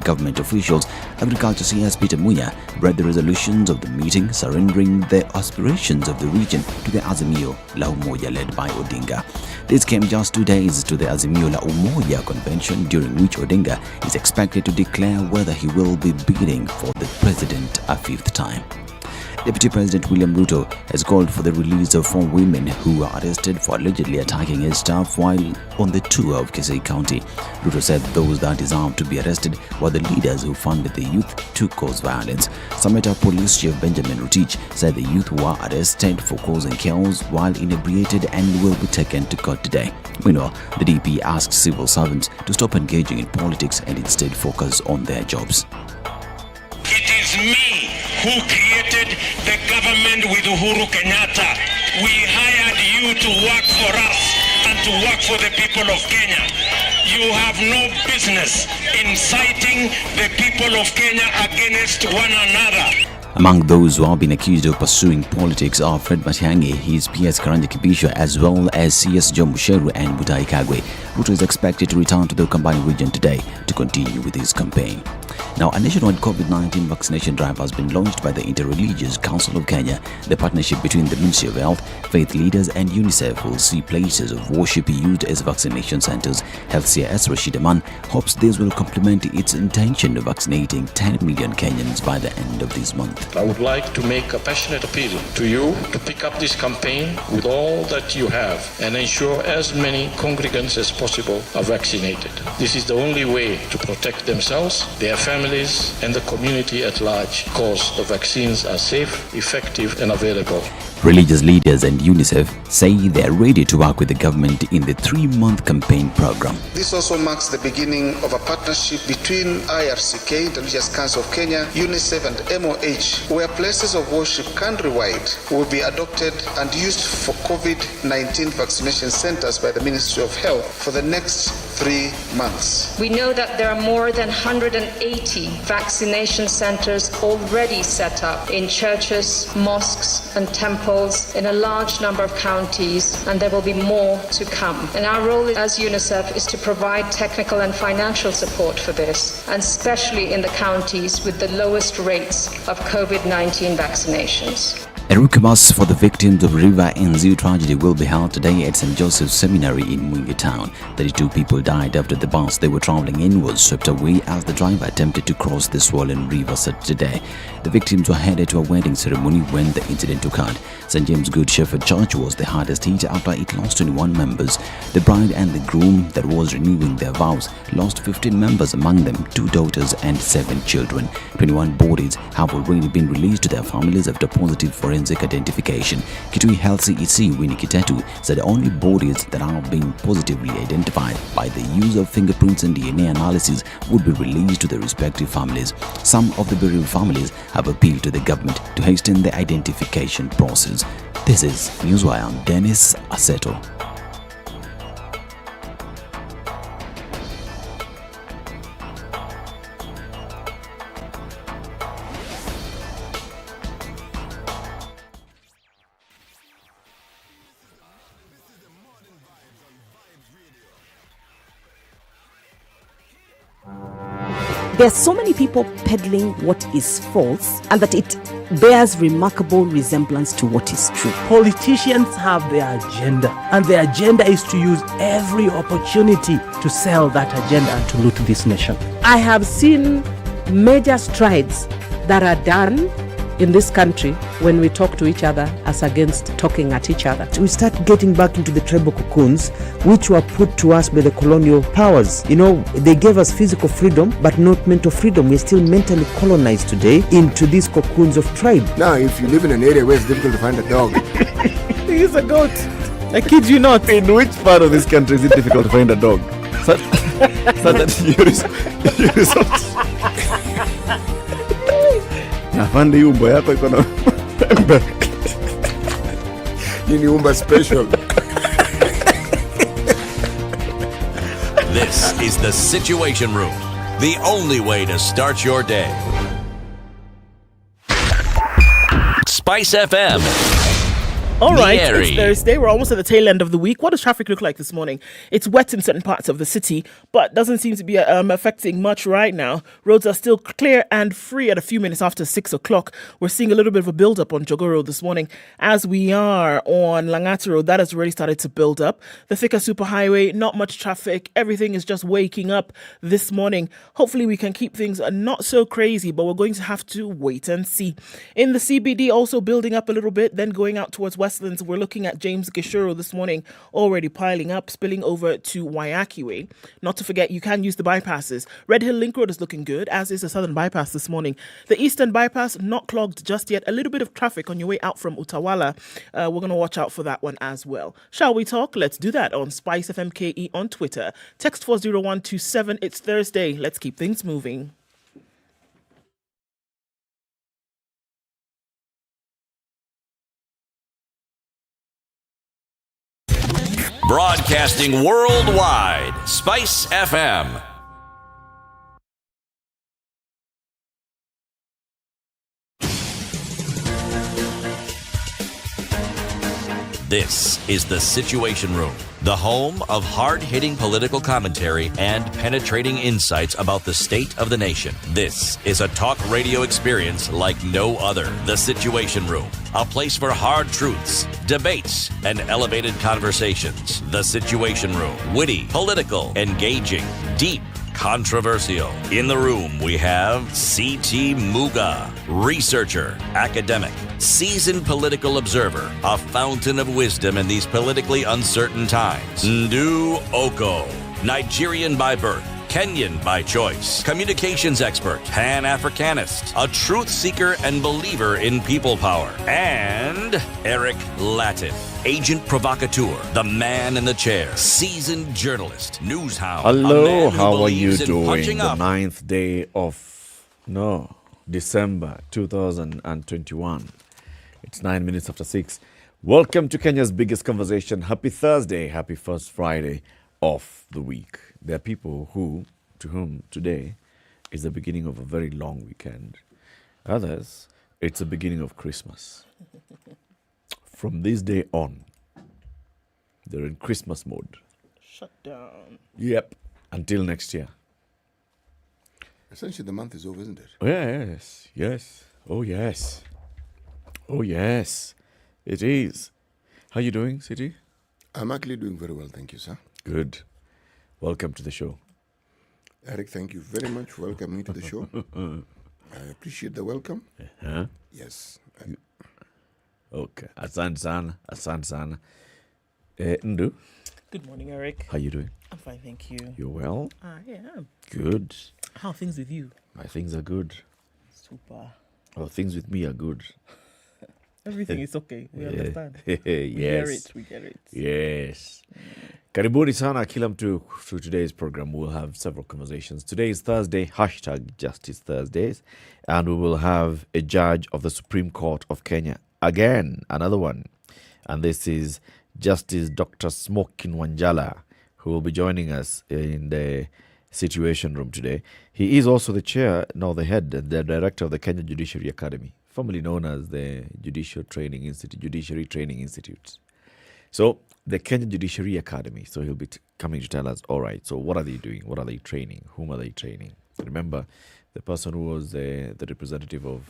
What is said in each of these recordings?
government officials, Agriculture CS Peter Muya read the resolutions of the meeting, surrendering the aspirations of the region to the Azimio la Umoja led by Odinga. This came just 2 days to the Azimio la Umoja convention, during which Odinga is expected to declare whether he will be bidding for the president a fifth time. Deputy President William Ruto has called for the release of 4 women who were arrested for allegedly attacking his staff while on the tour of Kisii County. Ruto said those that deserved to be arrested were the leaders who funded the youth to cause violence. Sameta Police Chief Benjamin Rutich said the youth were arrested for causing chaos while inebriated and will be taken to court today. Meanwhile, the DP asked civil servants to stop engaging in politics and instead focus on their jobs. It is me who created the government with Uhuru Kenyatta. We hired you to work for us and to work for the people of Kenya. You have no business inciting the people of Kenya against one another. Among those who have been accused of pursuing politics are Fred Matiang'i, his PS Karanja Kibisho, as well as CS Joe Musheru and Muthui Kagwe. Ruto is expected to return to the Ukambani region today to continue with his campaign. Now, a nationwide COVID-19 vaccination drive has been launched by the Interreligious Council of Kenya. The partnership between the Ministry of Health, faith leaders and UNICEF will see places of worship used as vaccination centers. Health CS Rashid Aman hopes this will complement its intention of vaccinating 10 million Kenyans by the end of this month. I would like to make a passionate appeal to you to pick up this campaign with all that you have and ensure as many congregants as possible are vaccinated. This is the only way to protect themselves, their families, and the community at large, because the vaccines are safe, effective, and available. Religious leaders and UNICEF say they are ready to work with the government in the 3-month campaign program. This also marks the beginning of a partnership between IRCK, Interreligious Council of Kenya, UNICEF and MOH, where places of worship countrywide will be adopted and used for COVID-19 vaccination centers by the Ministry of Health for the next 3 months. We know that there are more than 180 vaccination centers already set up in churches, mosques and temples in a large number of counties, and there will be more to come. And our role as UNICEF is to provide technical and financial support for this, and especially in the counties with the lowest rates of COVID-19 vaccinations. A mass for the victims of River Nzu tragedy will be held today at St. Joseph's Seminary in Mwingi town. 32 people died after the bus they were traveling in was swept away as the driver attempted to cross the swollen river Saturday. The victims were headed to a wedding ceremony when the incident occurred. St. James Good Shepherd Church was the hardest hit after it lost 21 members. The bride and the groom that was renewing their vows lost 15 members, among them 2 daughters and 7 children. 21 bodies have already been released to their families after positive forensic identification. Kitui Health CEC Winnie Kitetu said only bodies that are being positively identified by the use of fingerprints and DNA analysis would be released to their respective families. Some of the burial families have appealed to the government to hasten the identification process. This is Newswire. I'm Dennis Aseto. There are so many people peddling what is false, and that it bears remarkable resemblance to what is true. Politicians have their agenda, and their agenda is to use every opportunity to sell that agenda and to loot this nation. I have seen major strides that are done in this country when we talk to each other as against talking at each other. We start getting back into the tribal cocoons which were put to us by the colonial powers. You know, they gave us physical freedom but not mental freedom. We're still mentally colonized today into these cocoons of tribe. Now, if you live in an area where it's difficult to find a dog, He's a goat. I kid you not. In which part of this country is it difficult to find a dog? So that you resort. Nafandi umbo yako iko na nini umba special. This is the Situation Room, the only way to start your day. All right, Nyeri. it's Thursday. We're almost at the tail end of the week. What does traffic look like this morning? It's wet in certain parts of the city, but doesn't seem to be affecting much right now. Roads are still clear and free at a few minutes after 6 o'clock. We're seeing a little bit of a build-up on Jogo Road this morning. As we are on Langata Road, that has already started to build up. The Thika Superhighway, not much traffic. Everything is just waking up this morning. Hopefully we can keep things not so crazy, but we're going to have to wait and see. In the CBD, also building up a little bit, then going out towards Westlands, we're looking at James Gishuru this morning, already piling up, spilling over to Waiyaki Way. Not to forget, you can use the bypasses. Red Hill Link Road is looking good, as is the Southern Bypass this morning. The Eastern Bypass, not clogged just yet. A little bit of traffic on your way out from Utawala. We're going to watch out for that one as well. Shall we talk? Let's do that on SpiceFM KE on Twitter. Text 40127. It's Thursday. Let's keep things moving. Broadcasting worldwide, Spice FM. This is the Situation Room, the home of hard-hitting political commentary and penetrating insights about the state of the nation. This is a talk radio experience like no other. The Situation Room, a place for hard truths, debates, and elevated conversations. The Situation Room, witty, political, engaging, deep, controversial. In the room, we have C.T. Muga, researcher, academic, seasoned political observer, a fountain of wisdom in these politically uncertain times. Ndu Okoh, Nigerian by birth, Kenyan by choice, communications expert, Pan-Africanist, a truth seeker and believer in people power, and Eric Latiff, agent provocateur, the man in the chair, seasoned journalist, news hound. Hello, how are you doing? The 9th day of December 2021. It's 9 minutes after 6. Welcome to Kenya's biggest conversation. Happy Thursday, happy first Friday of the week. There are people to whom today is the beginning of a very long weekend. Others, it's the beginning of Christmas. From this day on, they're in Christmas mode. Shut down. Yep. Until next year. Essentially, the month is over, isn't it? Oh, yes. Yes. Oh, yes. Oh, yes. It is. How you doing, City? I'm actually doing very well, thank you, sir. Good. Welcome to the show. Eric, thank you very much for welcoming me to the show. I appreciate the welcome. Huh? Yes. Okay. Asante sana. Ndu, Good morning, Eric. how you doing? I'm fine, thank you. You well? I am. Good. How are things with you? My things are good. Super. Well, things with me are good. Everything is okay. We understand. Yes. We get it. Yes. Karibuni sana kila mtu to today's program. We'll have several conversations. Today is Thursday, #Justice Thursdays, and we will have a judge of the Supreme Court of Kenya. Again, another one. And this is Justice Dr. Smokin Wanjala, who will be joining us in the Situation Room today. He is also the head, the director of the Kenya Judiciary Academy, formerly known as the Judiciary Training Institute. So, the Kenya Judiciary Academy. So, he'll be coming to tell us, all right, so what are they doing? What are they training? Whom are they training? Remember, the person who was the representative of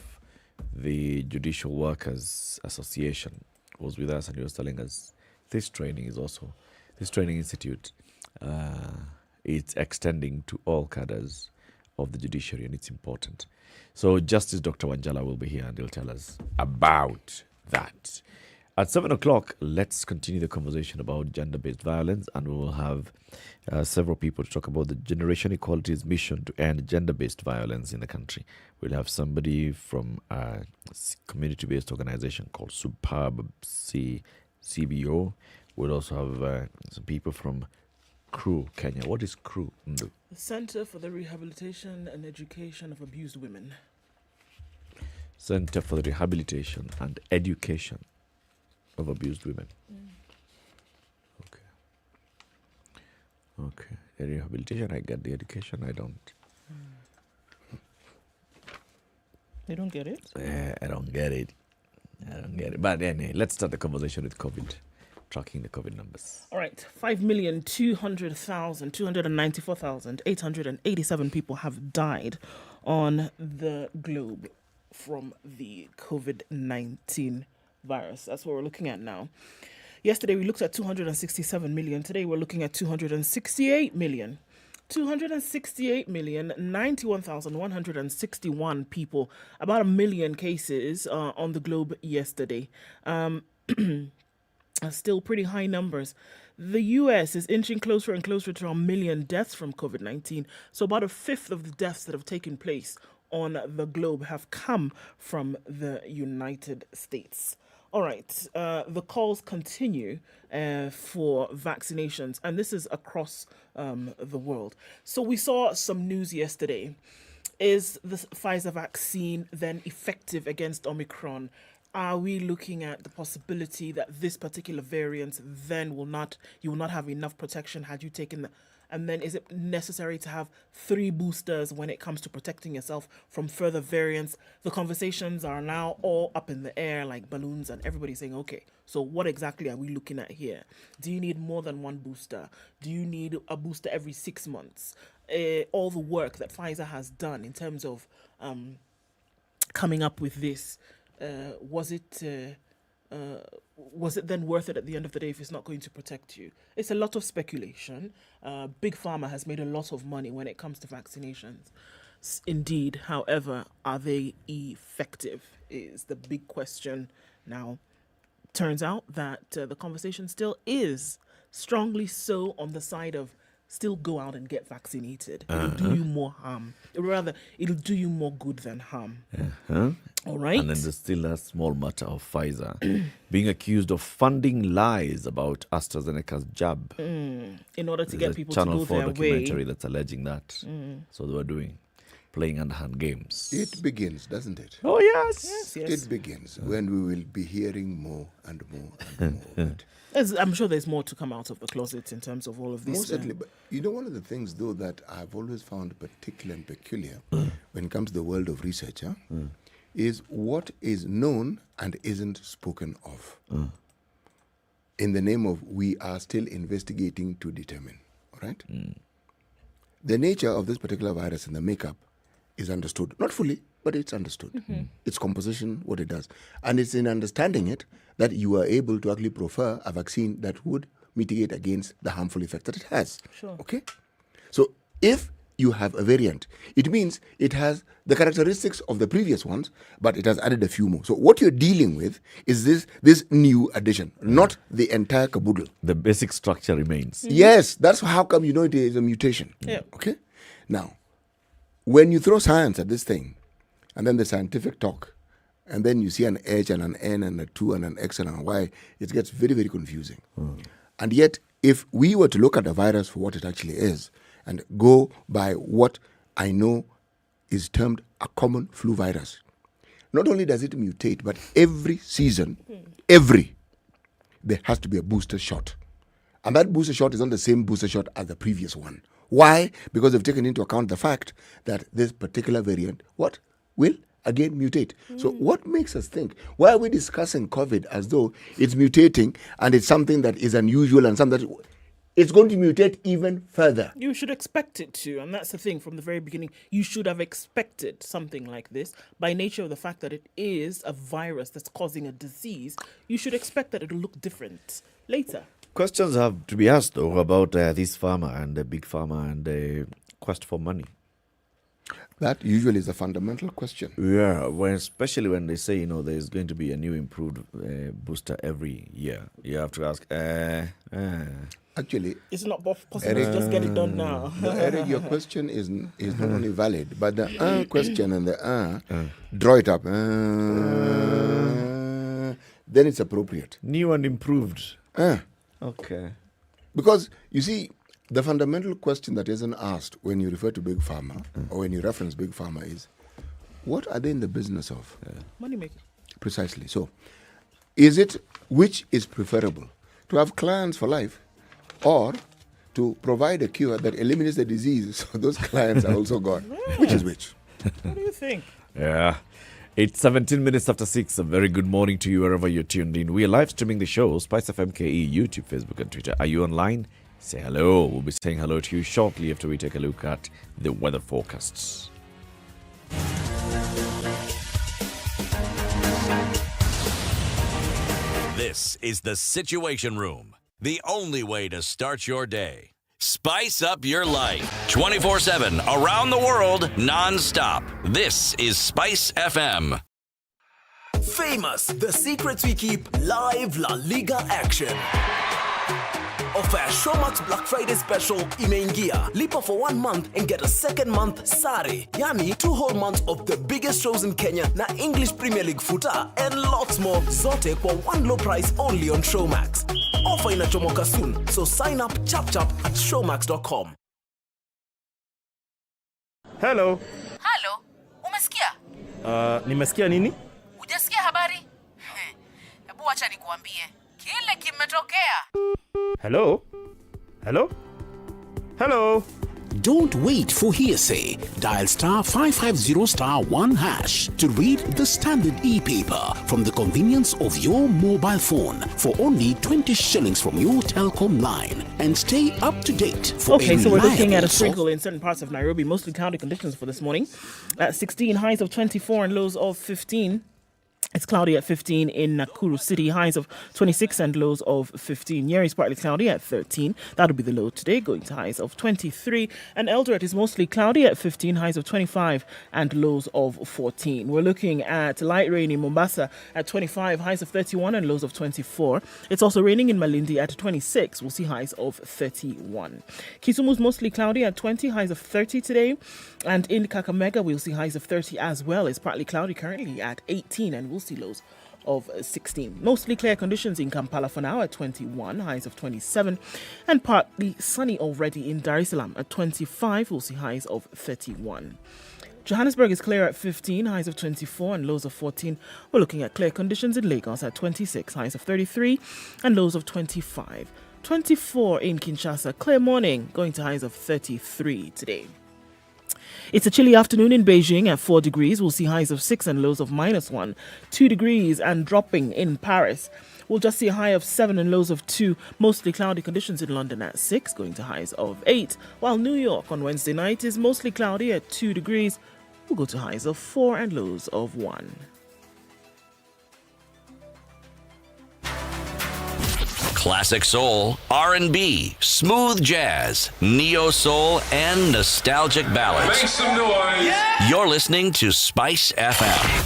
the Judicial Workers Association was with us, and he was telling us this training institute, it's extending to all cadres of the judiciary, and it's important. So Justice Dr. Wanjala will be here, and he'll tell us about that. At 7 o'clock, let's continue the conversation about gender-based violence, and we will have several people to talk about the Generation Equality's mission to end gender-based violence in the country. We'll have somebody from a community-based organization called Superb CBO. We'll also have some people from CRU Kenya. What is CRU? The Center for the Rehabilitation and Education of Abused Women. Center for the Rehabilitation and Education of Abused Women. Okay. The rehabilitation, I get. The education, I don't. You don't get it? I don't get it. I don't get it. But anyway, let's start the conversation with COVID, tracking the COVID numbers. All right, 5,200,294,887 people have died on the globe from the COVID-19 virus. That's what we're looking at now. Yesterday, we looked at 267 million. Today, we're looking at 268 million. 268,091,161 people, about 1 million cases on the globe yesterday. Still pretty high numbers. The US is inching closer and closer to 1 million deaths from COVID-19. So about a fifth of the deaths that have taken place on the globe have come from the United States. All right, the calls continue for vaccinations, and this is across the world. So we saw some news yesterday. Is the Pfizer vaccine then effective against Omicron? Are we looking at the possibility that this particular variant then you will not have enough protection had you taken the... And then is it necessary to have 3 boosters when it comes to protecting yourself from further variants? The conversations are now all up in the air like balloons, and everybody's saying, okay, so what exactly are we looking at here? Do you need more than 1 booster? Do you need a booster every 6 months? All the work that Pfizer has done in terms of coming up with this, was it then worth it at the end of the day if it's not going to protect you? It's a lot of speculation. Big Pharma has made a lot of money when it comes to vaccinations. Indeed, however, are they effective is the big question now. Turns out that the conversation still is strongly so on the side of still go out and get vaccinated. It'll do you more harm. Rather, it'll do you more good than harm. All right. And then there's still a small matter of Pfizer being accused of funding lies about AstraZeneca's jab. In order to get people to Channel go 4 their documentary way. that's alleging that. So they were playing underhand games. It begins, doesn't it? Oh, yes. Yes. It begins when we will be hearing more and more and more. I'm sure there's more to come out of the closet in terms of all of this. Most certainly. But you know, one of the things, though, that I've always found particular and peculiar when it comes to the world of research is what is known and isn't spoken of. In the name of we are still investigating to determine. All right? The nature of this particular virus and the makeup is understood. Not fully, but it's understood. Its composition, what it does. And it's in understanding it that you are able to actually prefer a vaccine that would mitigate against the harmful effects that it has. Sure. Okay? So if you have a variant, it means it has the characteristics of the previous ones, but it has added a few more. So what you're dealing with is this new addition, not the entire caboodle. The basic structure remains. Yes, that's how come you know it is a mutation. Yeah. Okay? Now, when you throw science at this thing, and then the scientific talk, and then you see an H and an N and a 2 and an X and a Y, it gets very, very confusing. And yet, if we were to look at the virus for what it actually is, and go by what I know is termed a common flu virus, not only does it mutate, but every season, there has to be a booster shot. And that booster shot is not the same booster shot as the previous one. Why? Because they've taken into account the fact that this particular variant, will again mutate. So what makes us think, why are we discussing COVID as though it's mutating and it's something that is unusual and something that it's going to mutate even further? You should expect it to, and that's the thing from the very beginning. You should have expected something like this by nature of the fact that it is a virus that's causing a disease. You should expect that it'll look different later. Questions have to be asked, though, about this pharma and the big pharma and the quest for money. That usually is a fundamental question. Yeah, especially when they say, there's going to be a new improved booster every year. You have to ask, Actually, it's not possible to just get it done now. No, Eric, your question is not only valid, but the question and the draw it up. Then it's appropriate. New and improved. Okay. Because, you see, the fundamental question that isn't asked when you refer to Big Pharma or when you reference Big Pharma is, what are they in the business of? Money making. Precisely. So, is it which is preferable? To have clients for life or to provide a cure that eliminates the disease so those clients are also gone? Which is which? What do you think? Yeah. It's 17 minutes after 6. A very good morning to you wherever you're tuned in. We are live streaming the show, SpiceFM KE, YouTube, Facebook, and Twitter. Are you online? Say hello. We'll be saying hello to you shortly after we take a look at the weather forecasts. This is the Situation Room, the only way to start your day. Spice up your life 24/7 around the world non-stop. This is Spice FM. Famous, the secrets we keep, live La Liga action. Offer Showmax Black Friday special imeingia. Lipa for 1 month and get a second month sare. Yani 2 whole months of the biggest shows in Kenya na English Premier League futa and lots more. Zote kwa one low price only on Showmax. Offer inachomoka soon, so sign up chap at showmax.com. Hello. Halo, umesikia? Nimesikia nini? Hujasikia habari? Hebu acha nikuambie. Kile kimetokea. Hello? Hello? Hello? Don't wait for hearsay. Dial *550*1# to read the Standard e-paper from the convenience of your mobile phone for only 20 shillings from your telecom line, and stay up to date for Okay, so we're looking at a reliable sprinkle in certain parts of Nairobi, mostly cloudy conditions for this morning. At 16, highs of 24 and lows of 15. It's cloudy at 15 in Nakuru City, highs of 26 and lows of 15. Nyeri is partly cloudy at 13. That'll be the low today, going to highs of 23. And Eldoret is mostly cloudy at 15, highs of 25 and lows of 14. We're looking at light rain in Mombasa at 25, highs of 31 and lows of 24. It's also raining in Malindi at 26. We'll see highs of 31. Kisumu is mostly cloudy at 20, highs of 30 today. And in Kakamega, we'll see highs of 30 as well. It's partly cloudy currently at 18, and we'll see lows of 16. Mostly clear conditions in Kampala for now at 21, highs of 27, and partly sunny already in Dar es Salaam at 25. We'll see highs of 31. Johannesburg is clear at 15, highs of 24 and lows of 14. We're looking at clear conditions in Lagos at 26, highs of 33 and lows of 25. 24 in Kinshasa, clear morning, going to highs of 33 today. It's a chilly afternoon in Beijing at 4 degrees. We'll see highs of 6 and lows of -1. 2 degrees and dropping in Paris. We'll just see a high of 7 and lows of 2. Mostly cloudy conditions in London at 6, going to highs of 8. While New York on Wednesday night is mostly cloudy at 2 degrees. We'll go to highs of 4 and lows of 1. Classic soul, R&B, smooth jazz, neo soul, and nostalgic ballads. Make some noise. Yeah. You're listening to Spice FM.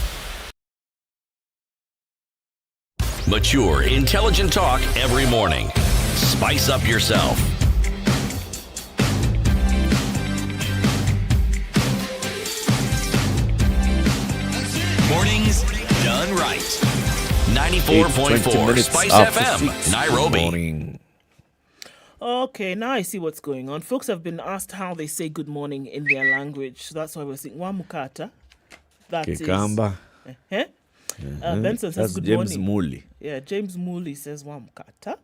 Mature, intelligent talk every morning. Spice up yourself. Mornings done right. 94.4 Spice FM, Nairobi. Morning. Okay, now I see what's going on. Folks have been asked how they say good morning in their language. So that's why we're saying Wamukata. That Kikamba. is... Benson says That's good James morning. Mooley. Yeah, James Mooley says Wamukata.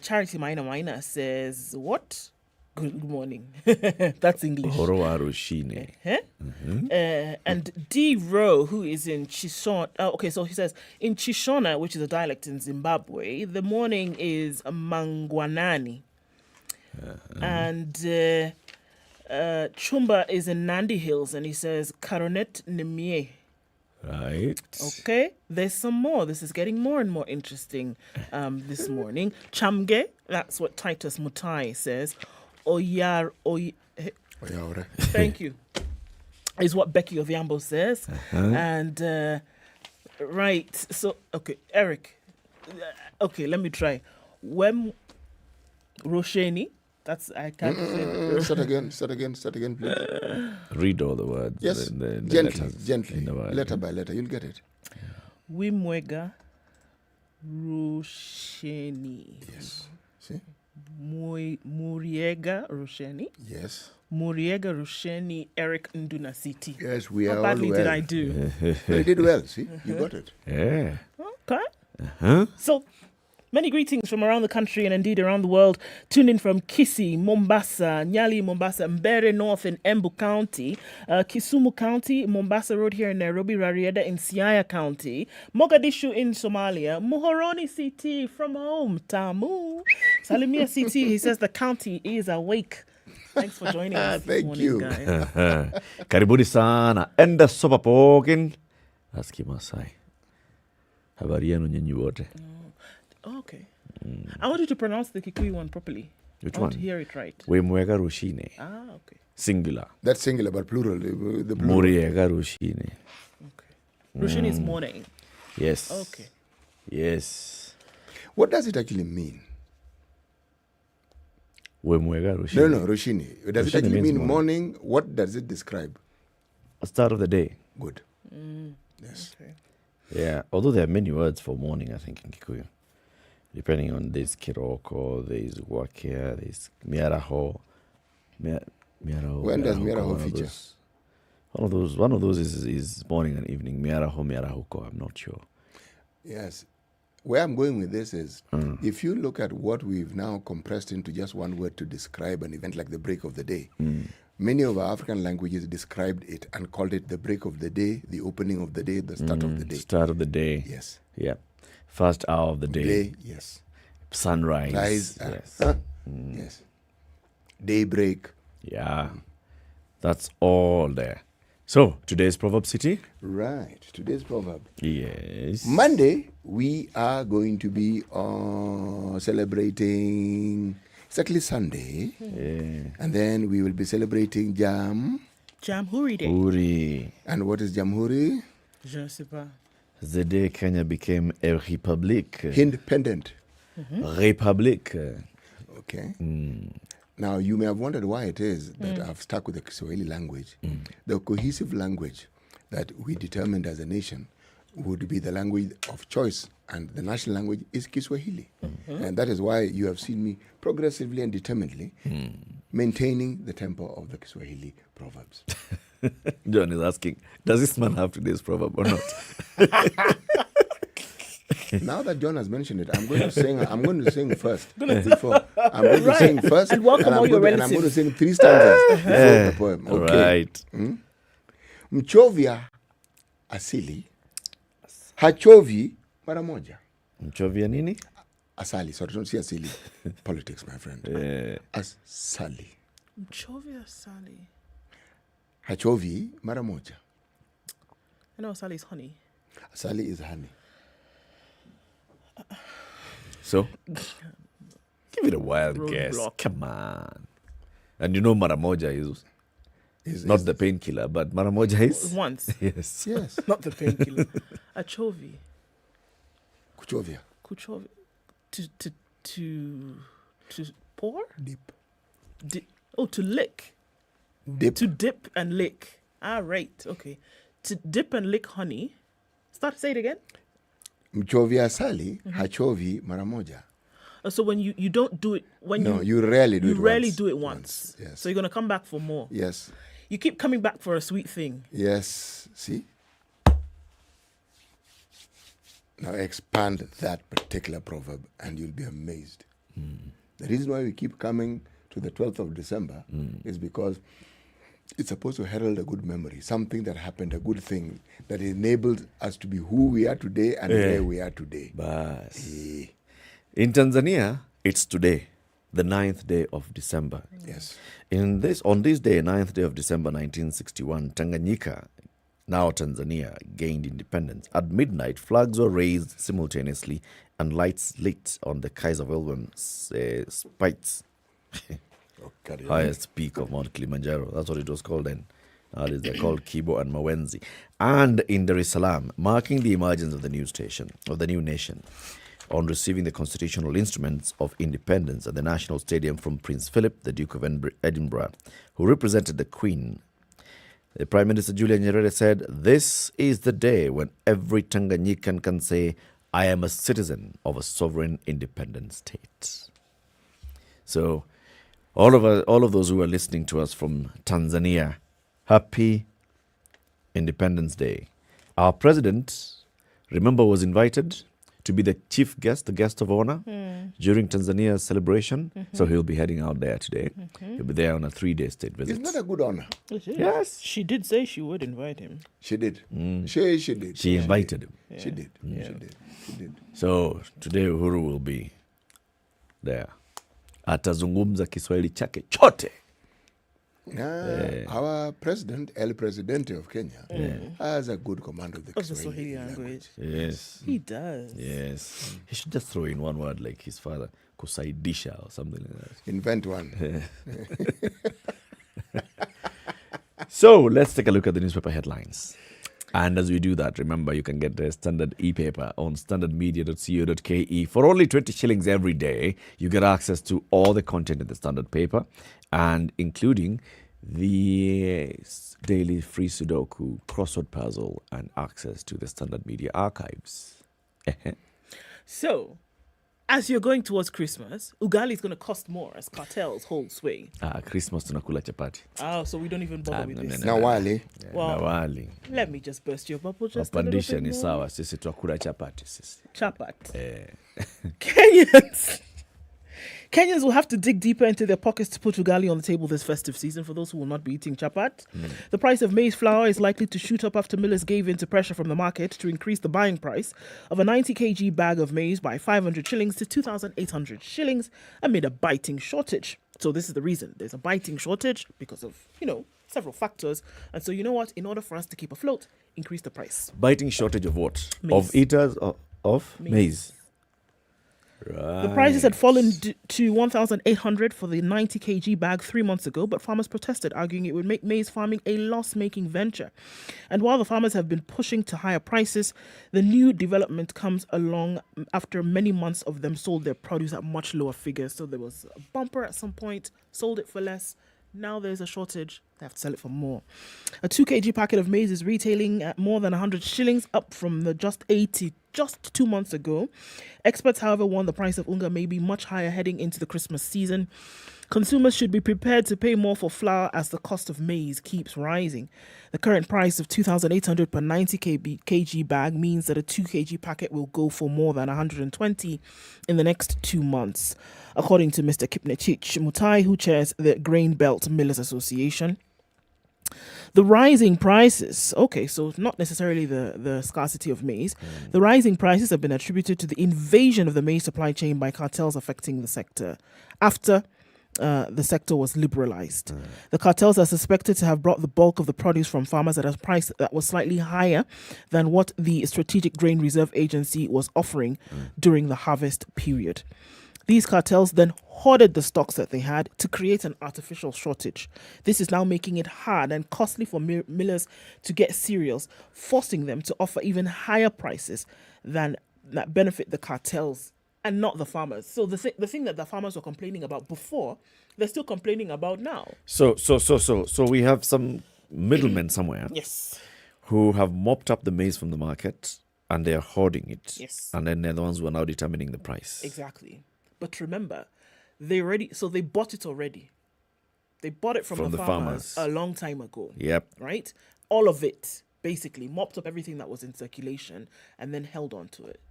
Charity Maina says what? Good morning. That's English. Horowarushine. And D. Rowe, who is in Chishona. Okay, so he says, in Chishona, which is a dialect in Zimbabwe, the morning is Mangwanani. And Chumba is in Nandi Hills, and he says, Karonet Nemie. Right. Okay, there's some more. This is getting more and more interesting this morning. Chamge, that's what Titus Muthui says. Oyar. Thank you. Is what Becky Oviambo says. And, right, so, okay, Eric. Okay, let me try. Wem Rosheni. That's, I can't say. Start again, please. Read all the words. Yes, the gently, letter by letter. You'll get it. Wimwega Rosheni. Yes. See? Muriega Rosheni. Yes. Muriega Rosheni, Eric Nduna City. Yes, we are all well. How badly did I do? You did well, see? You got it. Yeah. Okay. So, Many greetings from around the country and indeed around the world. Tuned in from Kisii, Mombasa, Nyeri, Mombasa, Mbere North in Embu County, Kisumu County, Mombasa Road here in Nairobi, Rarieda in Siaya County, Mogadishu in Somalia, Muhoroni CT from home, Tamu. Salimia CT, he says the county is awake. Thanks for joining us. Thank morning, you. guys. Karibuni sana. Enda sopa pokin. Aski Masai. Habari yenu nyinyi wote. Oh, okay. I want you to pronounce the Kikuyu one properly. Which I want one? to hear it right. Wemwega rushine. Ah, okay. Singular. That's singular, but plural. The plural. Muriega rushine. Rushine is morning. Yes. Okay. Yes. What does it actually mean? Wemwega rushine. No, Roshini. Does it Roshini actually means mean morning? What does it describe? Start of the day. Good. Yes. Okay. Yeah. Although there are many words for morning, I think, in Kikuyu. Depending on this Kiroko, there's Wakia, there's Miaraho. Miaraho. When does Miaraho feature? One of those is morning and evening. Miarahuko, I'm not sure. Yes. Where I'm going with this is, if you look at what we've now compressed into just one word to describe an event like the break of the day, many of our African languages described it and called it the break of the day, the opening of the day, the start of the day. Start of the day. Yes. Yeah. First hour of the day. Yes. Sunrise. Yes. Yes. Daybreak. Yeah. That's all there. So, today's Proverb City? Right. Today's proverb. Yes. Monday, we are going to be celebrating. It's actually Sunday. Yeah. And then we will be celebrating Jamhuri Day. Uri. And what is Jamhuri? Je ne sais pas. The day Kenya became a republic. Independent. Republic. Okay. Now, you may have wondered why it is that I've stuck with the Kiswahili language. The cohesive language that we determined as a nation would be the language of choice, and the national language is Kiswahili. And that is why you have seen me progressively and determinedly maintaining the tempo of the Kiswahili proverbs. John is asking, does this man have today's proverb or not? Now that John has mentioned it, I'm going to sing first. I'm going to sing first, and welcome all your relatives. And I'm going to sing 3 stanzas before the poem. Okay. Right. Mchovya asili hachovi mara moja. Mchovya nini? Asali. Sorry, don't say asili. Politics, my friend. Asali. Mchovya asali. Hachovi mara moja. I know asali is honey. Asali is honey. So, give it a wild guess. Come on. And you know Maramoja is not the painkiller, but Maramoja is? Once. Yes. Not the painkiller. Achovi. Kuchovya. Kuchovya. To pour? Dip. To lick. Dip. To dip and lick. Ah, right. Okay. To dip and lick honey. Say it again. Mchovya asali hachovi mara moja. So when you don't do it you rarely do it. You rarely do it once. Yes. So you're gonna come back for more. Yes. You keep coming back for a sweet thing. Yes. See? Now expand that particular proverb and you'll be amazed. The reason why we keep coming to the 12th of December is because it's supposed to herald a good memory, something that happened, a good thing that enabled us to be who we are today and where we are today. Bas. In Tanzania, it's today, the 9th day of December. Yes. On this day, 9th day of December 1961, Tanganyika, now Tanzania, gained independence. At midnight, flags were raised simultaneously and lights lit on the Kaiser Wilhelm spikes. Highest peak of Mount Kilimanjaro. That's what it was called then. Nowadays they're called Kibo and Mawenzi. And in Dar es Salaam, marking the emergence of the new nation, on receiving the constitutional instruments of independence at the National Stadium from Prince Philip, the Duke of Edinburgh, who represented the Queen. The Prime Minister Julian Nyeri said, "This is the day when every Tanganyikan can say, I am a citizen of a sovereign independent state." So, all of those who are listening to us from Tanzania, happy Independence Day. Our president, remember, was invited to be the chief guest, the guest of honor during Tanzania's celebration. So he'll be heading out there today. He'll be there on a 3-day state visit. Isn't that a good honor? Yes. She did say she would invite him. She did. She did. She invited him. She did. She did. So today Uhuru will be there. Atazungumza Kiswahili chake chote. Our president, El Presidente of Kenya, has a good command of the Swahili language. Yes. He does. Yes. He should just throw in one word like his father, kusaidisha or something like that. Invent one. So let's take a look at the newspaper headlines. And as we do that, remember you can get the Standard e-paper on standardmedia.co.ke. For only 20 shillings every day, you get access to all the content in the Standard paper, and including the daily free Sudoku, crossword puzzle, and access to the Standard Media archives. So, as you're going towards Christmas, ugali is going to cost more as cartels hold sway. Christmas tunakula chapati. Oh, so we don't even bother with this. Nawali. Nawali. Let me just burst your bubble just a little bit Wapandisha ni more. sawa, sisi tunakula chapati sisi. Chapat. Kenyans will have to dig deeper into their pockets to put ugali on the table this festive season for those who will not be eating chapat. The price of maize flour is likely to shoot up after millers gave in to pressure from the market to increase the buying price of a 90 kg bag of maize by 500 shillings to 2,800 shillings amid a biting shortage. So this is the reason. There's a biting shortage because of, several factors. And so you know what? In order for us to keep afloat, increase the price. Biting shortage of what? Maize. Of eaters of maize. Right. The prices had fallen to 1,800 for the 90 kg bag 3 months ago, but farmers protested, arguing it would make maize farming a loss-making venture. And while the farmers have been pushing to higher prices, the new development comes along after many months of them sold their produce at much lower figures. So there was a bumper at some point, sold it for less. Now there's a shortage. They have to sell it for more. A 2 kg packet of maize is retailing at more than 100 shillings, up from the just 80 just 2 months ago. Experts, however, warn the price of unga may be much higher heading into the Christmas season. Consumers should be prepared to pay more for flour as the cost of maize keeps rising. The current price of 2,800 per 90 kg bag means that a 2 kg packet will go for more than 120 in the next 2 months, according to Mr. Kipnechich Muthui, who chairs the Grain Belt Millers Association. The rising prices, okay, so not necessarily the scarcity of maize. The rising prices have been attributed to the invasion of the maize supply chain by cartels affecting the sector after the sector was liberalized. The cartels are suspected to have brought the bulk of the produce from farmers at a price that was slightly higher than what the Strategic Grain Reserve Agency was offering during the harvest period. These cartels then hoarded the stocks that they had to create an artificial shortage. This is now making it hard and costly for millers to get cereals, forcing them to offer even higher prices than that benefit the cartels and not the farmers. So the thing that the farmers were complaining about before, they're still complaining about now. So we have some middlemen somewhere. Yes. Who have mopped up the maize from the market and they're hoarding it. Yes. And then they're the ones who are now determining the price. Exactly. But remember, they bought it already. They bought it from the farmers a long time ago. Yep. Right? All of it, basically, mopped up everything that was in circulation and then held on to it.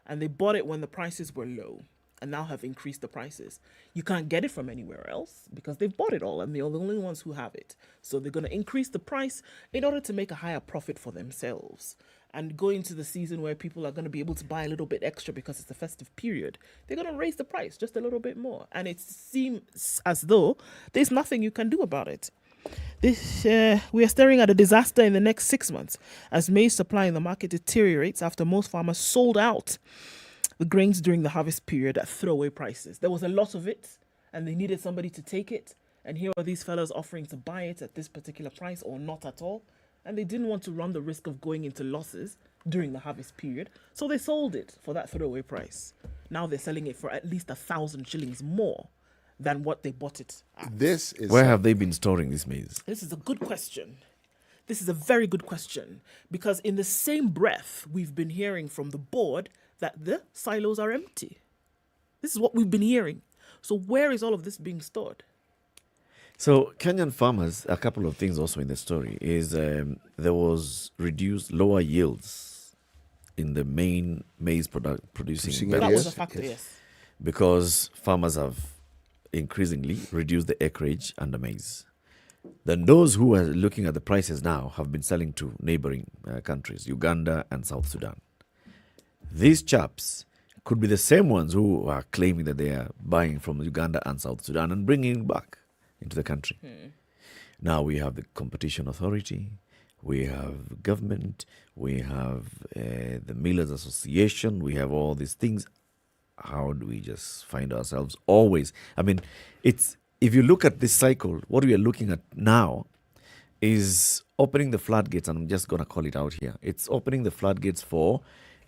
And they bought it when the prices were low and now have increased the prices. You can't get it from anywhere else because they've bought it all and they're the only ones who have it. So they're going to increase the price in order to make a higher profit for themselves. And go into the season where people are going to be able to buy a little bit extra because it's the festive period, they're going to raise the price just a little bit more. And it seems as though there's nothing you can do about it. We are staring at a disaster in the next 6 months as maize supply in the market deteriorates after most farmers sold out the grains during the harvest period at throwaway prices. There was a lot of it and they needed somebody to take it. And here are these fellas offering to buy it at this particular price or not at all. And they didn't want to run the risk of going into losses during the harvest period. So they sold it for that throwaway price. Now they're selling it for at least 1,000 shillings more than what they bought it at. Where have they been storing this maize? This is a good question. This is a very good question. Because in the same breath, we've been hearing from the board that the silos are empty. This is what we've been hearing. So where is all of this being stored? So Kenyan farmers, a couple of things also in the story is there was lower yields in the main maize producing That belts. was a factor, yes. Because farmers have increasingly reduced the acreage under maize. Then those who are looking at the prices now have been selling to neighboring countries, Uganda and South Sudan. These chaps could be the same ones who are claiming that they are buying from Uganda and South Sudan and bringing it back into the country. Now we have the Competition Authority, we have government, we have the Millers Association, we have all these things. How do we just find ourselves always? I mean, it's if you look at this cycle, what we are looking at now is opening the floodgates, and I'm just going to call it out here. It's opening the floodgates for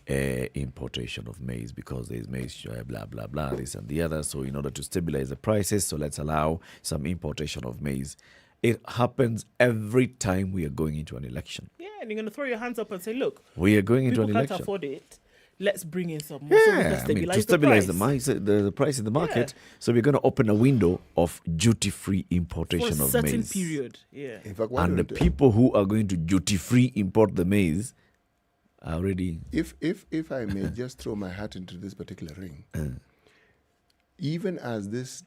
importation of maize because there is maize, blah, blah, blah, this and the other. So in order to stabilize the prices, so let's allow some importation of maize. It happens every time we are going into an election. Yeah, and you're going to throw your hands up and say, look, we are going into an people election. can't afford it. Let's bring in some more so we can stabilize, to stabilize the price in the market. So we're going to open a window of duty-free importation for a of certain maize. period. Yeah. In fact, And the people who are going to duty-free import the maize are already... If I may just throw my hat into this particular ring, even as this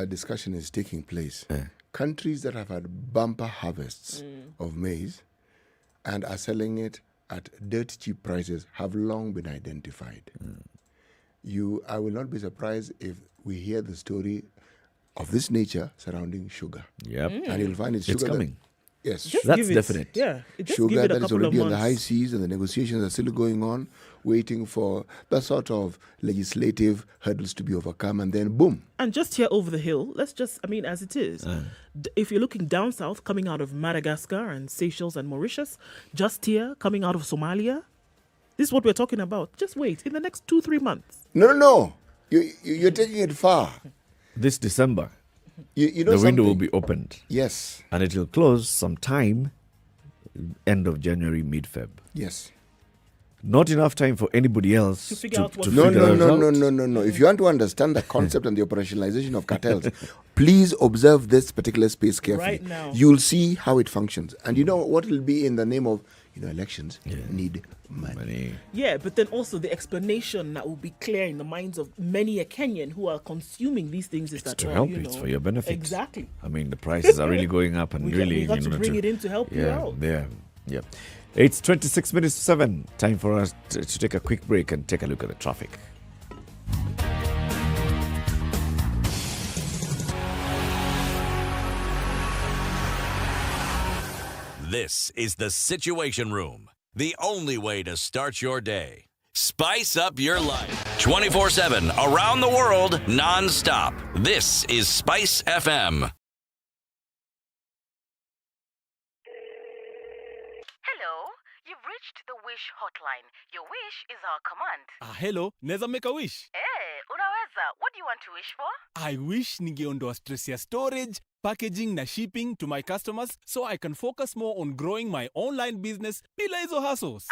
discussion is taking place, countries that have had bumper harvests of maize and are selling it at dirt cheap prices have long been identified. I will not be surprised if we hear the story of this nature surrounding sugar. Yep. And you'll find it's sugar coming. Yes. That's definite. Yeah. Sugar that is already on the high seas and the negotiations are still going on, waiting for the sort of legislative hurdles to be overcome, and then boom. And just here over the hill, let's just, I mean, as it is, if you're looking down south, coming out of Madagascar and Seychelles and Mauritius, just here, coming out of Somalia, this is what we're talking about. Just wait, in the next 2-3 months. No. You're taking it far. This December, you know the window will something? be opened. Yes. And it will close sometime end of January, mid-Feb. Yes. Not enough time for anybody else to figure out what No. If you want to understand the concept and the operationalization of cartels, please observe this particular space carefully. Right now. You'll see how it functions. And you know what will be in the name of, elections need money. Yeah, but then also the explanation that will be clear in the minds of many a Kenyan who are consuming these things is that, to help you, it's for your benefit. Exactly. I mean, the prices are really going up, and we got to bring it in to help you out. Yeah. It's 26 minutes to 7. Time for us to take a quick break and take a look at the traffic. This is the Situation Room, the only way to start your day. Spice up your life 24/7 around the world, non-stop. This is Spice FM. Hello, you've reached the Wish hotline. Your wish is our command. Hello, neza make a wish? Unaweza. What do you want to wish for? I wish ningeondoa stress ya storage, packaging na shipping to my customers so I can focus more on growing my online business bila hizo hustles.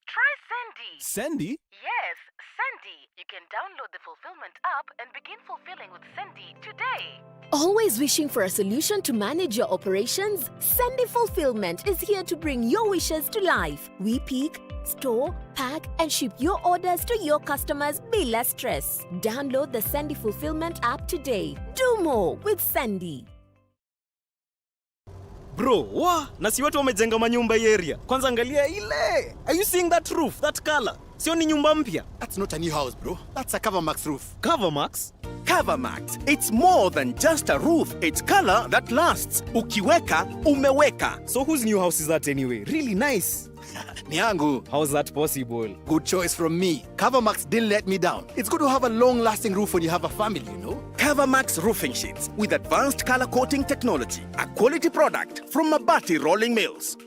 Try Sendy. Sendy? Yes, Sendy. You can download the fulfillment app and begin fulfilling with Sendy today. Always wishing for a solution to manage your operations? Sendy Fulfillment is here to bring your wishes to life. We pick, store, pack, and ship your orders to your customers bila stress. Download the Sendy Fulfillment app today. Do more with Sendy. Bro, na si watu wamejenga manyumba hii area. Kwanza angalia ile. Are you seeing that roof? That color? Sio ni nyumba mpya? That's not a new house, bro. That's a Covermax roof. Covermax? Covermax. It's more than just a roof. It's color that lasts. Ukiweka, umeweka. So whose new house is that anyway? Really nice. Niangu. How's that possible? Good choice from me. Covermax didn't let me down. It's good to have a long-lasting roof when you have a family, you know? Covermax roofing sheets with advanced color coating technology. A quality product from Mabati Rolling Mills.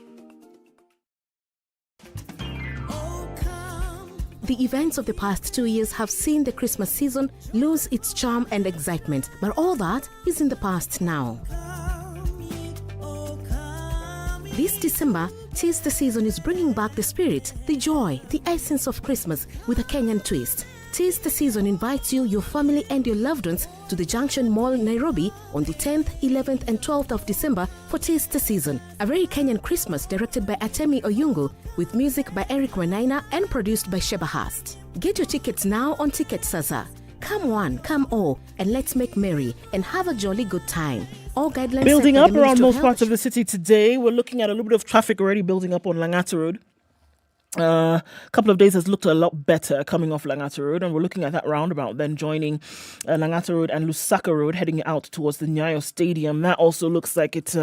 The events of the past 2 years have seen the Christmas season lose its charm and excitement, but all that is in the past now. This December, Taste the Season is bringing back the spirit, the joy, the essence of Christmas with a Kenyan twist. Taste the Season invites you, your family and your loved ones to the Junction Mall, Nairobi on the 10th, 11th and 12th of December for Taste the Season, a very Kenyan Christmas directed by Atemi Oyungu with music by Eric Wainaina and produced by Sheba Hast. Get your tickets now on Ticket Sasa. Come one, come all, and let's make merry and have a jolly good time. All guidelines building set by up the around Ministry of most Health. parts of the city today. We're looking at a little bit of traffic already building up on Langata Road. A couple of days has looked a lot better coming off Langata Road, and we're looking at that roundabout then joining Langata Road and Lusaka Road heading out towards the Nyayo Stadium. That also looks like it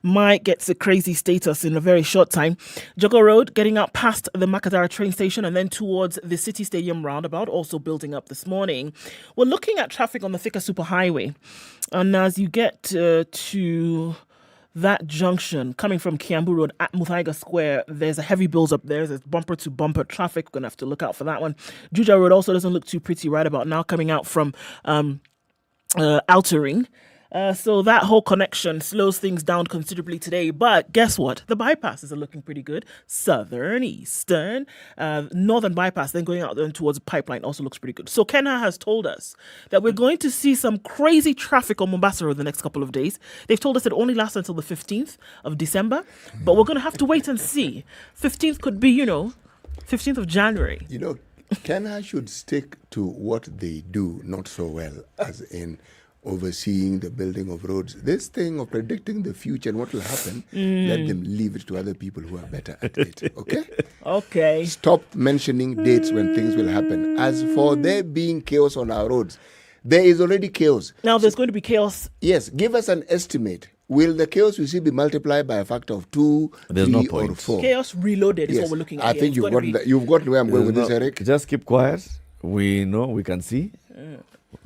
might get to crazy status in a very short time. Jogo Road getting out past the Makadara train station and then towards the City Stadium roundabout, also building up this morning. We're looking at traffic on the Thika Superhighway, and as you get to that junction coming from Kiambu Road at Muthui Square, there's a heavy build up there. There's bumper to bumper traffic. We're going to have to look out for that one. Juja Road also doesn't look too pretty right about now coming out from Outer Ring. So that whole connection slows things down considerably today. But guess what? The bypasses are looking pretty good. Southern, Eastern, Northern bypass, then going out then towards Pipeline also looks pretty good. So Kenha has told us that we're going to see some crazy traffic on Mombasa Road the next couple of days. They've told us it only lasts until the 15th of December. But we're going to have to wait and see. 15th could be, 15th of January. Kenha should stick to what they do not so well, as in overseeing the building of roads. This thing of predicting the future and what will happen, let them leave it to other people who are better at it. Okay? Okay. Stop mentioning dates when things will happen. As for there being chaos on our roads, there is already chaos. Now there's going to be chaos. Yes, give us an estimate. Will the chaos we see be multiplied by a factor of 2, There's 3, no or point. 4? Chaos reloaded is Yes. what we're looking at. I here. think It's going to be- you've got where I'm going with this, Eric. Just keep quiet. We know, we can see.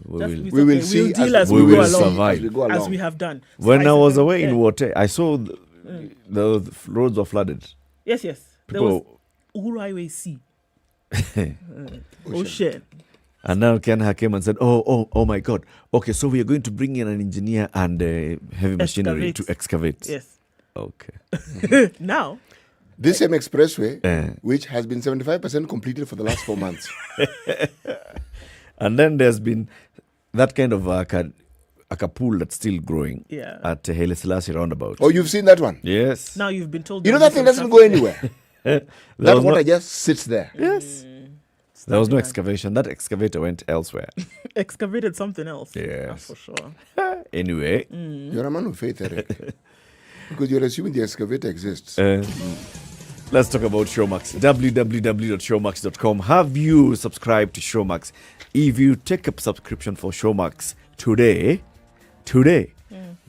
We Just- will, it's we will okay. see We'll deal as as we we go will along. survive. As we go As along. we have done. When I was SpiceFM, away in yeah. Wote, I saw the roads were flooded. Yes. There People- was Uhuru Highway C. Ocean. And now Kenha came and said, oh my God. Okay, so we are going to bring in an engineer and heavy machinery to excavate. Yes. Okay. Now. This same expressway, which has been 75% completed for the last 4 months. And then there's been that kind of a pool that's still growing Yeah. at Haile Selassie roundabout. Oh, you've seen that one? Yes. Now you've been told. You know there's that thing different doesn't go traffic. anywhere. There That was water no- just sits there. Yes. There was no excavation. That excavator went elsewhere. Excavated something else. Yes. That's for sure. Anyway. You're a man of faith, Eric. Because you're assuming the excavator exists. Let's talk about Showmax. www.showmax.com. Have you subscribed to Showmax? If you take a subscription for Showmax today,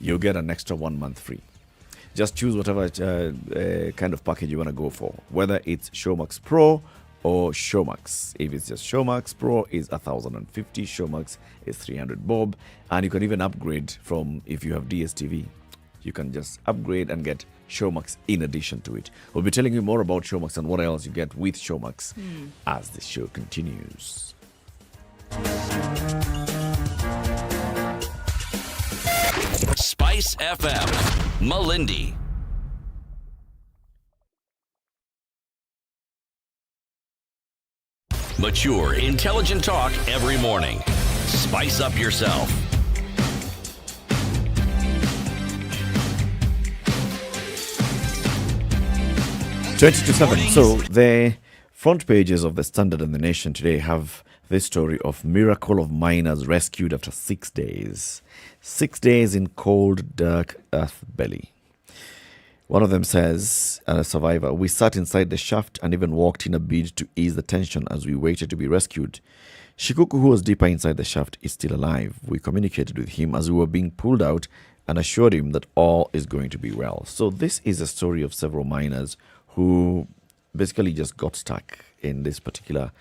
you get an extra 1 month free. Just choose whatever kind of package you want to go for, whether it's Showmax Pro or Showmax. If it's just Showmax Pro, is 1,050. Showmax is 300 bob, and you can even upgrade from, if you have DSTV, you can just upgrade and get Showmax in addition to it. We'll be telling you more about Showmax and what else you get with Showmax as the show continues. Spice FM, Malindi. Mature, intelligent talk every morning. Spice up yourself. 20-7. So the front pages of the Standard and the Nation today have this story of miracle of miners rescued after 6 days. 6 days in cold, dark earth belly. One of them says, a survivor, we sat inside the shaft and even walked in a bid to ease the tension as we waited to be rescued. Shikuku, who was deeper inside the shaft, is still alive. We communicated with him as we were being pulled out and assured him that all is going to be well. So this is a story of several miners who basically just got stuck in this particular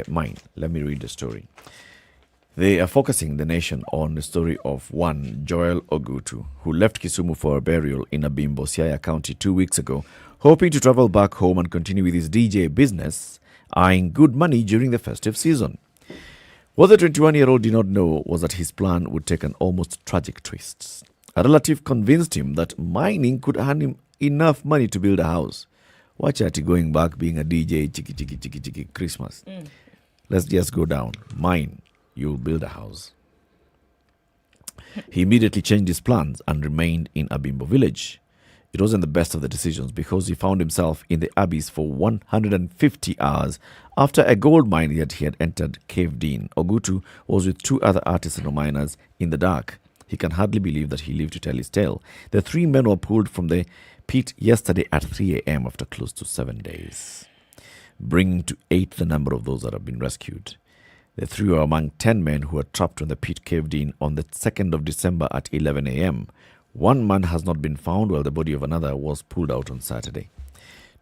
mine. Let me read the story. They are focusing the nation on the story of one, Joel Ogutu, who left Kisumu for a burial in Abimbo, Siaya County 2 weeks ago, hoping to travel back home and continue with his DJ business, eyeing good money during the festive season. What the 21-year-old did not know was that his plan would take an almost tragic twist. A relative convinced him that mining could earn him enough money to build a house. Watch at going back being a DJ, chiki Christmas. Let's just go down. Mine, you'll build a house. He immediately changed his plans and remained in Abimbo village. It wasn't the best of the decisions because he found himself in the abyss for 150 hours after a gold mine that he had entered caved in. Ogutu was with 2 other artisanal miners in the dark. He can hardly believe that he lived to tell his tale. The 3 men were pulled from the pit yesterday at 3 a.m. after close to 7 days, bringing to 8 the number of those that have been rescued. The 3 were among 10 men who were trapped when the pit caved in on the 2nd of December at 11 a.m. 1 man has not been found, while the body of another was pulled out on Saturday.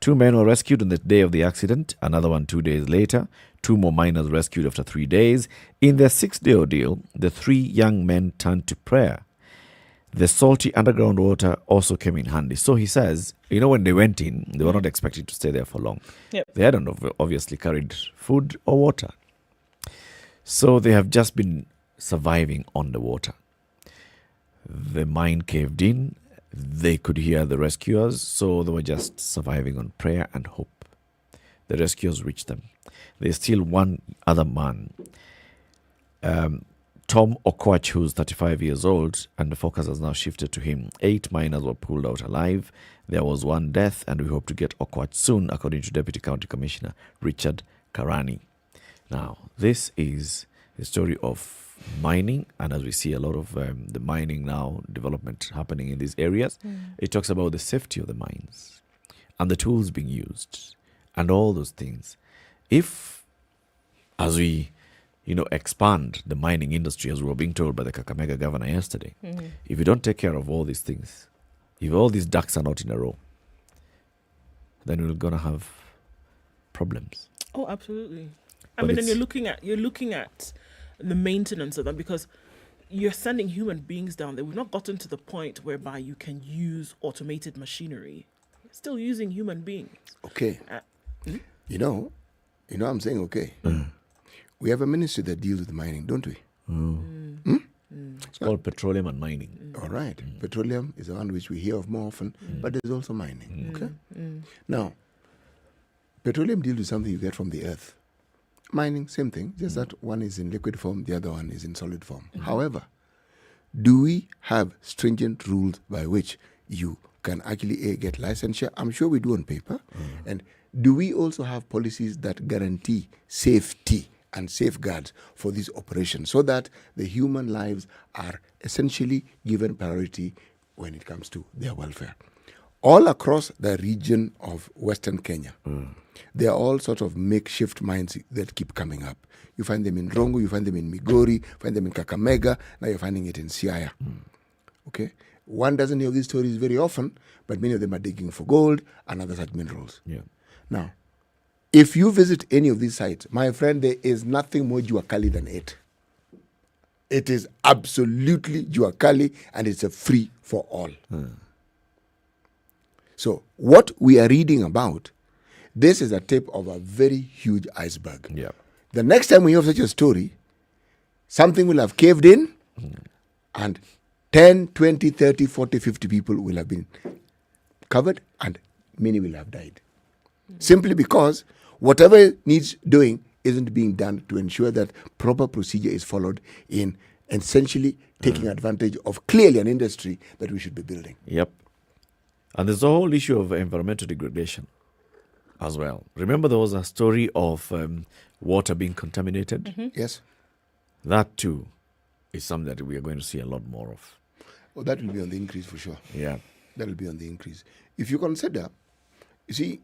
2 men were rescued on the day of the accident, another one 2 days later. 2 more miners rescued after 3 days. In their 6-day ordeal, the 3 young men turned to prayer. The salty underground water also came in handy. So he says, when they went in, they were not expected to stay there for long. Yep. They hadn't obviously carried food or water. So they have just been surviving on the water. The mine caved in. They could hear the rescuers, so they were just surviving on prayer and hope. The rescuers reached them. There's still 1 other man, Tom Okoh, who's 35 years old, and the focus has now shifted to him. 8 miners were pulled out alive. There was 1 death, and we hope to get Okoh soon, according to Deputy County Commissioner Richard Karani. Now, this is the story of mining, and as we see a lot of the mining now development happening in these areas, it talks about the safety of the mines and the tools being used and all those things. If, as we expand the mining industry, as we were being told by the Kakamega governor yesterday, if you don't take care of all these things, if all these ducks are not in a row, then we're going to have problems. Oh, absolutely. But And you're looking at the maintenance of them, because you're sending human beings down there. We've not gotten to the point whereby you can use automated machinery. You're still using human beings. Okay. I'm saying okay. We have a ministry that deals with mining, don't we? It's called petroleum and mining. All right. Petroleum is the one which we hear of more often, but there's also mining. Okay. Now, petroleum deals with something you get from the earth. Mining, same thing, just that one is in liquid form, the other one is in solid form. However, do we have stringent rules by which you can actually get licensure? I'm sure we do on paper. And do we also have policies that guarantee safety and safeguards for these operations so that the human lives are essentially given priority when it comes to their welfare? All across the region of Western Kenya, there are all sorts of makeshift mines that keep coming up. You find them in Rongo, you find them in Migori, you find them in Kakamega, now you're finding it in Siaya. Okay? One doesn't hear these stories very often, but many of them are digging for gold and other such minerals. Yeah. Now, if you visit any of these sites, my friend, there is nothing more Juakali than it. It is absolutely Juakali, and it's a free for all. So what we are reading about, this is a tip of a very huge iceberg. Yeah. The next time we have such a story, something will have caved in and 10, 20, 30, 40, 50 people will have been covered and many will have died. Simply because whatever needs doing isn't being done to ensure that proper procedure is followed in essentially taking advantage of clearly an industry that we should be building. Yep. And there's the whole issue of environmental degradation as well. Remember there was a story of water being contaminated? Yes. That too is something that we are going to see a lot more of. Well, that will be on the increase for sure. Yeah. That will be on the increase. If you consider, you see,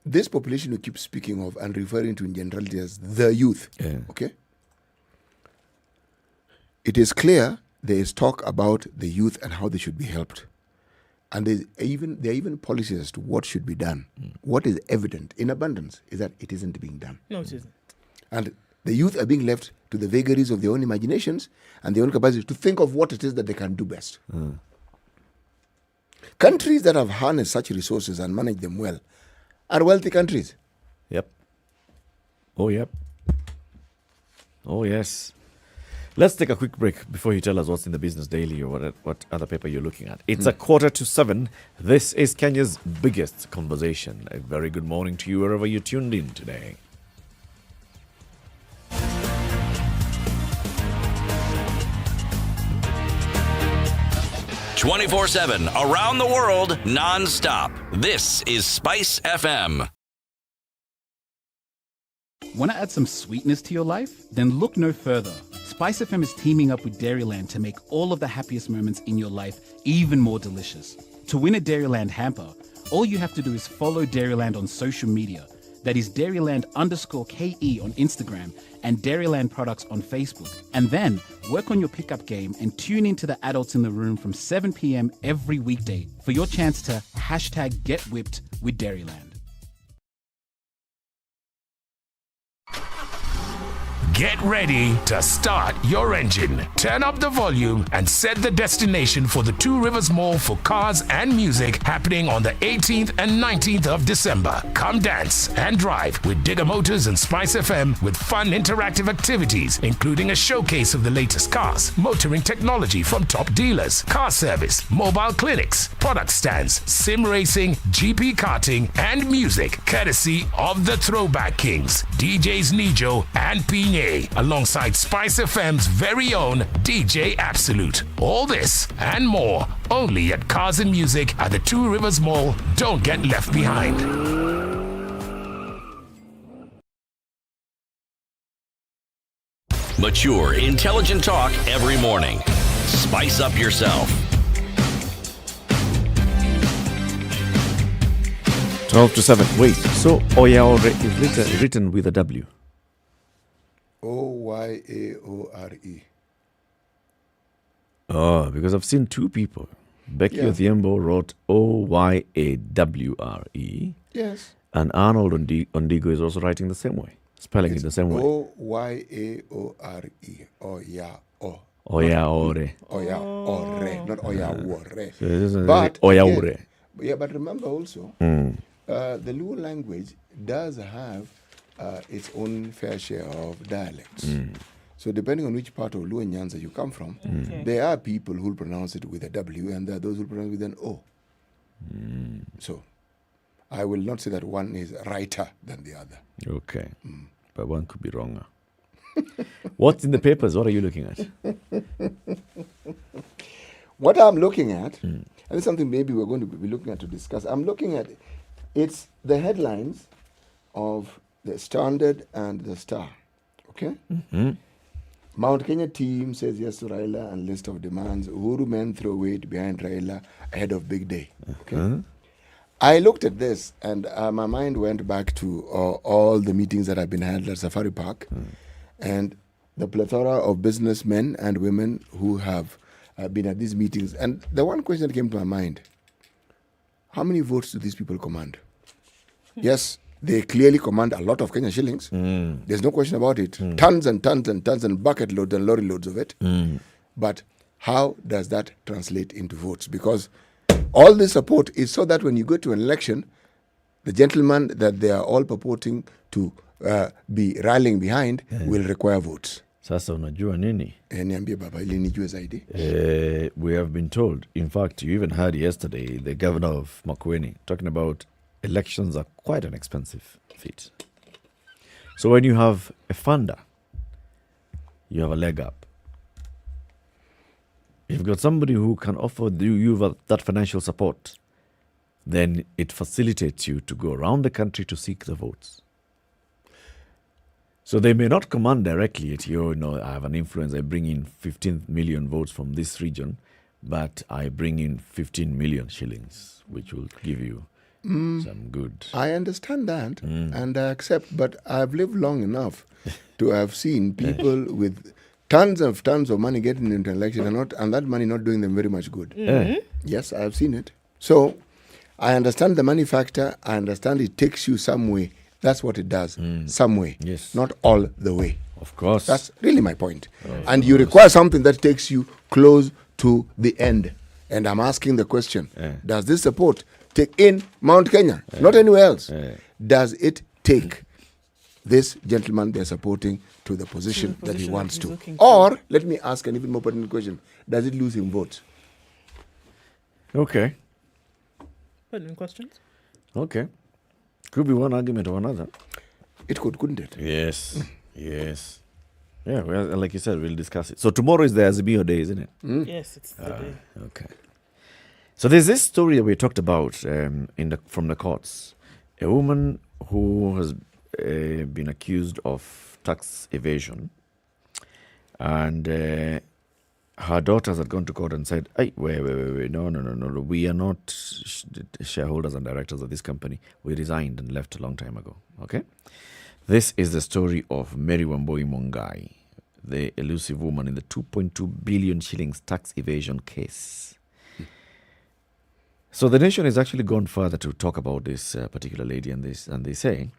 this population we keep speaking of and referring to in generality as the youth, okay? It is clear there is talk about the youth and how they should be helped. And there are even policies as to what should be done. What is evident in abundance is that it isn't being done. No, it isn't. And the youth are being left to the vagaries of their own imaginations and their own capacity to think of what it is that they can do best. Countries that have harnessed such resources and managed them well are wealthy countries. Yep. Oh, yep. Oh, yes. Let's take a quick break before you tell us what's in the Business Daily or what other paper you're looking at. It's 6:45. This is Kenya's biggest conversation. A very good morning to you wherever you tuned in today. 24/7, around the world, non-stop. This is Spice FM. Want to add some sweetness to your life? Then look no further. Spice FM is teaming up with Dairyland to make all of the happiest moments in your life even more delicious. To win a Dairyland hamper, all you have to do is follow Dairyland on social media. That is Dairyland_KE on Instagram and Dairyland Products on Facebook. And then work on your pickup game and tune into the adults in the room from 7 p.m. every weekday for your chance to #GetWhipped with Dairyland. Get ready to start your engine. Turn up the volume and set the destination for the Two Rivers Mall for cars and music happening on the 18th and 19th of December. Come dance and drive with Digger Motors and Spice FM with fun interactive activities, including a showcase of the latest cars, motoring technology from top dealers, car service, mobile clinics, product stands, sim racing, GP karting, and music, courtesy of the Throwback Kings, DJs Nijo and Pinye, alongside Spice FM's very own DJ Absolute. All this and more only at Cars and Music at the Two Rivers Mall. Don't get left behind. Mature, intelligent talk every morning. Spice up yourself. 12 to 7. Wait, so Oyaore is written with a W. Oyaore. Oh, because I've seen two people. Becky Othiembo wrote Oyaawre. Yes. And Arnold Ondigo is also writing the same way, spelling it the same way. Oyaore. Oyaore. Oyaore, not Oyawore. So it isn't But Oyaore. yeah, but remember also, the Luo language does have its own fair share of dialects. So depending on which part of Luo Nyanza you come from, there are people who pronounce it with a W and there are those who pronounce it with an O. So I will not say that one is righter than the other. Okay. But one could be wronger. What's in the papers? What are you looking at? What I'm looking at, and it's something maybe we're going to be looking at to discuss. I'm looking at, it's the headlines of the Standard and the Star. Okay? Mount Kenya team says yes to Raila and list of demands. Uhuru men throw weight behind Raila ahead of big day. Okay? I looked at this and my mind went back to all the meetings that have been held at Safari Park and the plethora of businessmen and women who have been at these meetings. And the one question that came to my mind, how many votes do these people command? Yes, they clearly command a lot of Kenyan shillings. There's no question about it. Tons and tons and tons and bucket loads and lorry loads of it. But how does that translate into votes? Because all this support is so that when you go to an election, the gentleman that they are all purporting to be rallying behind will require votes. Sasa unajua nini? Niambie baba, ili nijue zaidi. We have been told, in fact, you even heard yesterday, the governor of Makueni talking about elections are quite an expensive feat. So when you have a funder, you have a leg up. If you've got somebody who can offer you that financial support, then it facilitates you to go around the country to seek the votes. So they may not command directly at you know, I have an influence, I bring in 15 million votes from this region, but I bring in 15 million shillings, which will give you some good. I understand that and I accept, but I've lived long enough to have seen people with tons of money getting into an election and that money not doing them very much good. Yes, I have seen it. So I understand the money factor. I understand it takes you some way. That's what it does. Some way. Yes. Not all the way. Of course. That's really my point. And you require something that takes you close to the end. And I'm asking the question, does this support take in Mount Kenya? Not anywhere else. Does it take this gentleman they're supporting to the position that he wants to? Or, let me ask an even more pertinent question, does it lose him votes? Okay. Pertinent questions? Okay. Could be one argument or another. It could, couldn't it? Yes. Yes. Yeah, well, like you said, we'll discuss it. So tomorrow is the Azimio Day, isn't it? Yes, it's the day. Okay. So there's this story that we talked about from the courts. A woman who has been accused of tax evasion, and her daughters had gone to court and said, "Hey, wait, no, we are not shareholders and directors of this company. We resigned and left a long time ago." Okay, this is the story of Mary Wambui Mongai, the elusive woman in the 2.2 billion shillings tax evasion case. So the nation has actually gone further to talk about this particular lady, and they say,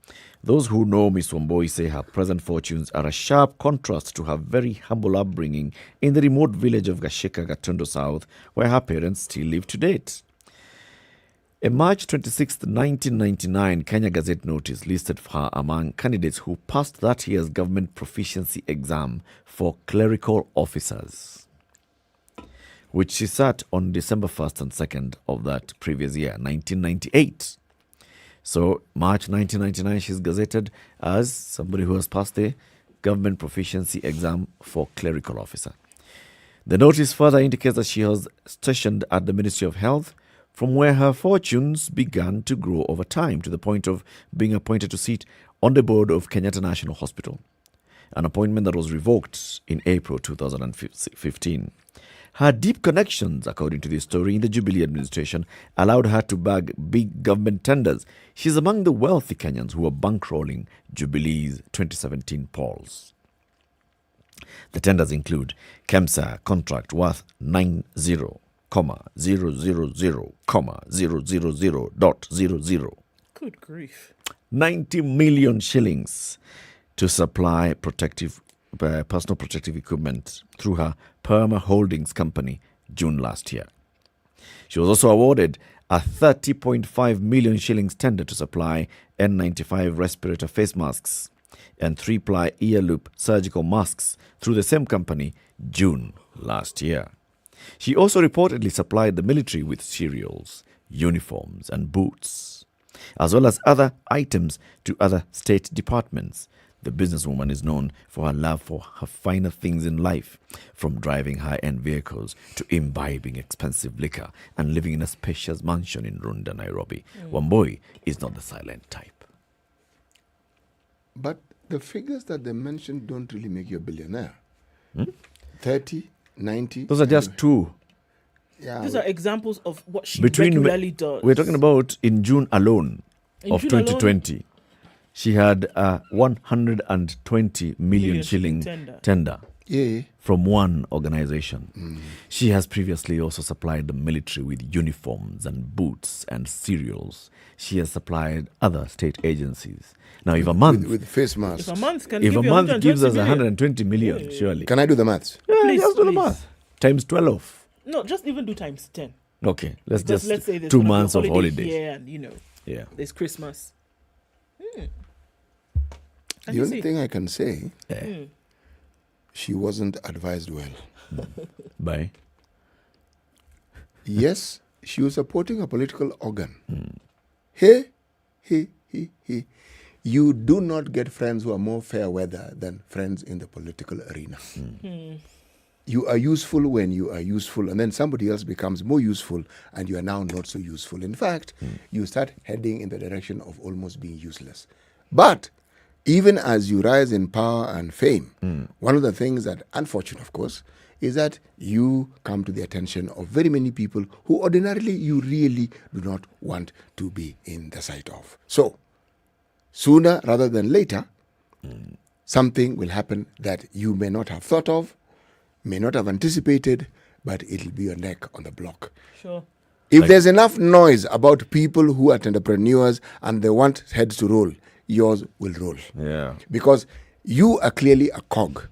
those who know Miss Wambui say her present fortunes are a sharp contrast to her very humble upbringing in the remote village of Gashika, Gatondo South, where her parents still live to date. A March 26, 1999 Kenya Gazette notice listed her among candidates who passed that year's government proficiency exam for clerical officers, which she sat on December 1st and 2nd of that previous year, 1998. So, March 1999, she's gazetted as somebody who has passed the government proficiency exam for clerical officer. The notice further indicates that she was stationed at the Ministry of Health, from where her fortunes began to grow over time to the point of being appointed to sit on the board of Kenyatta National Hospital, an appointment that was revoked in April 2015. Her deep connections, according to this story, in the Jubilee administration allowed her to bag big government tenders. She's among the wealthy Kenyans who are bankrolling Jubilee's 2017 polls. The tenders include KEMSA contract worth 90,000,000.000.00. Good grief. 90 million shillings to supply personal protective equipment through her Perma Holdings company June last year. She was also awarded a 30.5 million shillings tender to supply N95 respirator face masks and 3-ply ear loop surgical masks through the same company June last year. She also reportedly supplied the military with cereals, uniforms and boots, as well as other items to other state departments. The businesswoman is known for her love for her finer things in life, from driving high-end vehicles to imbibing expensive liquor and living in a spacious mansion in Runda, Nairobi. Wambui is not the silent type. But the figures that they mentioned don't really make you a billionaire. 30, 90. Those are just two. Yeah, These are examples of what she regularly does. We're talking about in June alone of 2020. She had a 120 million shilling tender from one organization. She has previously also supplied the military with uniforms and boots and cereals. She has supplied other state agencies. Now, if a month with face masks, if a month gives us 120 million, surely. Can I do the maths? Yeah, Please, just do the math. Times 12. No, just even do times 10. Okay, let's say there's 2 gonna be a months of holidays. Here and there's Christmas. The only thing I can say, she wasn't advised well. By? Yes, she was supporting a political organ. Hey. You do not get friends who are more fair weather than friends in the political arena. You are useful when you are useful, and then somebody else becomes more useful, and you are now not so useful. In fact, you start heading in the direction of almost being useless. But even as you rise in power and fame, one of the things that, unfortunate of course, is that you come to the attention of very many people who ordinarily you really do not want to be in the sight of. So, sooner rather than later, something will happen that you may not have thought of, may not have anticipated, but it'll be your neck on the block. Sure. If there's enough noise about people who are entrepreneurs and they want heads to roll, yours will roll. Yeah. Because you are clearly a cog.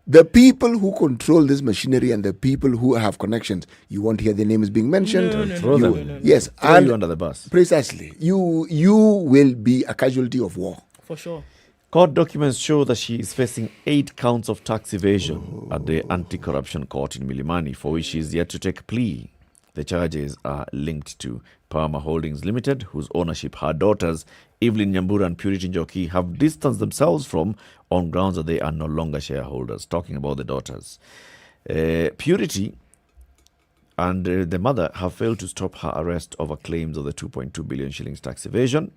The people who control this machinery and the people who have connections, you won't hear their names being mentioned. No. Yes. Throw you under the bus. Precisely. You will be a casualty of war. For sure. Court documents show that she is facing 8 counts of tax evasion at the Anti-Corruption Court in Milimani, for which she is yet to take a plea. The charges are linked to Perma Holdings Limited, whose ownership her daughters, Evelyn Nyambura and Purity Njoki, have distanced themselves from on grounds that they are no longer shareholders. Talking about the daughters. Purity And the mother have failed to stop her arrest over claims of the 2.2 billion shillings tax evasion.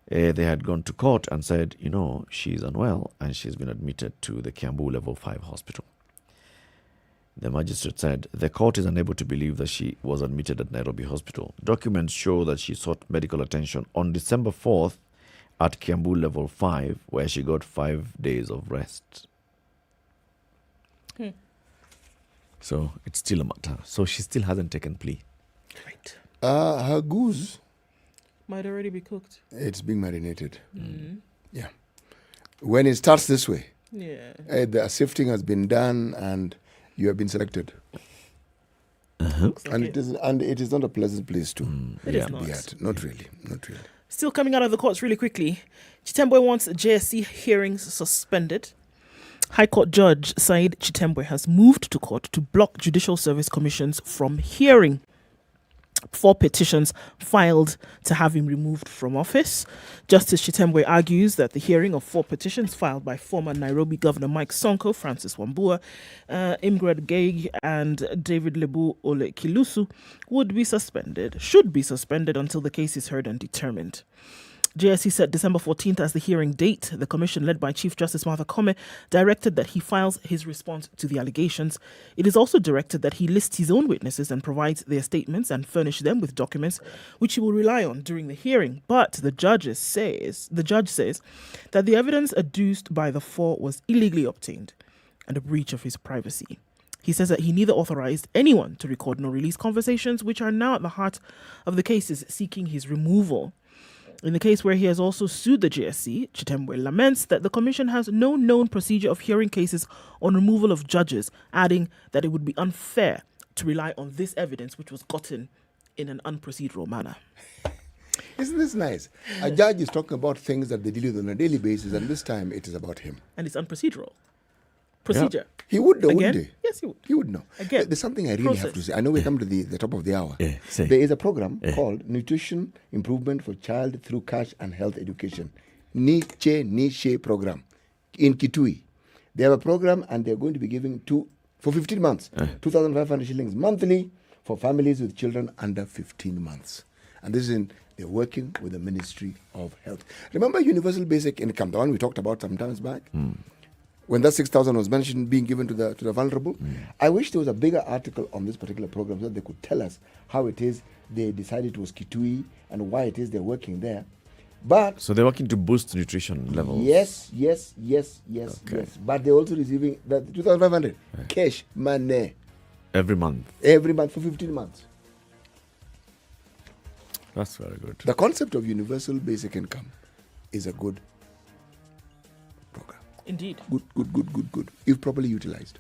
They had gone to court and said, she's unwell and she's been admitted to the Kiambu Level 5 hospital. The magistrate said the court is unable to believe that she was admitted at Nairobi hospital. Documents show that she sought medical attention on December 4th at Kiambu Level 5, where she got 5 days of rest. So it's still a matter. So she still hasn't taken plea. Right. Her goose might already be cooked. It's being marinated. Yeah. When it starts this way, the sifting has been done and you have been selected. And it is not a pleasant place to It is be not. at. Not really. Still coming out of the courts really quickly. Chitembwe wants JSC hearings suspended. High Court Judge Said Chitembwe has moved to court to block Judicial Service Commissions from hearing 4 petitions filed to have him removed from office. Justice Chitembwe argues that the hearing of 4 petitions filed by former Nairobi Governor Mike Sonko, Francis Wambua, Imgred Geig and David Lebu Ole Kilusu should be suspended until the case is heard and determined. JSC set December 14th as the hearing date. The commission, led by Chief Justice Martha Koome, directed that he files his response to the allegations. It is also directed that he lists his own witnesses and provides their statements and furnish them with documents which he will rely on during the hearing. But the judge says that the evidence adduced by the 4 was illegally obtained and a breach of his privacy. He says that he neither authorized anyone to record nor release conversations which are now at the heart of the cases seeking his removal. In the case where he has also sued the JSC, Chitembwe laments that the Commission has no known procedure of hearing cases on removal of judges, adding that it would be unfair to rely on this evidence which was gotten in an unprocedural manner. Isn't this nice? A judge is talking about things that they deal with on a daily basis, and this time it is about him. And it's unprocedural. Procedure. Yeah. He would know, Again? wouldn't he? Yes, he would. He would know. Again, there's something I really have to say. I know we come to the top of the hour. Say. There is a program called Nutrition Improvement for Child Through Cash and Health Education. Niche program in Kitui. They have a program and they're going to be giving for 15 months, 2,500 shillings monthly for families with children under 15 months. And this is they're working with the Ministry of Health. Remember Universal Basic Income, the one we talked about some times back? When that 6,000 was mentioned being given to the vulnerable, I wish there was a bigger article on this particular program so that they could tell us how it is they decided it was Kitui and why it is they're working there. But so they're working to boost nutrition levels. Yes. But they're also receiving the 2,500 cash money every month for 15 months. That's very good. The concept of universal basic income is a good program. Indeed. Good. If properly utilized.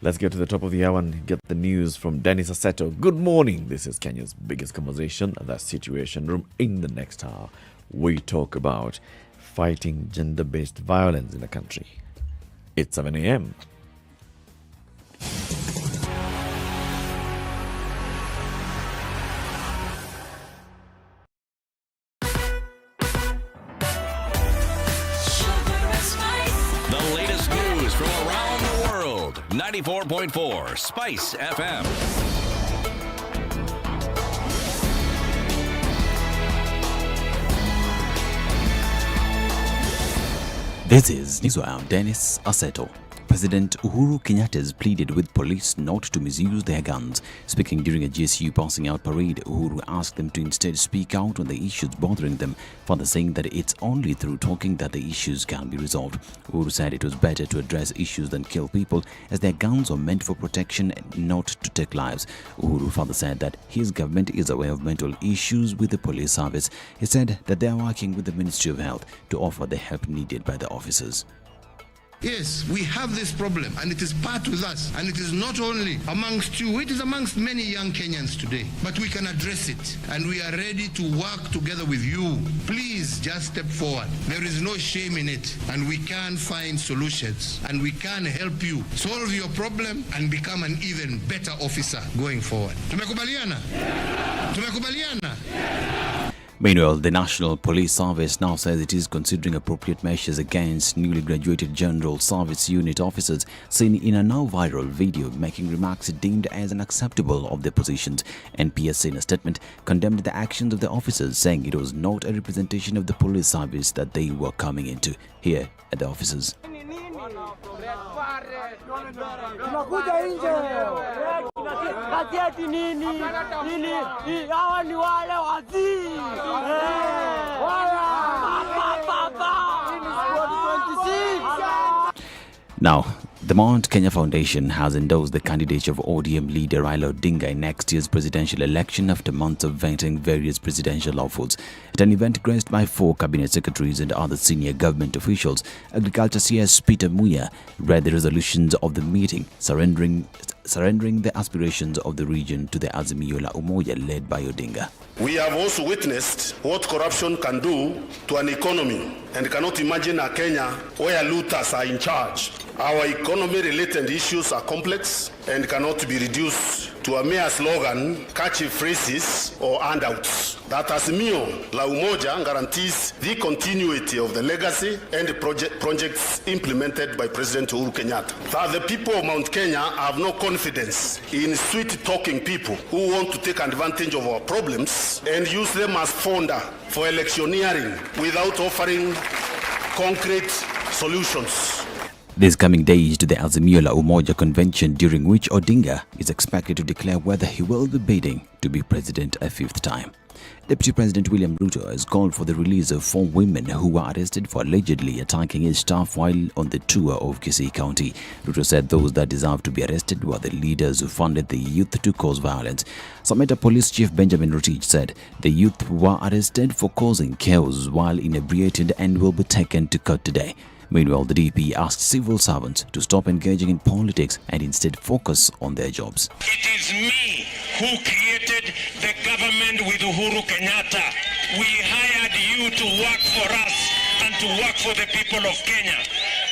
Let's get to the top of the hour and get the news from Dennis Assetto. Good morning. This is Kenya's biggest conversation, the Situation Room. In the next hour, we talk about fighting gender-based violence in the country. It's 7 a.m. The latest news from around the world. 94.4 Spice FM. This is News. I'm Dennis Assetto. President Uhuru Kenyatta has pleaded with police not to misuse their guns. Speaking during a GSU passing out parade, Uhuru asked them to instead speak out on the issues bothering them, further saying that it's only through talking that the issues can be resolved. Uhuru said it was better to address issues than kill people, as their guns are meant for protection and not to take lives. Uhuru further said that his government is aware of mental issues with the police service. He said that they are working with the Ministry of Health to offer the help needed by the officers. Yes, we have this problem and it is part with us, and it is not only amongst you, it is amongst many young Kenyans today, but we can address it and we are ready to work together with you. Please just step forward. There is no shame in it, and we can find solutions and we can help you solve your problem and become an even better officer going forward. Tumekubaliana? Tumekubaliana? Meanwhile, the National Police Service now says it is considering appropriate measures against newly graduated General Service Unit officers seen in a now viral video making remarks deemed as unacceptable of their positions. NPS in a statement condemned the actions of the officers, saying it was not a representation of the police service that they were coming into. Here at the officers. Now, the Mount Kenya Foundation has endorsed the candidature of ODM leader Raila Odinga in next year's presidential election after months of vetting various presidential hopefuls. At an event graced by 4 cabinet secretaries and other senior government officials, Agriculture CS Peter Muya read the resolutions of the meeting, surrendering the aspirations of the region to the Azimio la Umoja led by Odinga. We have also witnessed what corruption can do to an economy and cannot imagine a Kenya where looters are in charge. Our economy-related issues are complex and cannot be reduced to a mere slogan, catchy phrases or handouts. That Azimio la Umoja guarantees the continuity of the legacy and the projects implemented by President Uhuru Kenyatta. That the people of Mount Kenya have no confidence in sweet-talking people who want to take advantage of our problems and use them as fodder for electioneering without offering concrete solutions. This coming days to the Azimio la Umoja convention, during which Odinga is expected to declare whether he will be bidding to be president a 5th time. Deputy President William Ruto has called for the release of 4 women who were arrested for allegedly attacking his staff while on the tour of Kisii County. Ruto said those that deserve to be arrested were the leaders who funded the youth to cause violence. Sameta Police Chief Benjamin Rotich said the youth were arrested for causing chaos while inebriated and will be taken to court today. Meanwhile, the DP asked civil servants to stop engaging in politics and instead focus on their jobs. It is me who created the government with Uhuru Kenyatta. We hired you to work for us and to work for the people of Kenya.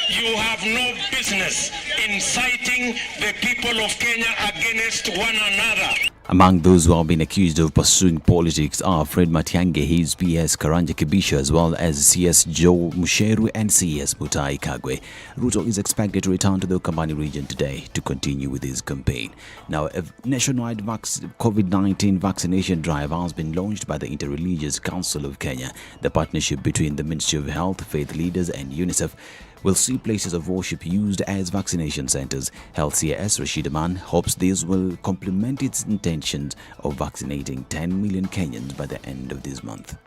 You have no business inciting the people of Kenya against one another. Among those who have been accused of pursuing politics are Fred Matiang'i, his PS Karanja Kibisha, as well as CS Joe Musheru and CS Muthui Kagwe. Ruto is expected to return to the Ukambani region today to continue with his campaign. Now, a nationwide COVID-19 vaccination drive has been launched by the Interreligious Council of Kenya. The partnership between the Ministry of Health, faith leaders and UNICEF will see places of worship used as vaccination centers. Health CS Rashid Aman hopes this will complement its intentions of vaccinating 10 million Kenyans by the end of this month.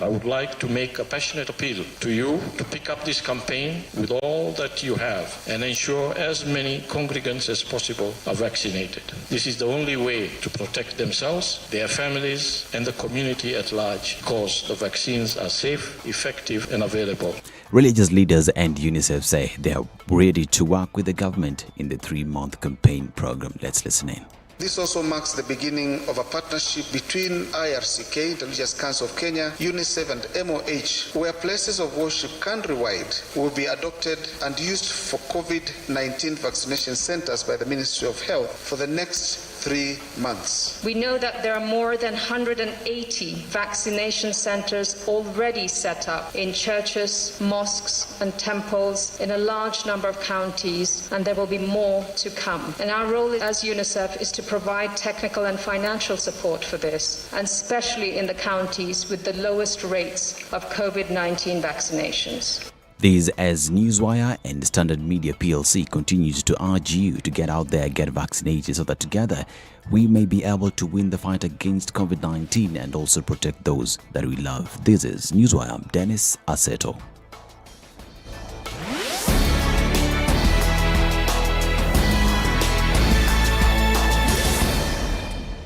I would like to make a passionate appeal to you to pick up this campaign with all that you have and ensure as many congregants as possible are vaccinated. This is the only way to protect themselves, their families, and the community at large, because the vaccines are safe, effective, and available. Religious leaders and UNICEF say they are ready to work with the government in the 3-month campaign program. Let's listen in. This also marks the beginning of a partnership between IRCK, Intelligence Council of Kenya, UNICEF and MOH, where places of worship countrywide will be adopted and used for COVID-19 vaccination centers by the Ministry of Health for the next 3 months. We know that there are more than 180 vaccination centers already set up in churches, mosques and temples in a large number of counties, and there will be more to come. And our role as UNICEF is to provide technical and financial support for this, and especially in the counties with the lowest rates of COVID-19 vaccinations. This as Newswire and Standard Media PLC continues to urge you to get out there, get vaccinated so that together we may be able to win the fight against COVID-19 and also protect those that we love. This is Newswire. I'm Dennis Aseto.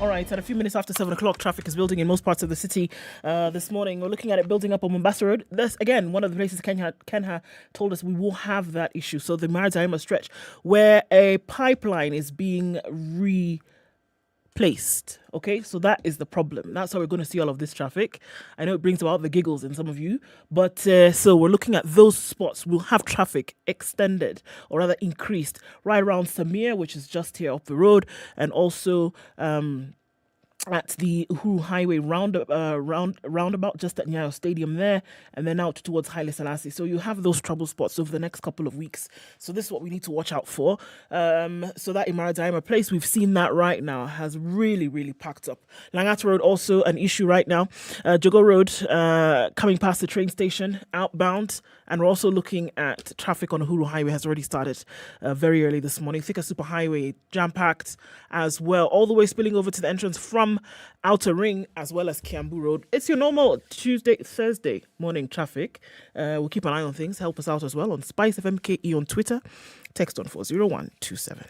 All right, at a few minutes after 7 o'clock, traffic is building in most parts of the city this morning. We're looking at it building up on Mombasa Road. That's, again, one of the places Kenha told us we will have that issue. So the Maritime stretch where a pipeline is being replaced. Okay, so that is the problem. That's how we're going to see all of this traffic. I know it brings about the giggles in some of you, but so we're looking at those spots. We'll have traffic extended, or rather increased, right around Samir, which is just here up the road, and also at the Uhuru Highway roundabout, just at Nyayo Stadium there, and then out towards Haile Selassie. So you have those trouble spots over the next couple of weeks. So this is what we need to watch out for. So that Imaradaima place, we've seen that right now, has really, really packed up. Langata Road also an issue right now. Jogo Road coming past the train station, outbound. And we're also looking at traffic on Uhuru Highway has already started very early this morning. Thika Superhighway jam-packed as well, all the way spilling over to the entrance from Outer Ring as well as Kiambu Road. It's your normal Thursday morning traffic. We'll keep an eye on things. Help us out as well on SpiceFM KE on Twitter. Text on 40127.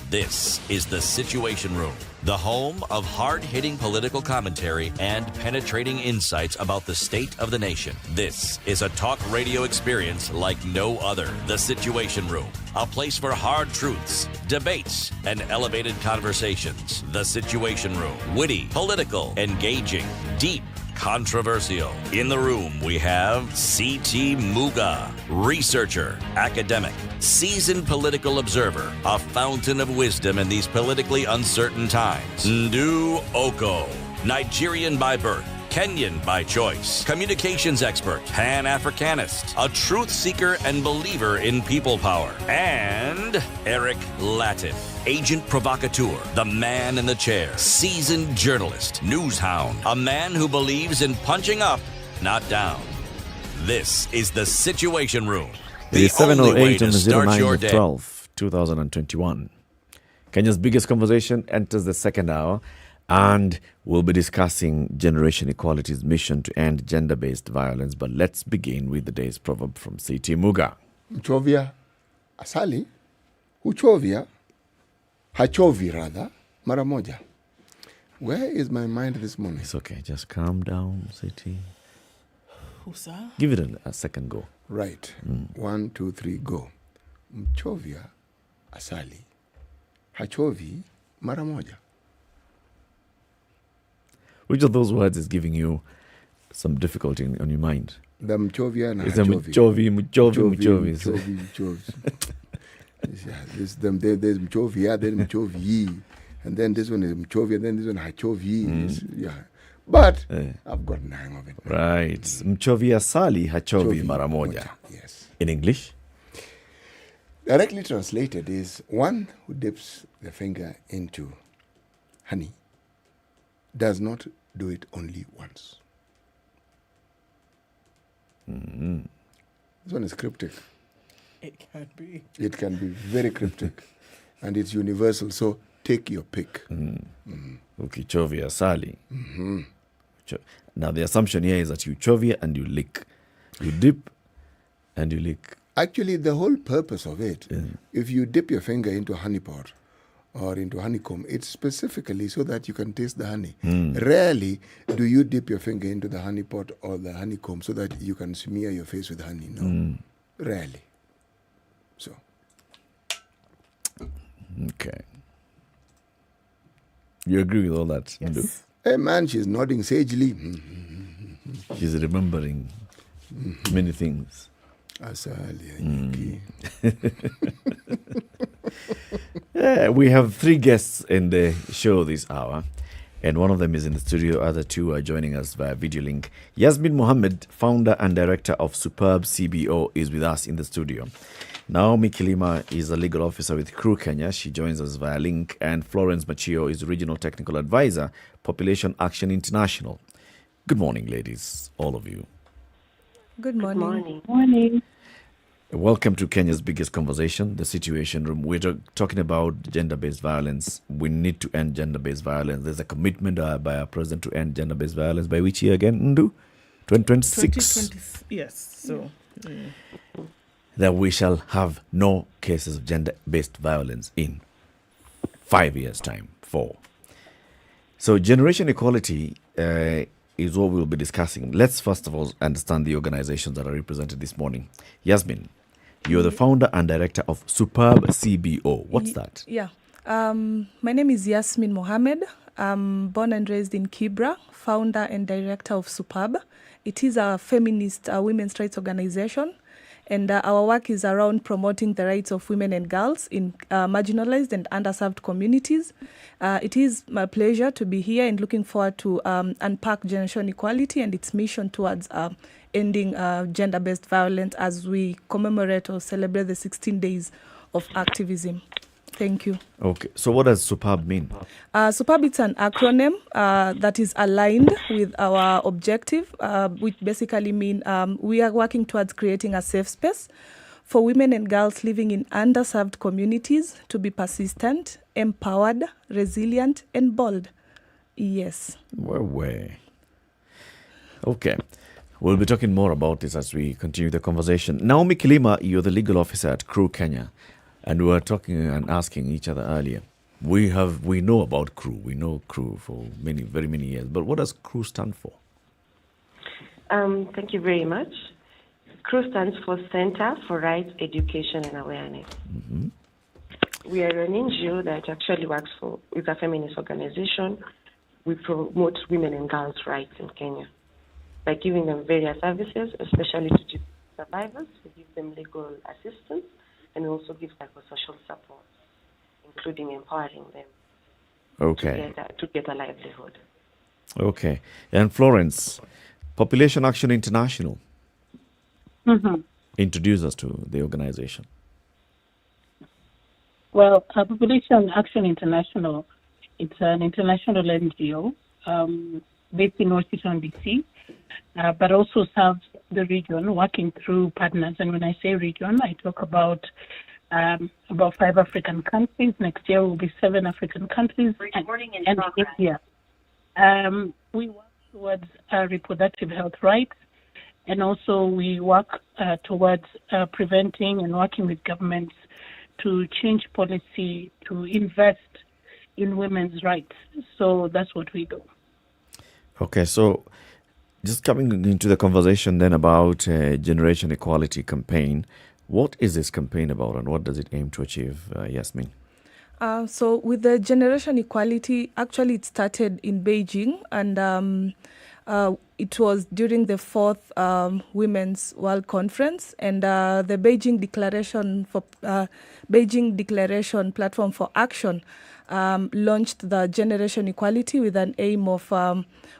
This is The Situation Room, the home of hard-hitting political commentary and penetrating insights about the state of the nation. This is a talk radio experience like no other. The Situation Room, a place for hard truths, debates, and elevated conversations. The Situation Room, witty, political, engaging, deep, controversial. In the room, we have C.T. Muga, researcher, academic, seasoned political observer, a fountain of wisdom in these politically uncertain times. Ndu Okoh, Nigerian by birth, Kenyan by choice, communications expert, Pan-Africanist, a truth seeker and believer in people power, and Eric Latiff, agent provocateur, the man in the chair, seasoned journalist, news hound, a man who believes in punching up, not down. This is The Situation Room. It is 7:08 on the 09 of 12, 2021. Kenya's biggest conversation enters the second hour, and we'll be discussing Generation Equality's mission to end gender-based violence. But let's begin with the day's proverb from C.T. Muga. Mchovya asali, huchovya, hachovi rather, mara moja. Where is my mind this morning? It's okay, just calm down, C.T. Usa? Give it a second go. Right. 1, 2, 3, go. Mchovya asali, hachovi, mara moja. Which of those words is giving you some difficulty on your mind? The mchovya and it's hachovi. Mchovy. There's mchovya, then mchovyi, and then this one is mchovya, then this one hachovi. Yeah. But I've got the hang of it. Right. Mchovya sali, hachovi mara moja. Yes. In English? Directly translated is one who dips the finger into honey does not do it only once. This one is cryptic. It can be. It can be very cryptic. And it's universal, so take your pick. Ukichovya sali. Now the assumption here is that you chovya and you lick. You dip and you lick. Actually, the whole purpose of it, if you dip your finger into a honey pot or into honeycomb, it's specifically so that you can taste the honey. Rarely do you dip your finger into the honey pot or the honeycomb so that you can smear your face with honey. No, rarely. So. Okay. You agree with all that? Yes. Ndu? Hey man, she's nodding sagely. She's remembering many things. Yeah, we have 3 guests in the show this hour, and one of them is in the studio. Other 2 are joining us via video link. Yasmin Mohammed, founder and director of Superb CBO, is with us in the studio. Naomi Kilima is a legal officer with Crew Kenya. She joins us via link. And Florence Machio is regional technical advisor, Population Action International. Good morning, ladies, all of you. Good morning. Morning. Welcome to Kenya's biggest conversation, The Situation Room. We're talking about gender-based violence. We need to end gender-based violence. There's a commitment by our president to end gender-based violence. By which year again, Ndu? 2026? Yes. So, that we shall have no cases of gender-based violence in 5 years' time. 4. So generation equality is what we'll be discussing. Let's first of all understand the organizations that are represented this morning. Yasmin, you're the founder and director of Superb CBO. What's that? Yeah. My name is Yasmin Mohammed. I'm born and raised in Kibra, founder and director of Superb. It is a feminist women's rights organization, and our work is around promoting the rights of women and girls in marginalized and underserved communities. It is my pleasure to be here and looking forward to unpack generation equality and its mission towards ending gender-based violence as we commemorate or celebrate the 16 days of activism. Thank you. Okay, so what does SUPAB mean? SUPAB, it's an acronym that is aligned with our objective, which basically mean we are working towards creating a safe space for women and girls living in underserved communities to be persistent, empowered, resilient, and bold. Yes. Okay. We'll be talking more about this as we continue the conversation. Naomi Kilima, you're the legal officer at CRU Kenya. And we were talking and asking each other earlier. We know about CRU. We know CRU for very many years. But what does CRU stand for? Thank you very much. CRU stands for Center for Rights, Education and Awareness. Mm-hmm. We are an NGO that actually works with a feminist organization. We promote women and girls' rights in Kenya by giving them various services, especially to survivors. We give them legal assistance, and we also give psychosocial support, including empowering them to get a livelihood. Okay. And Florence, Population Action International. Mm-hmm. Introduce us to the organization. Well, Population Action International, it's an international NGO based in Washington, D.C., but also serves the region, working through partners. And when I say region, I talk about 5 African countries. Next year will be 7 African countries and India. We work towards reproductive health rights, and also we work towards preventing and working with governments to change policy to invest in women's rights. So that's what we do. Okay, so just coming into the conversation then about Generation Equality campaign, what is this campaign about and what does it aim to achieve, Yasmin? So with the Generation Equality, actually it started in Beijing, and it was during the 4th Women's World Conference, and the Beijing Declaration Platform for Action launched the Generation Equality with an aim of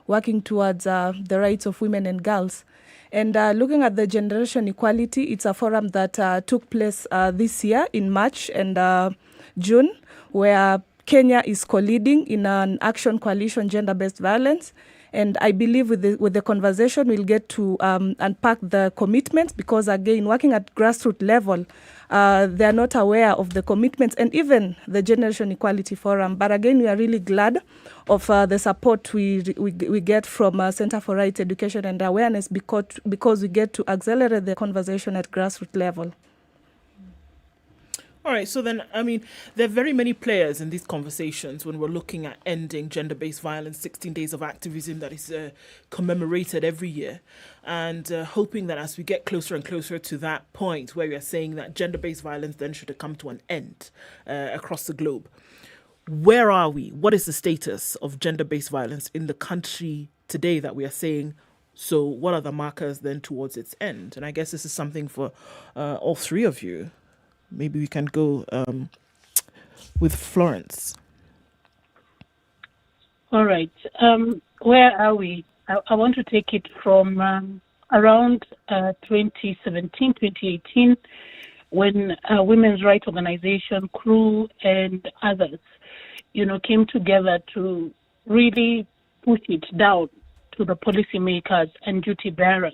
working towards the rights of women and girls. And looking at the Generation Equality, it's a forum that took place this year in March and June, where Kenya is co-leading in an action coalition gender-based violence. And I believe with the conversation, we'll get to unpack the commitments, because again, working at grassroots level, they are not aware of the commitments and even the Generation Equality Forum. But again, we are really glad of the support we get from Center for Rights, Education and Awareness, because we get to accelerate the conversation at grassroots level. All right, so then, I mean, there are very many players in these conversations when we're looking at ending gender-based violence, 16 days of activism that is commemorated every year, and hoping that as we get closer and closer to that point where we are saying that gender-based violence then should come to an end across the globe. Where are we? What is the status of gender-based violence in the country today that we are saying, so what are the markers then towards its end? And I guess this is something for all three of you. Maybe we can go with Florence. All right. Where are we? I want to take it from around 2017, 2018, when women's rights organization, CRU, and others, came together to really push it down to the policymakers and duty bearers,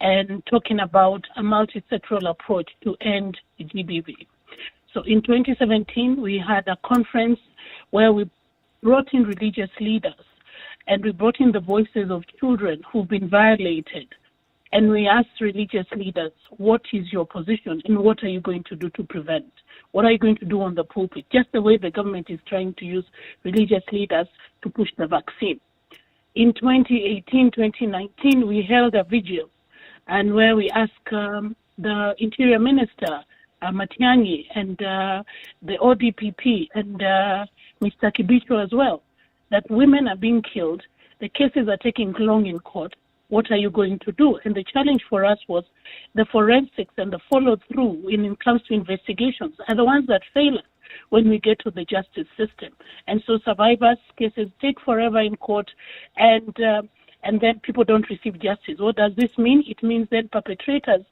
and talking about a multi-sectoral approach to end GBV. So in 2017, we had a conference where we brought in religious leaders, and we brought in the voices of children who've been violated. And we asked religious leaders, what is your position and what are you going to do to prevent? What are you going to do on the pulpit? Just the way the government is trying to use religious leaders to push the vaccine. In 2018, 2019, we held a vigil, and where we asked the Interior Minister, Matiang'i, and the ODPP, and Mr. Kibicho as well, that women are being killed, the cases are taking long in court, what are you going to do? And the challenge for us was the forensics and the follow-through when it comes to investigations are the ones that fail us when we get to the justice system. And so survivors' cases take forever in court, and then people don't receive justice. What does this mean? It means then perpetrators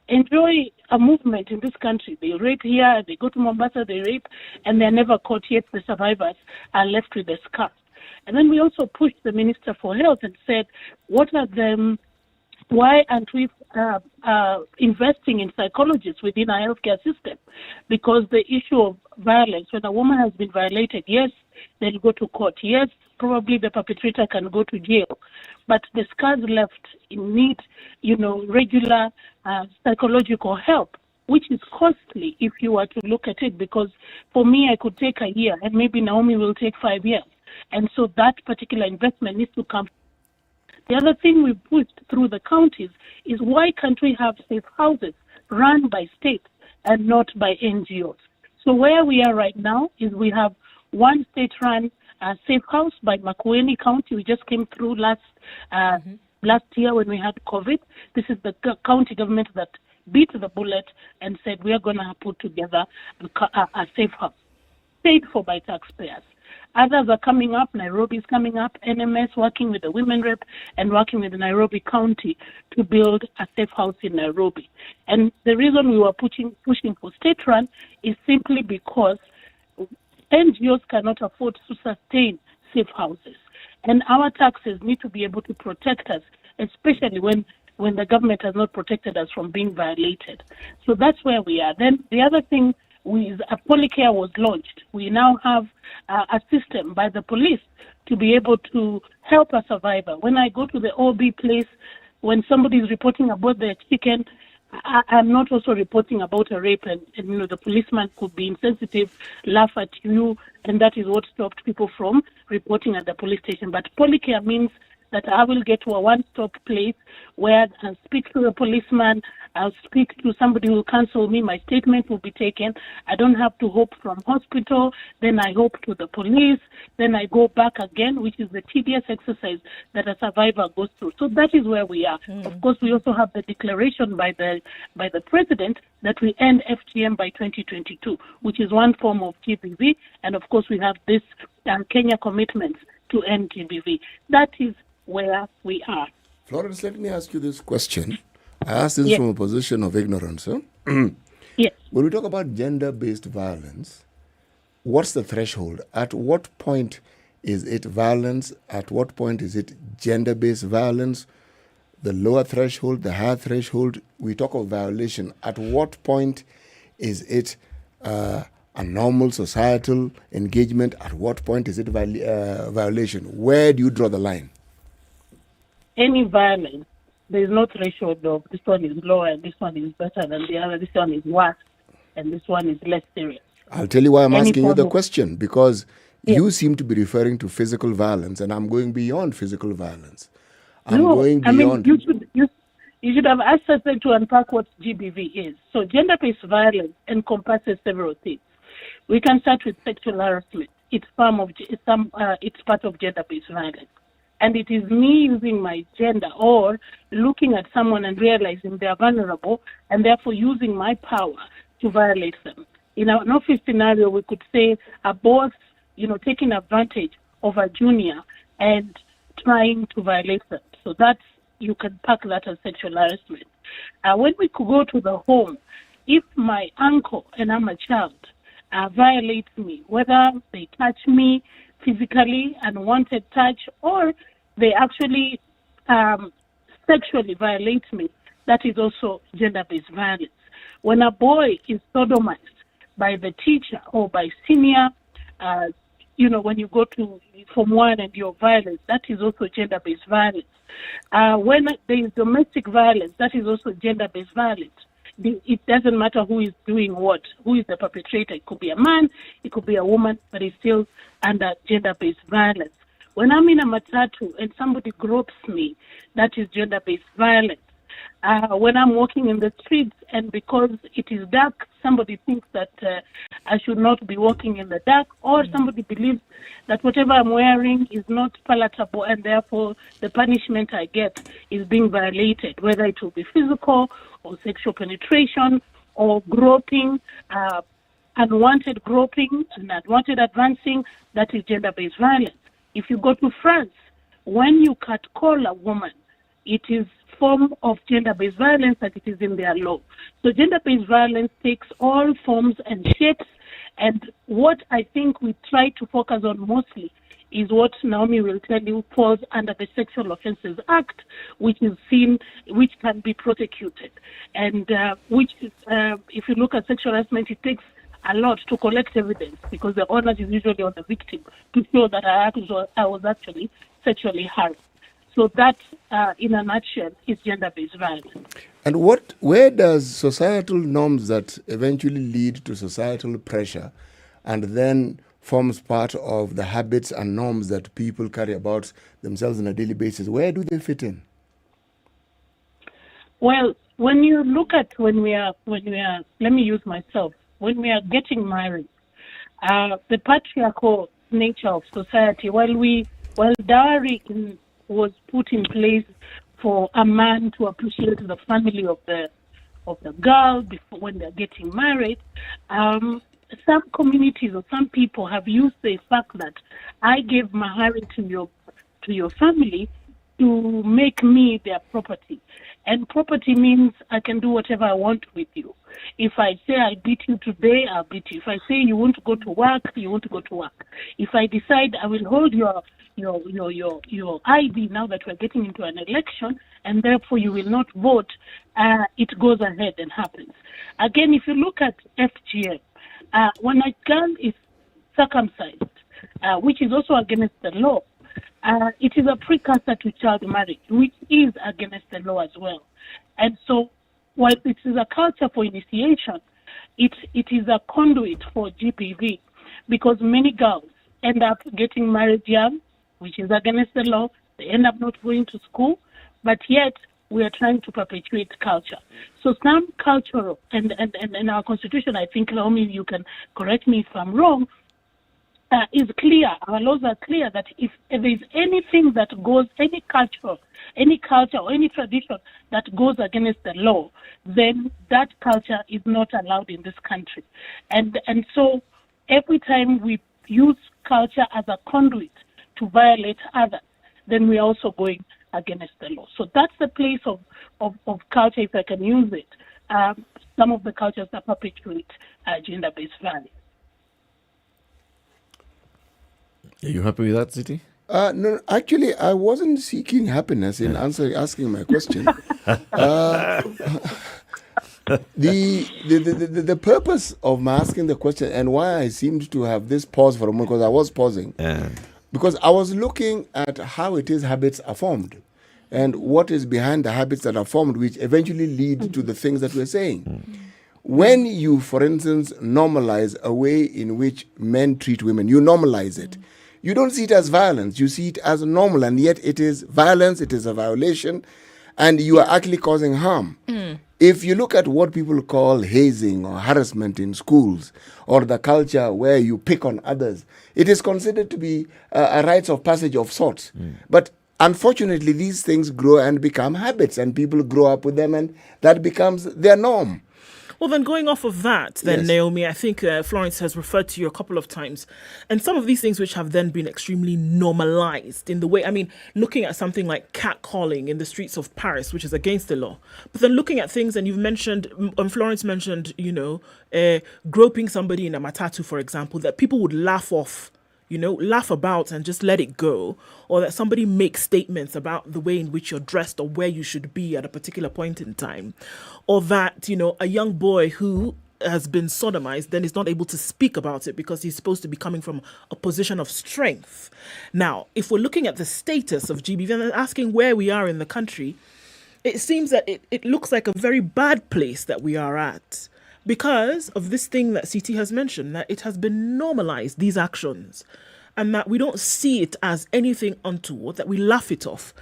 enjoy a movement in this country. They rape here, they go to Mombasa, they rape, and they're never caught, yet the survivors are left with the scars. And then we also pushed the Minister for Health and said, why aren't we investing in psychologists within our healthcare system? Because the issue of violence, when a woman has been violated, yes, they'll go to court. Yes, probably the perpetrator can go to jail. But the scars left need, regular psychological help, which is costly if you were to look at it. Because for me, I could take a year, and maybe Naomi will take 5 years. And so that particular investment needs to come. The other thing we pushed through the counties is why can't we have safe houses run by states and not by NGOs? So where we are right now is we have one state-run safe house by Makueni County. We just came through last year when we had COVID. This is the county government that beat the bullet and said we are going to put together a safe house paid for by taxpayers. Others are coming up. Nairobi is coming up. NMS working with the Women Rep and working with the Nairobi County to build a safe house in Nairobi. And the reason we were pushing for state run is simply because NGOs cannot afford to sustain safe houses. And our taxes need to be able to protect us, especially when the government has not protected us from being violated. So that's where we are. Then the other thing Polycare was launched. We now have a system by the police to be able to help a survivor. When I go to the OB place, when somebody is reporting about their chicken, I'm not also reporting about a rape, and the policeman could be insensitive, laugh at you, and that is what stopped people from reporting at the police station. But Polycare means that I will get to a one-stop place where I'll speak to the policeman, I'll speak to somebody who will counsel me, my statement will be taken. I don't have to hope from hospital, then I hope to the police, then I go back again, which is the tedious exercise that a survivor goes through. So that is where we are. Of course, we also have the declaration by the president that we end FGM by 2022, which is one form of GBV, and of course we have this Kenya commitments to end GBV. That is where we are. Florence, let me ask you this question. I ask this from a position of ignorance. Yes. When we talk about gender-based violence, what's the threshold? At what point is it violence? At what point is it gender-based violence? The lower threshold, the higher threshold? We talk of violation. At what point is it a normal societal engagement? At what point is it violation? Where do you draw the line? Any violence, there is no threshold of this one is lower and this one is better than the other, this one is worse and this one is less serious. I'll tell you why I'm asking you the question, because you seem to be referring to physical violence, and I'm going beyond physical violence. You should have asked us to unpack what GBV is. So gender-based violence encompasses several things. We can start with sexual harassment. It's part of gender-based violence. And it is me using my gender or looking at someone and realizing they are vulnerable and therefore using my power to violate them. In an office scenario, we could say a boss, taking advantage of a junior and trying to violate them. So you can pack that as sexual harassment. When we could go to the home, if my uncle and I'm a child violate me, whether they touch me physically, unwanted touch, or they actually sexually violate me, that is also gender-based violence. When a boy is sodomized by the teacher or by senior, when you go to Form 1 and you're violent, that is also gender-based violence. When there is domestic violence, that is also gender-based violence. It doesn't matter who is doing what, who is the perpetrator. It could be a man, it could be a woman, but it's still under gender-based violence. When I'm in a matatu and somebody gropes me, that is gender-based violence. when I'm walking in the streets, and because it is dark, somebody thinks that I should not be walking in the dark, or somebody believes that whatever I'm wearing is not palatable, and therefore the punishment I get is being violated, whether it will be physical or sexual penetration or groping, unwanted groping and unwanted advancing. That is gender-based violence. If you go to France, when you catcall a woman, it is form of gender-based violence that it is in their law. So gender-based violence takes all forms and shapes, and what I think we try to focus on mostly is what Naomi will tell you falls under the Sexual Offences Act, which can be prosecuted. And which is, if you look at sexual harassment, it takes a lot to collect evidence, because the onus is usually on the victim to show that I was actually sexually harassed. So that, in a nutshell, is gender-based violence. And where does societal norms that eventually lead to societal pressure and then forms part of the habits and norms that people carry about themselves on a daily basis, where do they fit in? Well, when you look at when we are, let me use myself, when we are getting married, the patriarchal nature of society, while dowry was put in place for a man to appreciate the family of the girl before when they're getting married, some communities or some people have used the fact that I gave mahari to your family to make me their property. And property means I can do whatever I want with you. If I say I'll beat you today, I'll beat you. If I say you want to go to work, you want to go to work. If I decide I will hold your ID now that we're getting into an election, and therefore you will not vote, it goes ahead and happens. Again, if you look at FGM, when a girl is circumcised, which is also against the law, it is a precursor to child marriage, which is against the law as well. And so, while it is a culture for initiation, it is a conduit for GBV, because many girls end up getting married young, which is against the law. They end up not going to school, but yet we are trying to perpetuate culture. So some cultural, and our constitution, I think, Naomi, you can correct me if I'm wrong, is clear. Our laws are clear that if there is anything that goes, any culture or any tradition that goes against the law, then that culture is not allowed in this country. And so every time we use culture as a conduit to violate others, then we are also going against the law. So that's the place of culture, if I can use it. Some of the cultures that perpetuate gender-based violence. Are you happy with that, Siti? No, actually, I wasn't seeking happiness in asking my question. The purpose of my asking the question and why I seemed to have this pause for a moment, because I was pausing, because I was looking at how it is habits are formed and what is behind the habits that are formed, which eventually lead to the things that we're saying. When you, for instance, normalize a way in which men treat women, you normalize it. You don't see it as violence. You see it as normal, and yet it is violence, it is a violation, and you are actually causing harm. If you look at what people call hazing or harassment in schools, or the culture where you pick on others, it is considered to be a rites of passage of sorts. But unfortunately, these things grow and become habits, and people grow up with them, and that becomes their norm. Well, then going off of that, then, yes. Naomi, I think Florence has referred to you a couple of times. And some of these things which have then been extremely normalized in the way, I mean, looking at something like catcalling in the streets of Paris, which is against the law. But then looking at things, and you've mentioned, Florence mentioned, groping somebody in a matatu, for example, that people would laugh off, laugh about and just let it go, or that somebody makes statements about the way in which you're dressed or where you should be at a particular point in time, or that, a young boy who has been sodomized then is not able to speak about it because he's supposed to be coming from a position of strength. Now, if we're looking at the status of GBV and asking where we are in the country, it seems that it looks like a very bad place that we are at, because of this thing that CT has mentioned, that it has been normalized, these actions, and that we don't see it as anything untoward, that we laugh it off.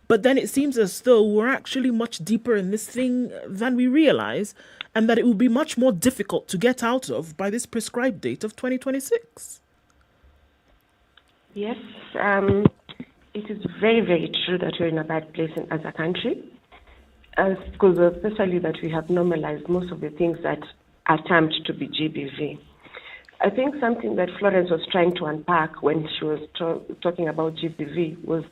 But then it seems as though we're actually much deeper in this thing than we realize, and that it will be much more difficult to get out of by this prescribed date of 2026. Yes, it is very, very true that we're in a bad place as a country, because especially that we have normalized most of the things that are termed to be GBV. I think something that Florence was trying to unpack when she was talking about GBV was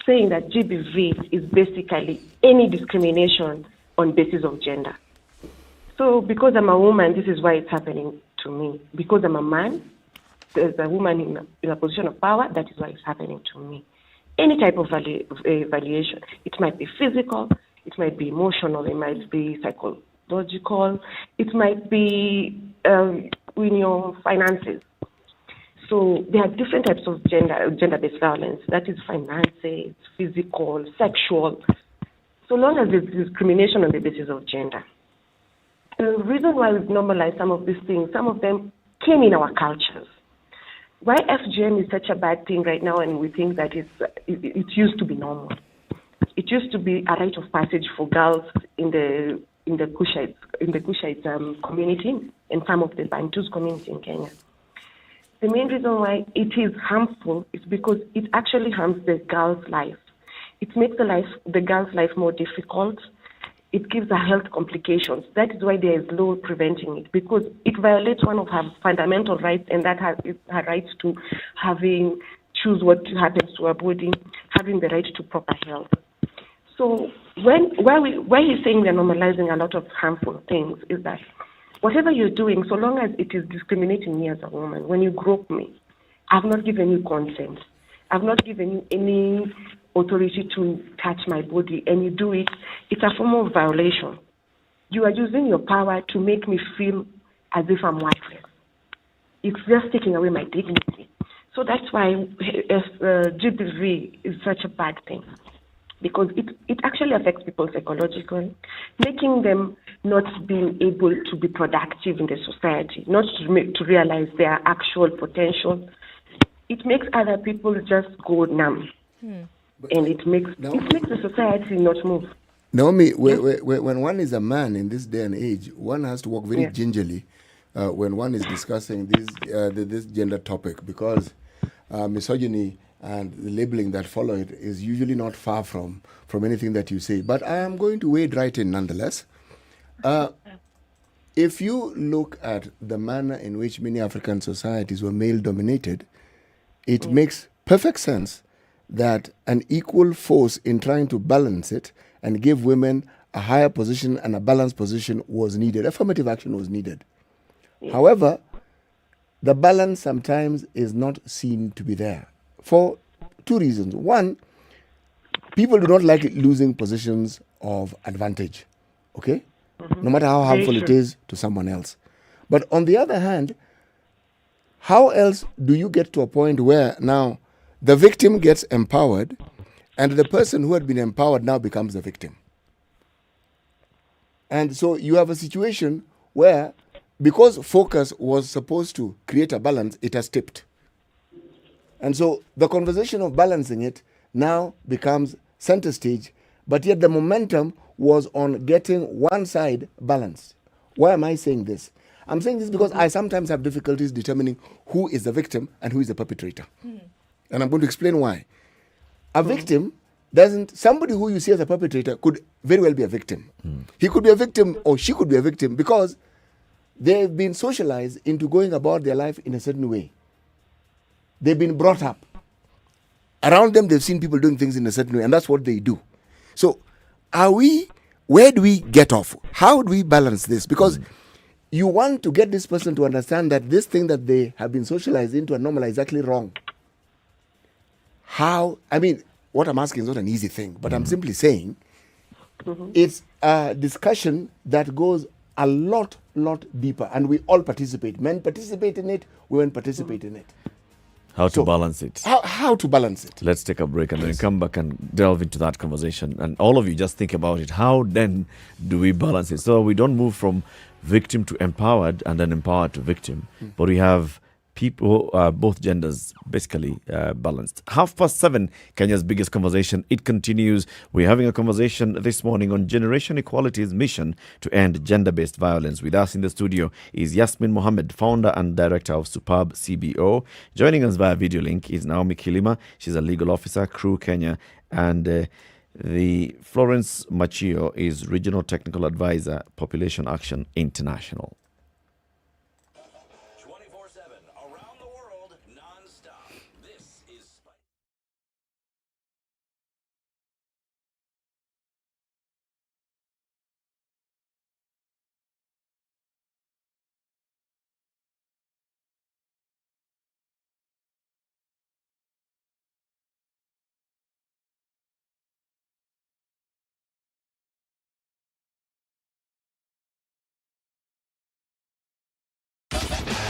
saying that GBV is basically any discrimination on basis of gender. So because I'm a woman, this is why it's happening to me. Because I'm a man, there's a woman in a position of power, that is why it's happening to me. Any type of evaluation, it might be physical, it might be emotional, it might be psychological, it might be in your finances. So there are different types of gender-based violence. That is finances, physical, sexual. So long as there's discrimination on the basis of gender. The reason why we've normalized some of these things, some of them came in our cultures. Why FGM is such a bad thing right now, and we think that it used to be normal. It used to be a rite of passage for girls in the Kushite community and some of the Bantus community in Kenya. The main reason why it is harmful is because it actually harms the girl's life. It makes the girl's life more difficult. It gives her health complications. That is why there is law preventing it, because it violates one of her fundamental rights, and that is her right to choose what happens to her body, having the right to proper health. So why he's saying we're normalizing a lot of harmful things is that whatever you're doing, so long as it is discriminating me as a woman, when you grope me, I've not given you consent. I've not given you any authority to touch my body, and you do it, it's a form of violation. You are using your power to make me feel as if I'm worthless. It's just taking away my dignity. So that's why GBV is such a bad thing, because it actually affects people psychologically, making them not being able to be productive in the society, not to realize their actual potential. It makes other people just go numb. And it makes the society not move. Naomi, when one is a man in this day and age, one has to walk very gingerly when one is discussing this gender topic, because misogyny and the labeling that follow it is usually not far from anything that you say. But I am going to wade right in nonetheless. If you look at the manner in which many African societies were male-dominated, it makes perfect sense that an equal force in trying to balance it and give women a higher position and a balanced position was needed. Affirmative action was needed. However, the balance sometimes is not seen to be there for two reasons. One, people do not like losing positions of advantage, okay? No matter how harmful it is to someone else. But on the other hand, how else do you get to a point where now the victim gets empowered and the person who had been empowered now becomes the victim? And so you have a situation where, because focus was supposed to create a balance, it has tipped. And so the conversation of balancing it now becomes center stage, but yet the momentum was on getting one side balanced. Why am I saying this? I'm saying this because I sometimes have difficulties determining who is the victim and who is the perpetrator. And I'm going to explain why. A victim somebody who you see as a perpetrator could very well be a victim. He could be a victim or she could be a victim because they've been socialized into going about their life in a certain way. They've been brought up. Around them, they've seen people doing things in a certain way, and that's what they do. So, where do we get off? How do we balance this? Because you want to get this person to understand that this thing that they have been socialized into and normal is actually wrong. What I'm asking is not an easy thing, but I'm simply saying it's a discussion that goes a lot deeper, and we all participate. Men participate in it, women participate in it. How to balance it. How to balance it. Let's take a break and then come back and delve into that conversation. And all of you just think about it. How then do we balance it? So we don't move from victim to empowered and then empowered to victim, but we have people, both genders, basically balanced. 7:30, Kenya's biggest conversation. It continues. We're having a conversation this morning on Generation Equality's mission to end gender-based violence. With us in the studio is Yasmin Mohammed, founder and director of Superb CBO. Joining us via video link is Naomi Kilima. She's a legal officer, Crew Kenya, and the Florence Machio is regional technical advisor, Population Action International. 24/7 around the world, non-stop. This is Spice.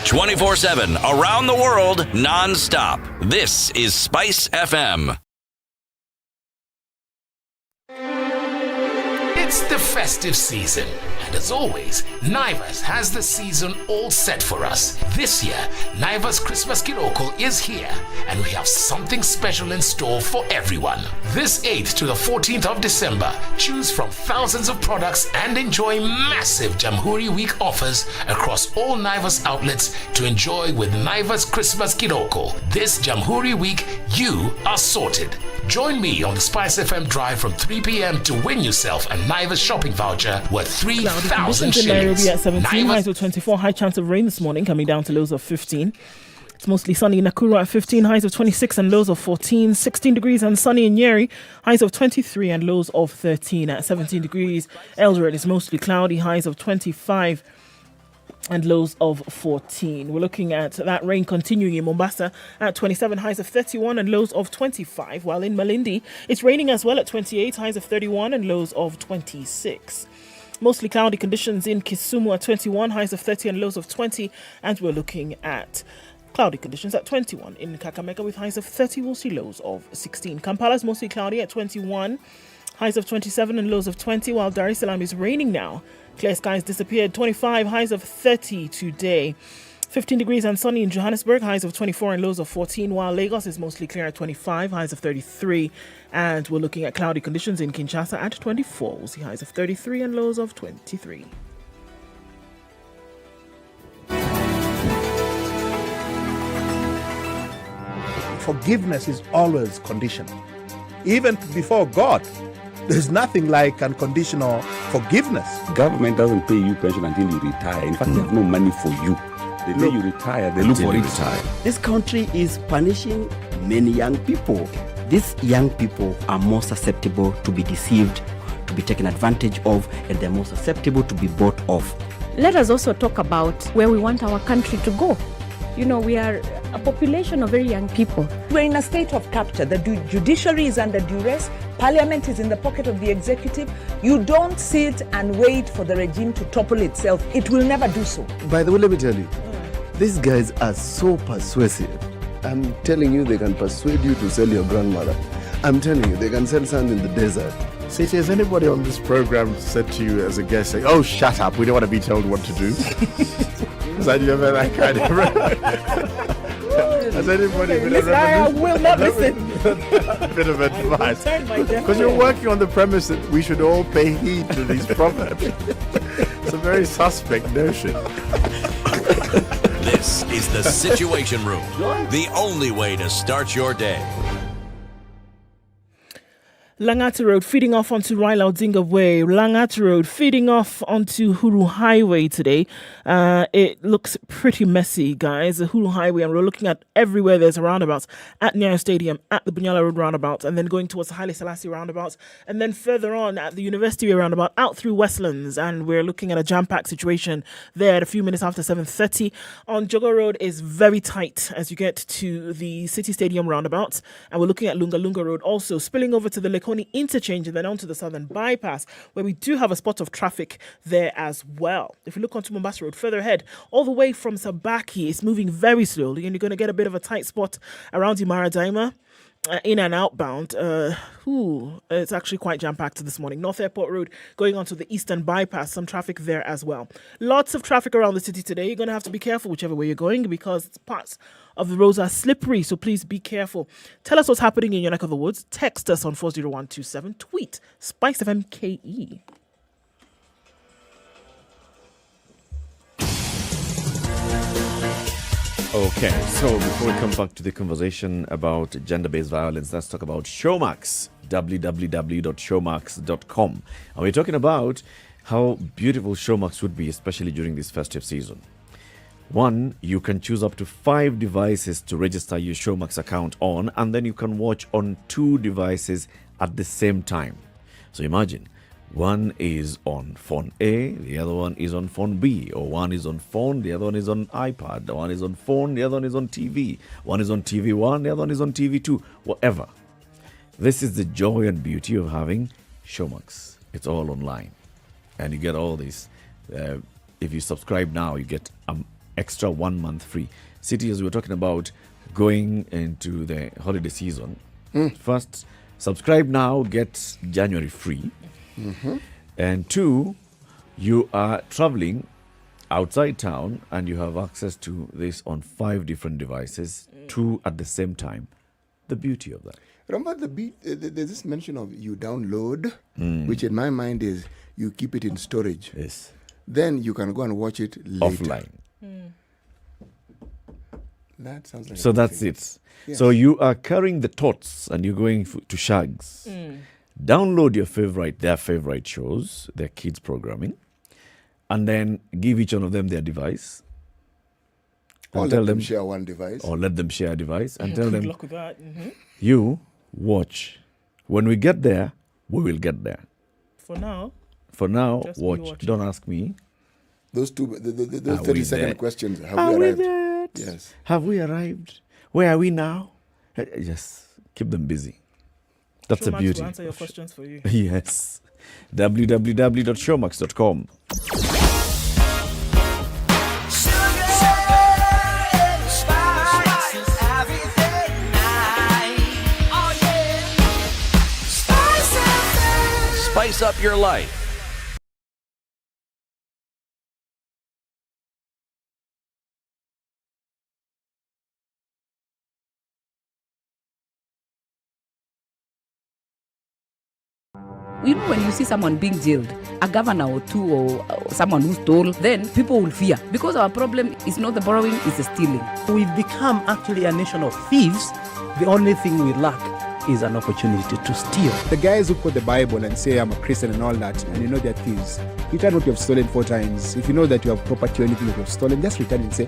24/7 around the world, non-stop. This is Spice FM. It's the festive season, and as always, Naivas has the season all set for us. This year, Naivas Christmas Kiroko is here, and we have something special in store for everyone. This 8th to the 14th of December, choose from thousands of products and enjoy massive Jamhuri Week offers across all Naivas outlets to enjoy with Naivas Christmas Kiroko. This Jamhuri Week, you are sorted. Join me on the SpiceFM Drive from 3 p.m. to win yourself a Naivas shopping voucher worth 3,000 shillings. In Nairobi at 17, highs of 24, high chance of rain this morning, coming down to lows of 15. It's mostly sunny in Nakuru at 15, highs of 26 and lows of 14. 16 degrees and sunny in Nyeri, highs of 23 and lows of 13. At 17 degrees, Eldoret is mostly cloudy, highs of 25 and lows of 14. We're looking at that rain continuing in Mombasa at 27, highs of 31 and lows of 25, while in Malindi it's raining as well at 28, highs of 31 and lows of 26. Mostly cloudy conditions in Kisumu at 21, highs of 30 and lows of 20, and we're looking at cloudy conditions at 21 in Kakamega with highs of 30. We'll see lows of 16. Kampala's mostly cloudy at 21, highs of 27 and lows of 20, while Dar es Salaam is raining now. Clear skies disappeared, 25, highs of 30 today. 15 degrees and sunny in Johannesburg, highs of 24 and lows of 14, while Lagos is mostly clear at 25, highs of 33. And we're looking at cloudy conditions in Kinshasa at 24. We'll see highs of 33 and lows of 23. Forgiveness is always conditional. Even before God, there's nothing like unconditional forgiveness. Government doesn't pay you pension until you retire. In fact, they have no money for you. The day you retire, they look for it. This country is punishing many young people. These young people are more susceptible to be deceived, to be taken advantage of, and they're more susceptible to be bought off. Let us also talk about where we want our country to go. You know, we are a population of very young people. We're in a state of capture. The judiciary is under duress. Parliament is in the pocket of the executive. You don't sit and wait for the regime to topple itself. It will never do so. By the way, let me tell you, these guys are so persuasive. I'm telling you, they can persuade you to sell your grandmother. I'm telling you, they can sell sand in the desert. City, has anybody on this program said to you as a guest, saying, "Oh, shut up, we don't want to be told what to do"? Has you ever that kind of... Has anybody been I will not listen. A bit of advice? Because you're working on the premise that we should all pay heed to these proverbs. It's a very suspect notion. This is the Situation Room, the only way to start your day. Langata Road feeding off onto Raila Odinga Way. Langata Road feeding off onto Huru Highway today. It looks pretty messy, guys. The Huru Highway, and we're looking at everywhere there's a roundabout. At Nyayo Stadium, at the Bunyala Road roundabout, and then going towards the Haile Selassie roundabout, and then further on at the University roundabout, out through Westlands, and we're looking at a jam-packed situation there at a few minutes after 7:30. On Jogo Road is very tight as you get to the City Stadium roundabout, and we're looking at Lunga Lunga Road also, spilling over to the Lekoni interchange and then onto the Southern Bypass, where we do have a spot of traffic there as well. If you look onto Mombasa Road further ahead, all the way from Sabaki, it's moving very slowly, and you're going to get a bit of a tight spot around Imara Daima. in and outbound, it's actually quite jam-packed this morning. North Airport Road going onto the Eastern Bypass, some traffic there as well. Lots of traffic around the city today. You're going to have to be careful whichever way you're going because parts of the roads are slippery, so please be careful. Tell us what's happening in your neck of the woods. Text us on 40127. Tweet SpiceFM KE. Okay, so before we come back to the conversation about gender-based violence, let's talk about Showmax, www.showmax.com. And we're talking about how beautiful Showmax would be, especially during this festive season. One, you can choose up to 5 devices to register your Showmax account on, and then you can watch on 2 devices at the same time. So imagine, one is on phone A, the other one is on phone B, or one is on phone, the other one is on iPad, one is on phone, the other one is on TV, one is on TV 1, the other one is on TV 2, whatever. This is the joy and beauty of having Showmax. It's all online, and you get all this. If you subscribe now, you get extra 1 month free. City, as we were talking about going into the holiday season, first, subscribe now, get January free. Mm-hmm. And 2, you are traveling outside town and you have access to this on 5 different devices, 2 at the same time. The beauty of that. Remember there's this mention of you download, which in my mind is you keep it in storage. Yes. Then you can go and watch it later. Offline. That sounds like so that's it. Yes. So you are carrying the tots and you're going to Shags. Download their favorite shows, their kids programming, and then give each one of them their device. Or let them share one device. Or let them share a device and tell Good them, luck with that. you watch. When we get there, we will get there. For now, just watch. Don't ask me. Those 30-second questions. Have we arrived? There? Yes. Have we arrived? Where are we now? Yes. Keep them busy. That's Showmax a beauty. will answer your questions for you. Yes. www.showmax.com. Spice up your life. You know, when you see someone being jailed, a governor or 2 or someone who stole, then people will fear. Because our problem is not the borrowing, it's the stealing. We've become actually a nation of thieves. The only thing we lack is an opportunity to steal. The guys who quote the Bible and say, I'm a Christian and all that, and you know they're thieves. Return what you have stolen 4 times. If you know that you have property or anything that you have stolen, just return and say,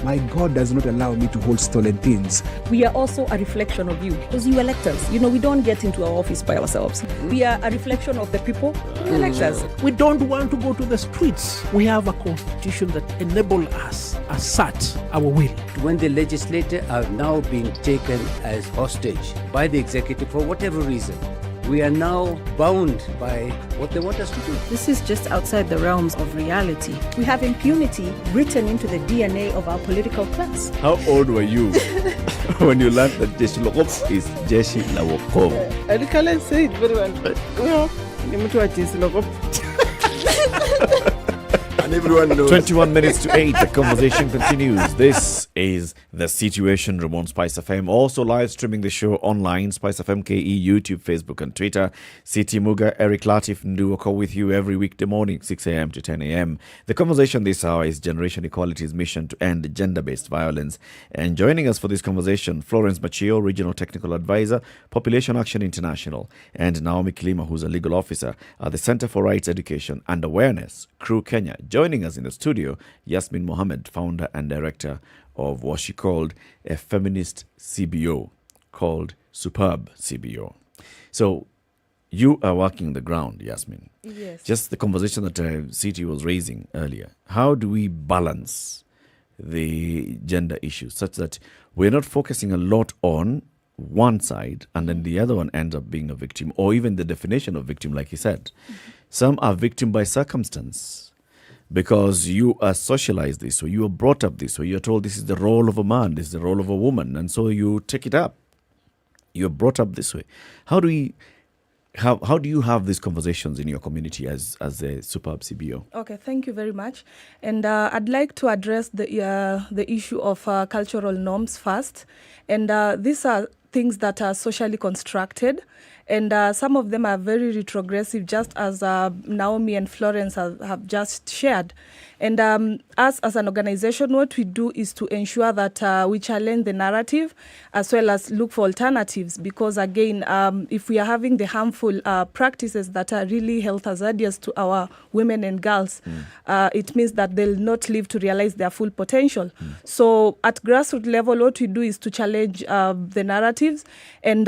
my God does not allow me to hold stolen things. We are also a reflection of you because you elect us. You know, we don't get into our office by ourselves. We are a reflection of the people who elect us. We don't want to go to the streets. We have a constitution that enables us, assert our will. When the legislature are now being taken as hostage by the executive for whatever reason, we are now bound by what they want us to do. This is just outside the realms of reality. We have impunity written into the DNA of our political class. How old were you when you learned that Jeshi Lokop is Jeshi Lawokop? I can't say it very well. And everyone knows. 21 minutes to 8, the conversation continues. This is The Situation Room on SpiceFM. Also live streaming the show online, SpiceFM KE, YouTube, Facebook and Twitter. CT Muga, Eric Latiff, Ndu Okoh with you every weekday morning, 6 a.m. to 10 a.m. The conversation this hour is Generation Equality's mission to end gender-based violence. And joining us for this conversation, Florence Machio, Regional Technical Advisor, Population Action International, and Naomi Kilima, who's a legal officer at the Center for Rights Education and Awareness, CREW Kenya. Joining us in the studio, Yasmin Mohammed, founder and director of what she called a feminist CBO called Superb CBO. So you are working the ground, Yasmin. Yes. Just the conversation that CT was raising earlier. How do we balance the gender issues such that we're not focusing a lot on one side and then the other one ends up being a victim, or even the definition of victim, like he said. Some are victim by circumstance, because you are socialized this way, you are brought up this way, you're told this is the role of a man, this is the role of a woman, and so you take it up. you're brought up this way. How do you have these conversations in your community as a superb CBO? Okay, thank you very much. And I'd like to address the issue of cultural norms first. And these are things that are socially constructed. And some of them are very retrogressive, just as Naomi and Florence have just shared. And us as an organization, what we do is to ensure that we challenge the narrative as well as look for alternatives. Because again, if we are having the harmful practices that are really health hazardous to our women and girls, it means that they'll not live to realize their full potential. So at grassroots level, what we do is to challenge the narratives and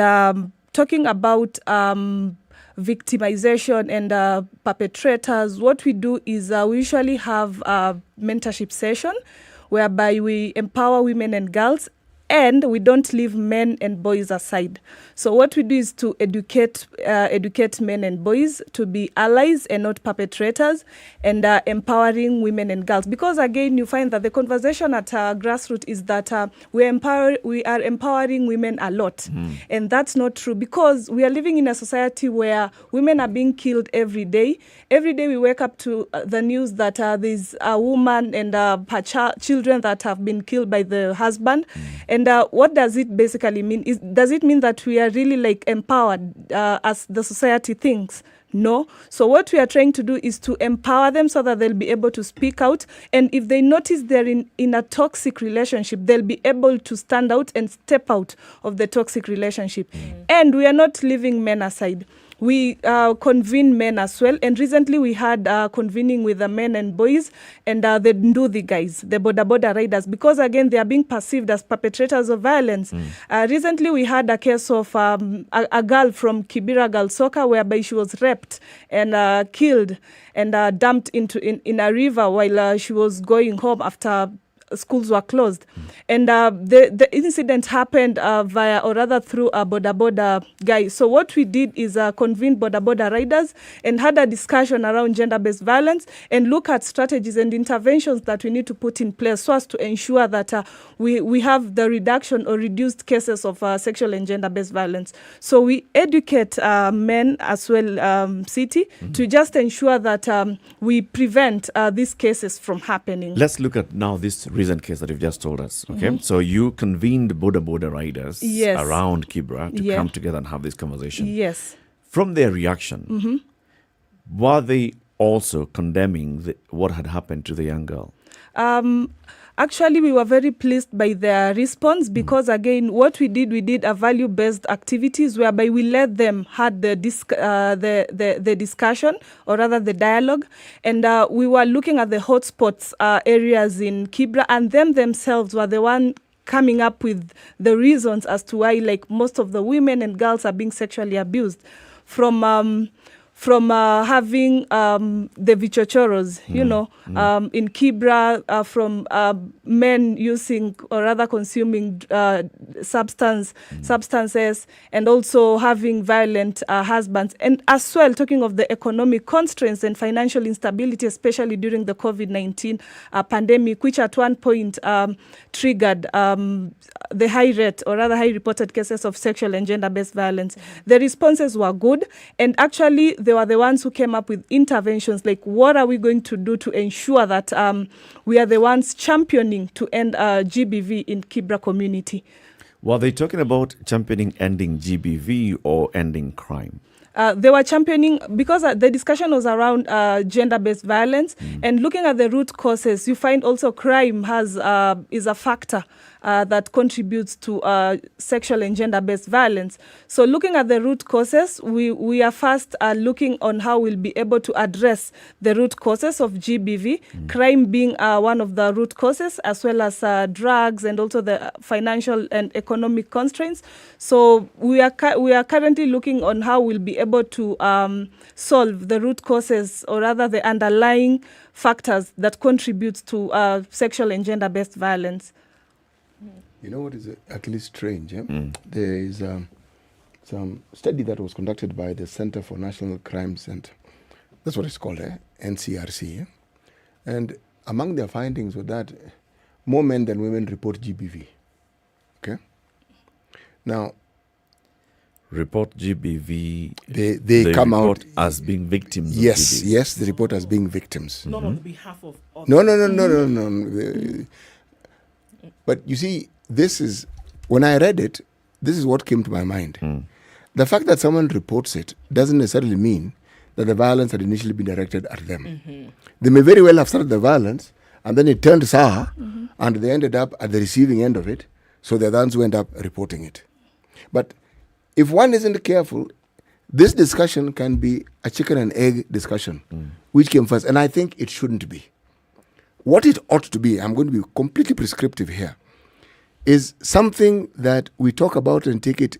talking about victimization and perpetrators, what we do is we usually have a mentorship session whereby we empower women and girls, and we don't leave men and boys aside. So what we do is to educate men and boys to be allies and not perpetrators, and empowering women and girls. Because again, you find that the conversation at grassroots is that we are empowering women a lot. And that's not true, because we are living in a society where women are being killed every day. Every day we wake up to the news that there's a woman and her children that have been killed by the husband. And what does it basically mean? Does it mean that we are really like empowered as the society thinks? No. So what we are trying to do is to empower them so that they'll be able to speak out. And if they notice they're in a toxic relationship, they'll be able to stand out and step out of the toxic relationship. And we are not leaving men aside. We convene men as well. And recently we had convening with the men and boys and the Nduthi guys, the boda riders, because again, they are being perceived as perpetrators of violence. Recently we had a case of a girl from Kibera Girls Soccer whereby she was raped and killed and dumped in a river while she was going home after schools were closed. And the incident happened via, or rather through a boda guy. So what we did is convene boda riders and had a discussion around gender-based violence and look at strategies and interventions that we need to put in place so as to ensure that we have the reduction or reduced cases of sexual and gender-based violence. So we educate men as well, city, to just ensure that we prevent these cases from happening. Let's look at now this recent case that you've just told us. Okay, so you convened boda riders around Kibra to come together and have this conversation. Yes. From their reaction, were they also condemning what had happened to the young girl? Actually, we were very pleased by their response because, again, what we did a value-based activities whereby we let them had the discussion, or rather the dialogue, and we were looking at the hotspots areas in Kibra, and them themselves were the one coming up with the reasons as to why, like, most of the women and girls are being sexually abused from having the vichochoros, in Kibra, from men using or rather consuming substances, and also having violent husbands. And as well, talking of the economic constraints and financial instability, especially during the COVID-19 pandemic, which at one point triggered the high rate, or rather high reported cases of sexual and gender-based violence. The responses were good, and actually they were the ones who came up with interventions like what are we going to do to ensure that we are the ones championing to end GBV in Kibra community. Were they talking about championing ending GBV or ending crime? They were championing, because the discussion was around gender-based violence, and looking at the root causes, you find also crime is a factor that contributes to sexual and gender-based violence. So looking at the root causes, we are first looking on how we'll be able to address the root causes of GBV, crime being one of the root causes, as well as drugs and also the financial and economic constraints. So we are currently looking on how we'll be able to solve the root causes, or rather the underlying factors that contribute to sexual and gender-based violence. You know what is actually strange? There is some study that was conducted by the Center for National Crime Center. That's what it's called, NCRC. And among their findings were that more men than women report GBV. Okay? Now, report GBV. They come report out as being victims. Yes, of yes, they report as being victims. Not on the behalf of others. No. But you see, this is, when I read it, this is what came to my mind. The fact that someone reports it doesn't necessarily mean that the violence had initially been directed at them. They may very well have started the violence, and then it turned sour, and they ended up at the receiving end of it, so the ones who end up reporting it. But if one isn't careful, this discussion can be a chicken and egg discussion. Which came first? And I think it shouldn't be. What it ought to be, I'm going to be completely prescriptive here, is something that we talk about and take it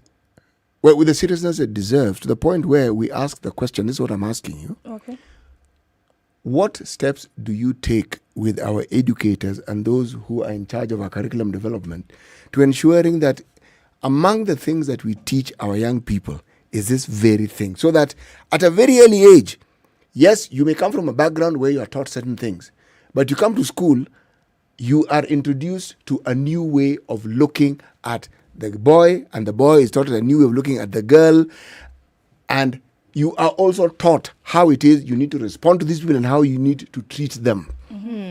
with the seriousness it deserves, to the point where we ask the question, this is what I'm asking you. Okay. What steps do you take with our educators and those who are in charge of our curriculum development to ensuring that among the things that we teach our young people is this very thing? So that at a very early age, yes, you may come from a background where you are taught certain things, but you come to school, you are introduced to a new way of looking at the boy, and the boy is taught a new way of looking at the girl, and you are also taught how it is you need to respond to these people and how you need to treat them.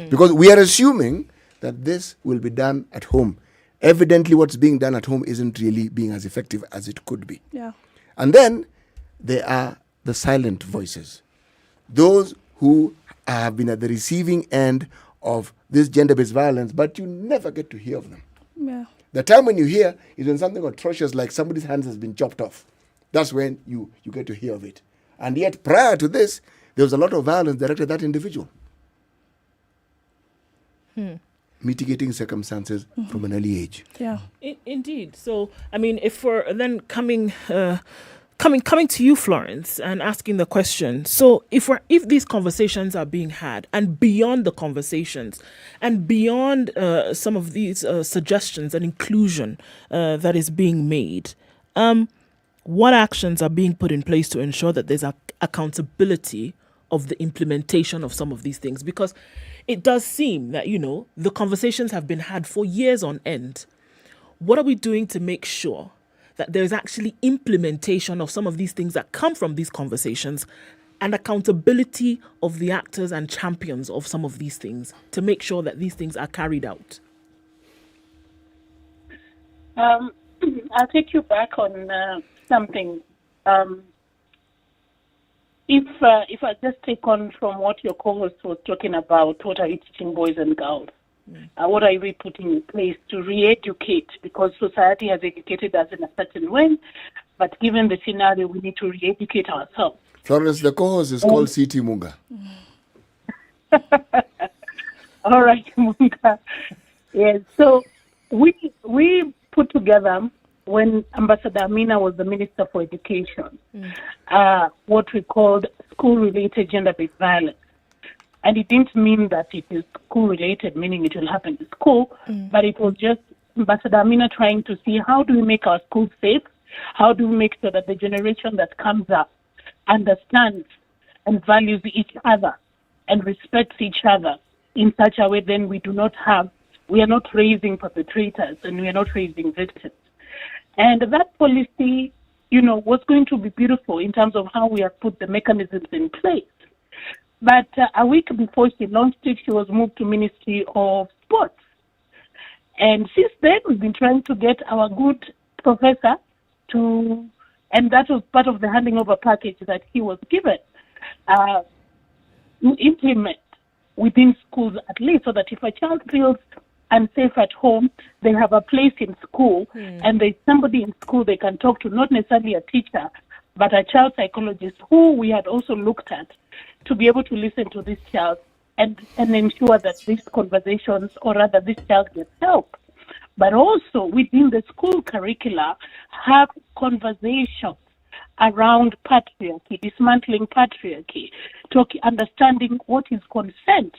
Because we are assuming that this will be done at home. Evidently, what's being done at home isn't really being as effective as it could be. Yeah. And then there are the silent voices. Those who have been at the receiving end of this gender-based violence, but you never get to hear of them. Yeah. The time when you hear is when something atrocious like somebody's hands has been chopped off. That's when you get to hear of it. And yet prior to this, there was a lot of violence directed at that individual. Mitigating circumstances from an early age. Yeah. Indeed. So, I mean, if we're then coming to you, Florence, and asking the question, so if these conversations are being had, and beyond the conversations, and beyond some of these suggestions and inclusion that is being made, what actions are being put in place to ensure that there's accountability of the implementation of some of these things? Because it does seem that, the conversations have been had for years on end. What are we doing to make sure that there's actually implementation of some of these things that come from these conversations, and accountability of the actors and champions of some of these things to make sure that these things are carried out? I'll take you back on something. If I just take on from what your co-host was talking about, what are you teaching boys and girls? What are we putting in place to re-educate? Because society has educated us in a certain way, but given the scenario, we need to re-educate ourselves. Florence, the co-host is called CT Muga. All right, Muga. Yes, so we put together, when Ambassador Amina was the Minister for Education, what we called school-related gender-based violence. And it didn't mean that it is school-related, meaning it will happen in school, but it was just Ambassador Amina trying to see how do we make our schools safe, how do we make sure that the generation that comes up understands and values each other and respects each other in such a way then we are not raising perpetrators and we are not raising victims. And that policy, was going to be beautiful in terms of how we have put the mechanisms in place. But a week before she launched it, she was moved to Ministry of Sports. And since then, we've been trying to get our good professor and that was part of the handing over package that he was given, to implement within schools at least, so that if a child feels unsafe at home, they have a place in school, and there's somebody in school they can talk to, not necessarily a teacher, but a child psychologist who we had also looked at to be able to listen to this child and ensure that these conversations, or rather this child, gets help. But also within the school curricula, have conversations around patriarchy, dismantling patriarchy, understanding what is consent,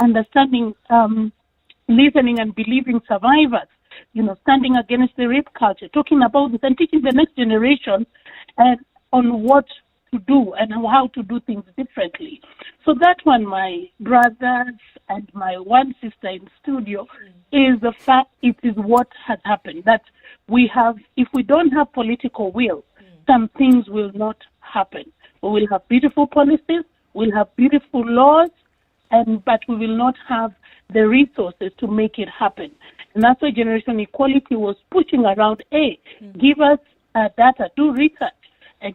understanding listening and believing survivors, standing against the rape culture, talking about this and teaching the next generation on what to do and how to do things differently. So that one, my brothers and my one sister in studio, is the fact it is what has happened. That we have, if we don't have political will some things will not happen. We will have beautiful policies, we'll have beautiful laws, but we will not have the resources to make it happen. And that's why Generation Equality was pushing around, give us data, do research,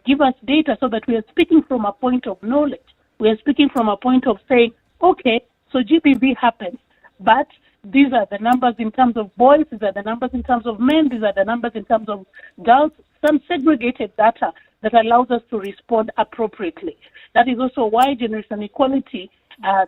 give us data, so that we are speaking from a point of knowledge. We are speaking from a point of saying, okay, so GBV happens, but these are the numbers in terms of boys, these are the numbers in terms of men, these are the numbers in terms of girls, some segregated data that allows us to respond appropriately. That is also why Generation Equality,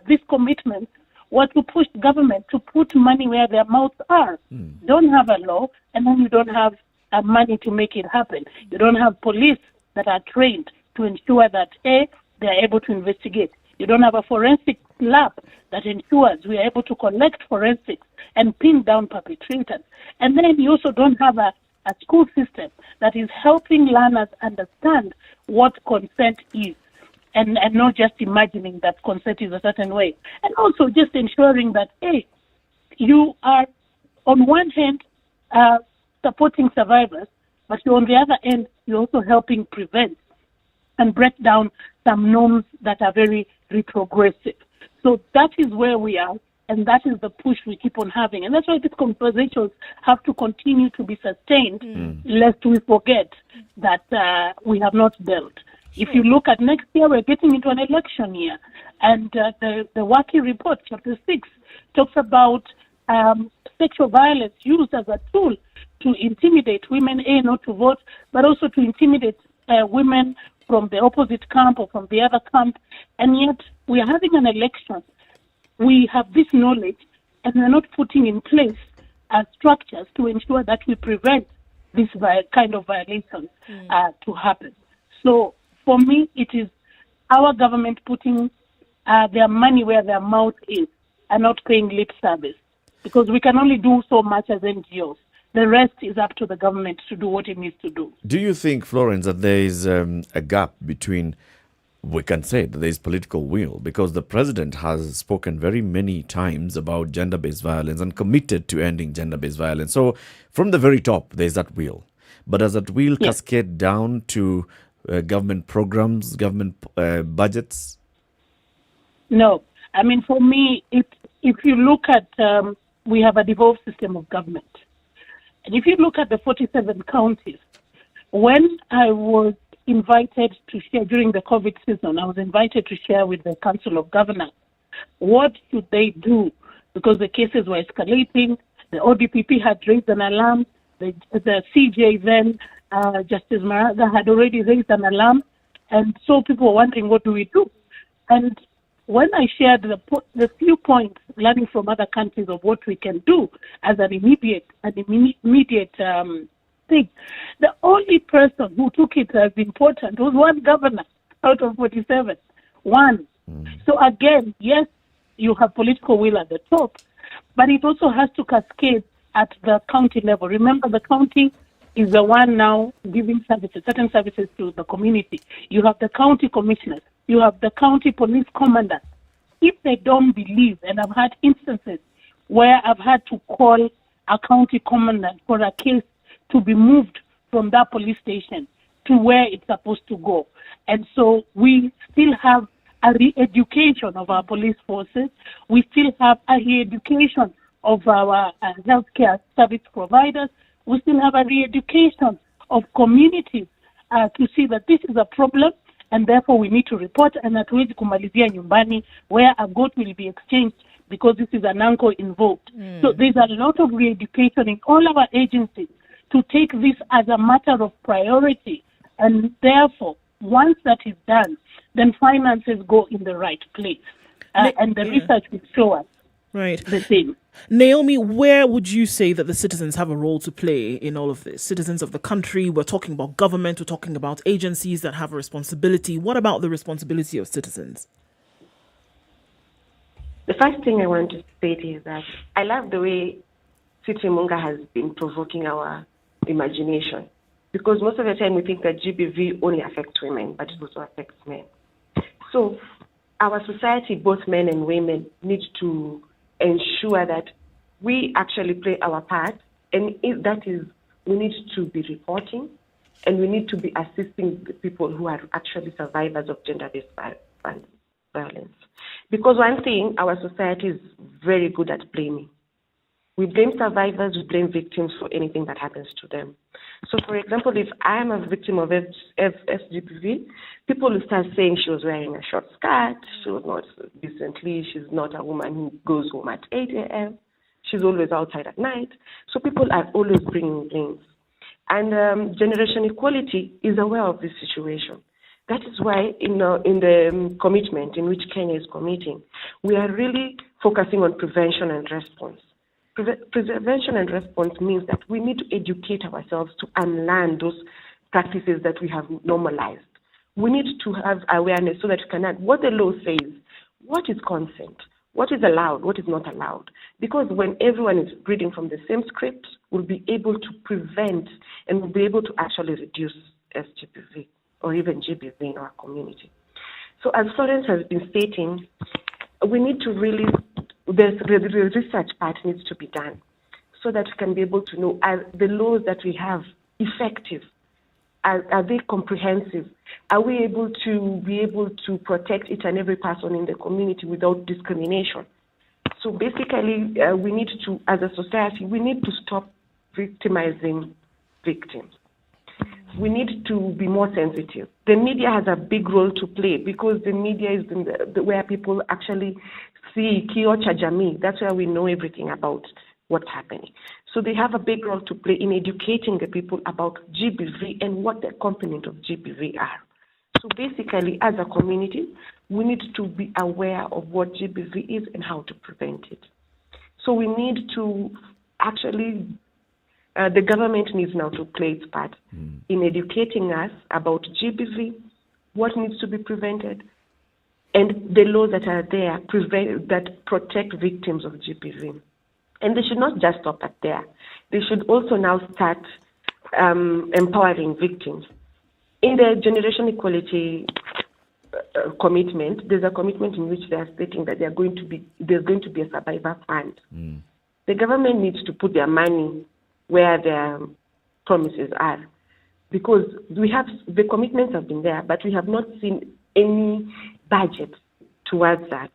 this commitment, was to push government to put money where their mouths are. Don't have a law, and then you don't have money to make it happen. You don't have police that are trained to ensure that, they are able to investigate. You don't have a forensic lab that ensures we are able to collect forensics and pin down perpetrators. And then you also don't have a school system that is helping learners understand what consent is. And not just imagining that consent is a certain way. And also just ensuring that, you are, on one hand, supporting survivors, but on the other end, you're also helping prevent and break down some norms that are very retrogressive. So that is where we are, and that is the push we keep on having. And that's why these conversations have to continue to be sustained, lest we forget that we have not dealt. If you look at next year, we're getting into an election year. And the Waki report, Chapter 6, talks about sexual violence used as a tool to intimidate women, not to vote, but also to intimidate women from the opposite camp or from the other camp. And yet, we are having an election. We have this knowledge, and we're not putting in place structures to ensure that we prevent this kind of violations to happen. So, for me, it is our government putting their money where their mouth is and not paying lip service, because we can only do so much as NGOs. The rest is up to the government to do what it needs to do. Do you think, Florence, that there is a gap between, we can say that there is political will, because the president has spoken very many times about gender-based violence and committed to ending gender-based violence. So from the very top, there is that will. But does that will cascade down to government programs, government budgets? No. I mean, for me, if you look at, we have a devolved system of government. And if you look at the 47 counties, when I was invited to share during the COVID season, I was invited to share with the Council of Governors, what should they do? Because the cases were escalating. The ODPP had raised an alarm. The CJ then, Justice Maraga, had already raised an alarm. And so people were wondering, what do we do? And when I shared the few points, learning from other countries of what we can do as an immediate thing, the only person who took it as important was one governor out of 47. One. So again, yes, you have political will at the top, but it also has to cascade at the county level. Remember, the county is the one now giving services, certain services to the community. You have the county commissioners. You have the county police commanders. If they don't believe, and I've had instances where I've had to call a county commandant for a case to be moved from that police station to where it's supposed to go. And so we still have a re-education of our police forces. We still have a re-education of our healthcare service providers. We still have a re-education of communities to see that this is a problem, and therefore we need to report, and hatuwezi kumalizia nyumbani where a goat will be exchanged because this is an uncle involved. So there's a lot of re-education in all our agencies to take this as a matter of priority, and therefore once that is done, then finances go in the right place, and the research will show us the same. Naomi, where would you say that the citizens have a role to play in all of this? Citizens of the country, we're talking about government, we're talking about agencies that have a responsibility. What about the responsibility of citizens? The first thing I want to state is that I love the way City Munga has been provoking our imagination, because most of the time we think that GBV only affects women, but it also affects men. So our society, both men and women, need to ensure that we actually play our part, and if that is, we need to be reporting, And we need to be assisting the people who are actually survivors of gender-based violence. Because one thing, our society is very good at blaming. We blame survivors, we blame victims for anything that happens to them. So, for example, if I am a victim of SGPV, people will start saying she was wearing a short skirt, she was not decently, she's not a woman who goes home at 8 a.m., she's always outside at night. So people are always bringing blames. And Generation Equality is aware of this situation. That is why in the commitment in which Kenya is committing, we are really focusing on prevention and response. Prevention and response means that we need to educate ourselves to unlearn those practices that we have normalized. We need to have awareness so that we can add what the law says, what is consent, what is allowed, what is not allowed. Because when everyone is reading from the same script, we'll be able to prevent and we'll be able to actually reduce SGPV or even GBV in our community. So as Florence has been stating, we need to really, the research part needs to be done so that we can be able to know, are the laws that we have effective? Are they comprehensive? Are we able to protect each and every person in the community without discrimination? So basically, we need to, as a society, we need to stop victimizing victims. We need to be more sensitive. The media has a big role to play because the media is where people actually see Kio cha Jamii. That's where we know everything about what's happening. So they have a big role to play in educating the people about GBV and what the component of GBV are. So basically, as a community, we need to be aware of what GBV is and how to prevent it. So we need to actually, the government needs now to play its part in educating us about GBV, what needs to be prevented, and the laws that are there that protect victims of GBV. And they should not just stop at there. They should also now start empowering victims. In the Generation Equality commitment, there's a commitment in which they are stating that there's going to be a survivor fund. The government needs to put their money where their promises are, because the commitments have been there, but we have not seen any budget towards that.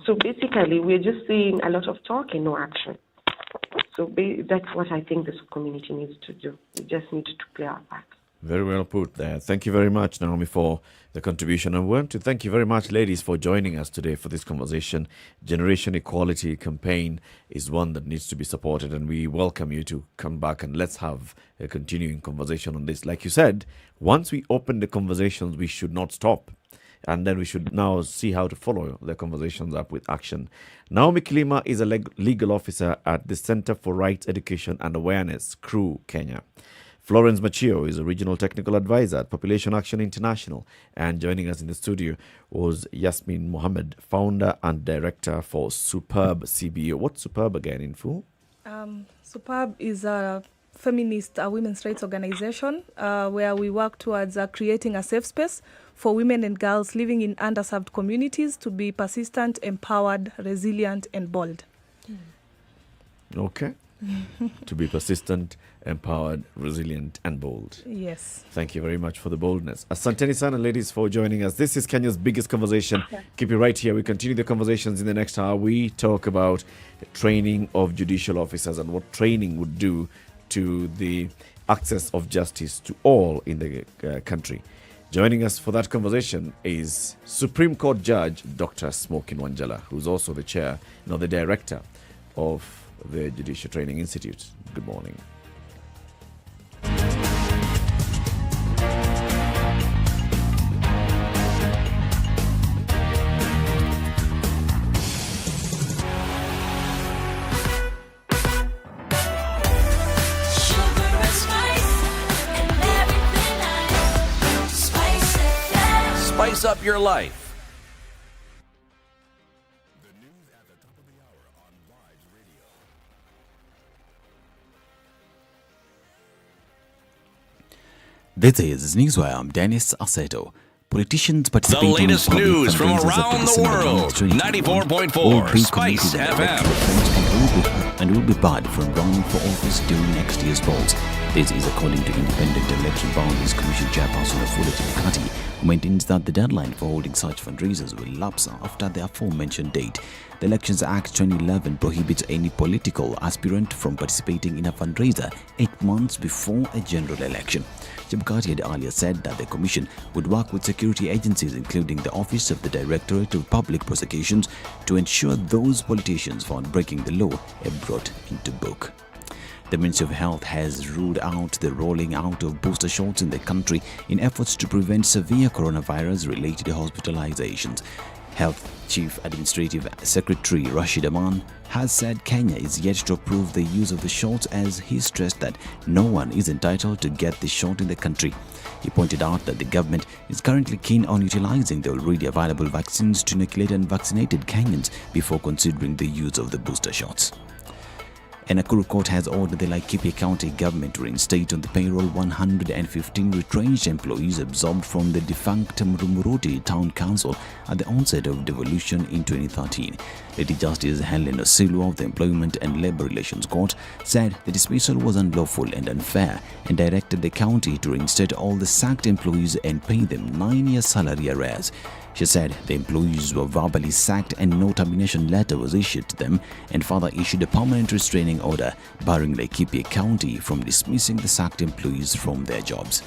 So basically, we're just seeing a lot of talk and no action. So that's what I think this community needs to do. We just need to play our part. Very well put there. Thank you very much, Naomi, for the contribution. I want to thank you very much, ladies, for joining us today for this conversation. Generation Equality campaign is one that needs to be supported, and we welcome you to come back and let's have a continuing conversation on this. Like you said, once we open the conversations, we should not stop. And then we should now see how to follow the conversations up with action. Naomi Kilima is a legal officer at the Center for Rights, Education and Awareness, CREW, Kenya. Florence Machio is a regional technical advisor at Population Action International. And joining us in the studio was Yasmin Mohammed, founder and director for Superb CBO. What's Superb again in full? Superb is a feminist women's rights organization where we work towards creating a safe space for women and girls living in underserved communities to be persistent, empowered, resilient, and bold. Okay. To be persistent, empowered, resilient, and bold. Yes. Thank you very much for the boldness. Asanteni sana, ladies, for joining us. This is Kenya's biggest conversation. Keep it right here. We continue the conversations in the next hour. We talk about training of judicial officers and what training would do to the access of justice to all in the country. Joining us for that conversation is Supreme Court Judge Dr. Smokin Wanjala, who's also the chair, the director of the Judicial Training Institute. Good morning. Spice up your life. This is Newswire. I'm Dennis Aceto. Politicians participate The latest news from around the world. 94.4 SpiceFM. And will be barred from running for office during next year's polls. This is according to Independent Election Boundaries Commission Chairperson Wafula Chebukati, who maintains that the deadline for holding such fundraisers will lapse after the aforementioned date. The Elections Act 2011 prohibits any political aspirant from participating in a fundraiser 8 months before a general election. Chebukati had earlier said that the Commission would work with security agencies, including the Office of the Directorate of Public Prosecutions, to ensure those politicians found breaking the law are brought into book. The Ministry of Health has ruled out the rolling out of booster shots in the country in efforts to prevent severe coronavirus-related hospitalizations. Health Chief Administrative Secretary Rashid Aman has said Kenya is yet to approve the use of the shots, as he stressed that no one is entitled to get the shot in the country. He pointed out that the government is currently keen on utilizing the already available vaccines to inoculate unvaccinated Kenyans before considering the use of the booster shots. A Nakuru court has ordered the Laikipia County government to reinstate on the payroll 115 retrenched employees absorbed from the defunct Murumuruti Town Council at the onset of devolution in 2013. Lady Justice Helen Osilu of the Employment and Labour Relations Court said the dismissal was unlawful and unfair and directed the county to reinstate all the sacked employees and pay them 9-year salary arrears. She said the employees were verbally sacked and no termination letter was issued to them, and further issued a permanent restraining order barring Laikipia County from dismissing the sacked employees from their jobs.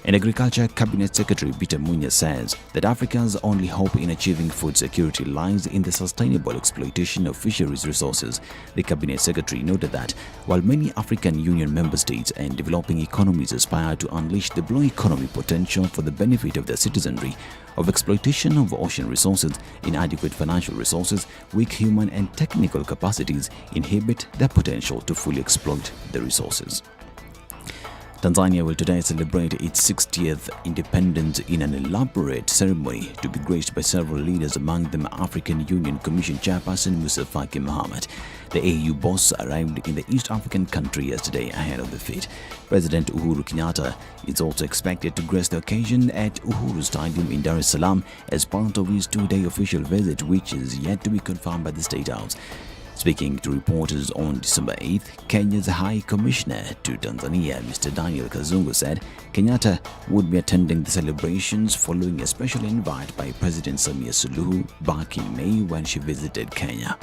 And Agriculture Cabinet Secretary Peter Munya says that Africa's only hope in achieving food security lies in the sustainable exploitation of fisheries resources. The Cabinet Secretary noted that while many African Union member states and developing economies aspire to unleash the blue economy potential for the benefit of their citizenry, of exploitation of ocean resources, inadequate financial resources, weak human and technical capacities inhibit their potential to fully exploit the resources. Tanzania will today celebrate its 60th independence in an elaborate ceremony to be graced by several leaders, among them African Union Commission Chairperson Musa Faki Mohammed. The AU boss arrived in the East African country yesterday ahead of the feat. President Uhuru Kenyatta is also expected to grace the occasion at Uhuru Stadium in Dar es Salaam as part of his 2-day official visit, which is yet to be confirmed by the State House. Speaking to reporters on December 8th, Kenya's High Commissioner to Tanzania, Mr. Daniel Kazungu, said Kenyatta would be attending the celebrations following a special invite by President Samia Suluhu back in May when she visited Kenya.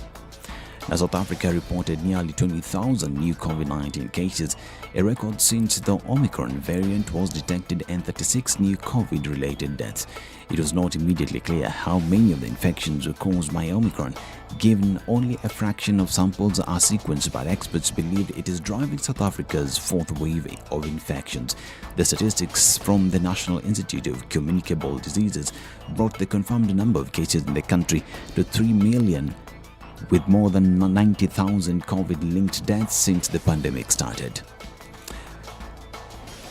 Now, South Africa reported nearly 20,000 new COVID-19 cases, a record since the Omicron variant was detected, and 36 new COVID-related deaths. It was not immediately clear how many of the infections were caused by Omicron, given only a fraction of samples are sequenced, but experts believe it is driving South Africa's fourth wave of infections. The statistics from the National Institute of Communicable Diseases brought the confirmed number of cases in the country to 3 million, with more than 90,000 COVID-linked deaths since the pandemic started.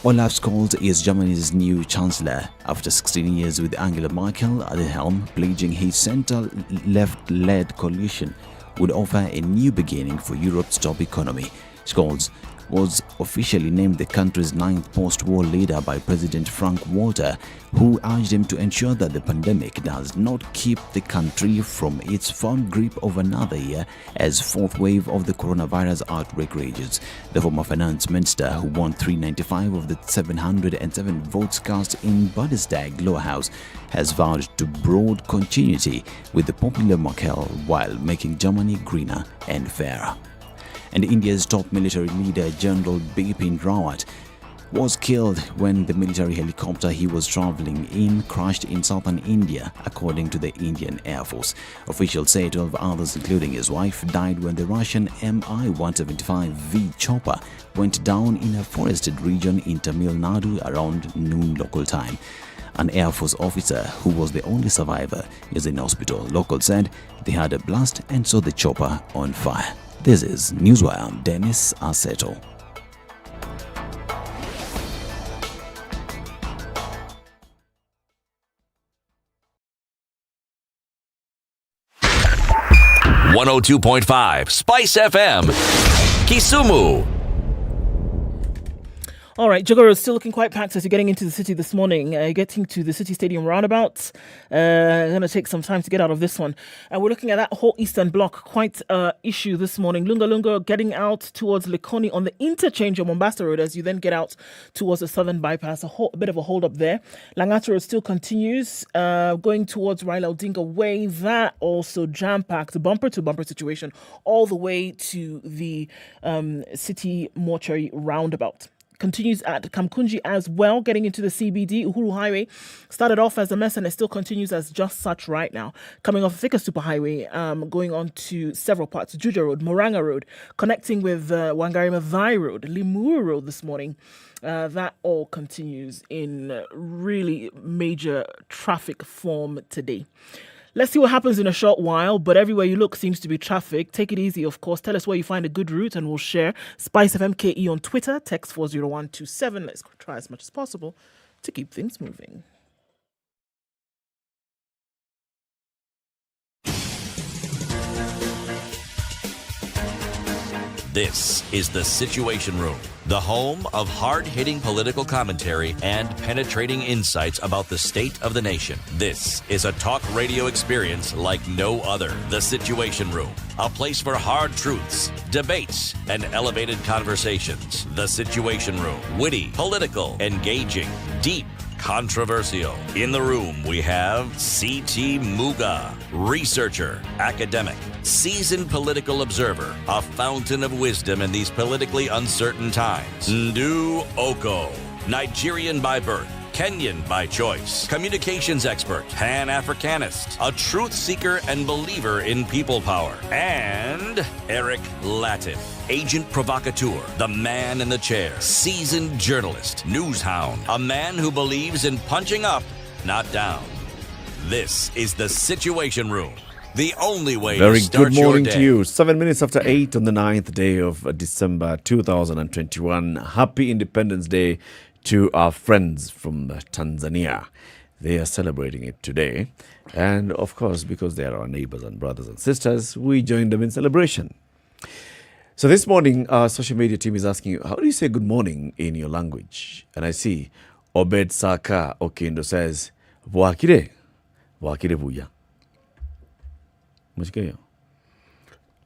Olaf Scholz is Germany's new Chancellor after 16 years with Angela Merkel at the helm, pledging his center-left-led coalition would offer a new beginning for Europe's top economy. Scholz was officially named the country's 9th post-war leader by President Frank-Walter, who urged him to ensure that the pandemic does not keep the country from its firm grip of another year as fourth wave of the coronavirus outbreak rages. The former finance minister, who won 395 of the 707 votes cast in Bundestag lower house, has vowed to broad continuity with the popular Merkel while making Germany greener and fairer. And India's top military leader, General Bipin Rawat, was killed when the military helicopter he was traveling in crashed in southern India, according to the Indian Air Force. Officials say 12 others, including his wife, died when the Russian Mi-175V chopper went down in a forested region in Tamil Nadu around noon local time. An Air Force officer, who was the only survivor, is in hospital. Locals said they had a blast and saw the chopper on fire. This is Newswire. I'm Dennis Aseto. .5 Spice FM, Kisumu. All right, Jogoro is still looking quite packed as you're getting into the city this morning. Getting to the City Stadium roundabout. Going to take some time to get out of this one. And we're looking at that whole Eastern Block, quite issue this morning. Lunga Lunga getting out towards Likoni on the interchange of Mombasa Road as you then get out towards the Southern Bypass. A bit of a hold up there. Langata Road still continues going towards Raila Odinga Way. That also jam-packed, bumper to bumper situation all the way to the City Mortuary roundabout. Continues at Kamkunji as well, getting into the CBD. Uhuru Highway started off as a mess and it still continues as just such right now. Coming off Thika Superhighway, going on to several parts. Juja Road, Moranga Road, connecting with Wangari Maathai Road, Limuru Road this morning. That all continues in really major traffic form today. Let's see what happens in a short while, but everywhere you look seems to be traffic. Take it easy, of course. Tell us where you find a good route and we'll share. SpiceFM KE on Twitter, text 40127. Let's try as much as possible to keep things moving. This is The Situation Room, the home of hard-hitting political commentary and penetrating insights about the state of the nation. This is a talk radio experience like no other. The Situation Room, a place for hard truths, debates, and elevated conversations. The Situation Room, witty, political, engaging, deep, controversial. In the room, we have C.T. Muga, researcher, academic, seasoned political observer, a fountain of wisdom in these politically uncertain times. Ndu Okoh, Nigerian by birth, Kenyan by choice, communications expert, Pan-Africanist, a truth seeker and believer in people power, and Eric Latiff, agent provocateur, the man in the chair, seasoned journalist, news hound, a man who believes in punching up, not down. This is The Situation Room, the only way Very to start good morning your day. to you. 7 minutes after 8 on the 9th day of December 2021. Happy Independence Day to our friends from Tanzania. They are celebrating it today. And of course, because they are our neighbors and brothers and sisters, we join them in celebration. So this morning, our social media team is asking you, how do you say good morning in your language? And I see Obed Saka Okendo says, Bwakire buya.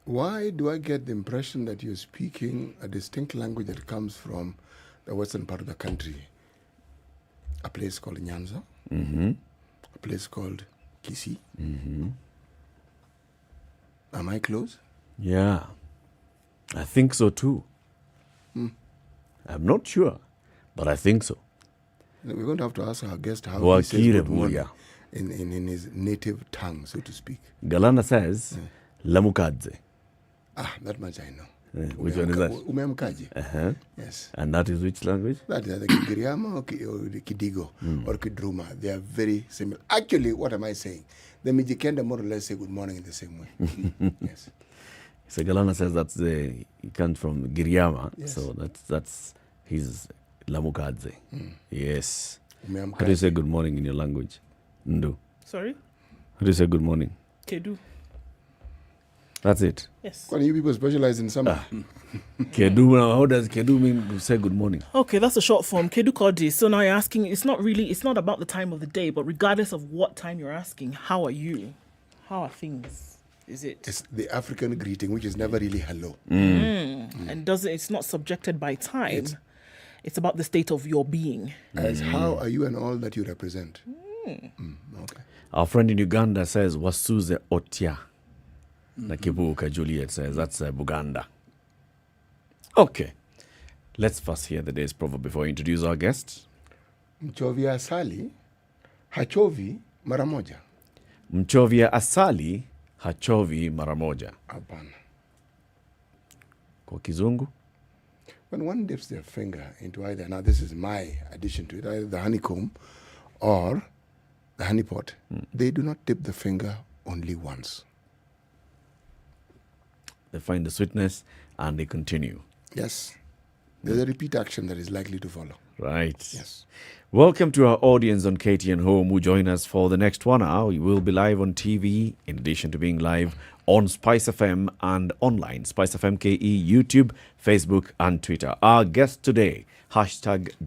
Why do I get the impression that you're speaking a distinct language that comes from the western part of the country? A place called Nyanza, a place called Kisii. Am I close? Yeah, I think so too. I'm not sure, but I think so. We're going to have to ask our guest how he says good morning in his native tongue, so to speak. Galana says, Lamukadze. Ah, that much I know. Which one is that? Umemkaji. Yes. And that is which language? That is the Kigiriama or the Kidigo or Kidruma. They are very similar. Actually, what am I saying? The Mijikenda more or less say good morning in the same way. Yes. So Galana says he comes from Giriama. Yes. So that's his Lamukadze. Yes. Umemkaji. How do you say good morning in your language? Ndu. Sorry? How do you say good morning? Kedu. That's it. Yes. Why do you people specialize in summer? Kedu, how does Kedu mean to say good morning? Okay, that's a short form. Kedu Kodi. So now you're asking, it's not about the time of the day, but regardless of what time you're asking, how are you? How are things? Is it? It's the African greeting, which is never really hello. And it's not subjected by time. It's about the state of your being. As how are you and all that you represent? Okay. Our friend in Uganda says, Wasuze Otia. Nakibuka Juliet says, that's Buganda. Okay. Let's first hear the day's proverb before we introduce our guest. Mchovya asali, hachovi maramoja. Mchovya asali, hachovi maramoja. Hapana. Kwa Kizungu? When one dips their finger into either, now this is my addition to it, either the honeycomb or the honey pot, they do not dip the finger only once. They find the sweetness and they continue. Yes. there's a repeat action that is likely to follow. Right. Yes. Welcome to our audience on KTN Home who join us for the next 1 hour. We will be live on TV in addition to being live on SpiceFM and online. SpiceFM KE, YouTube, Facebook and Twitter. Our guest today,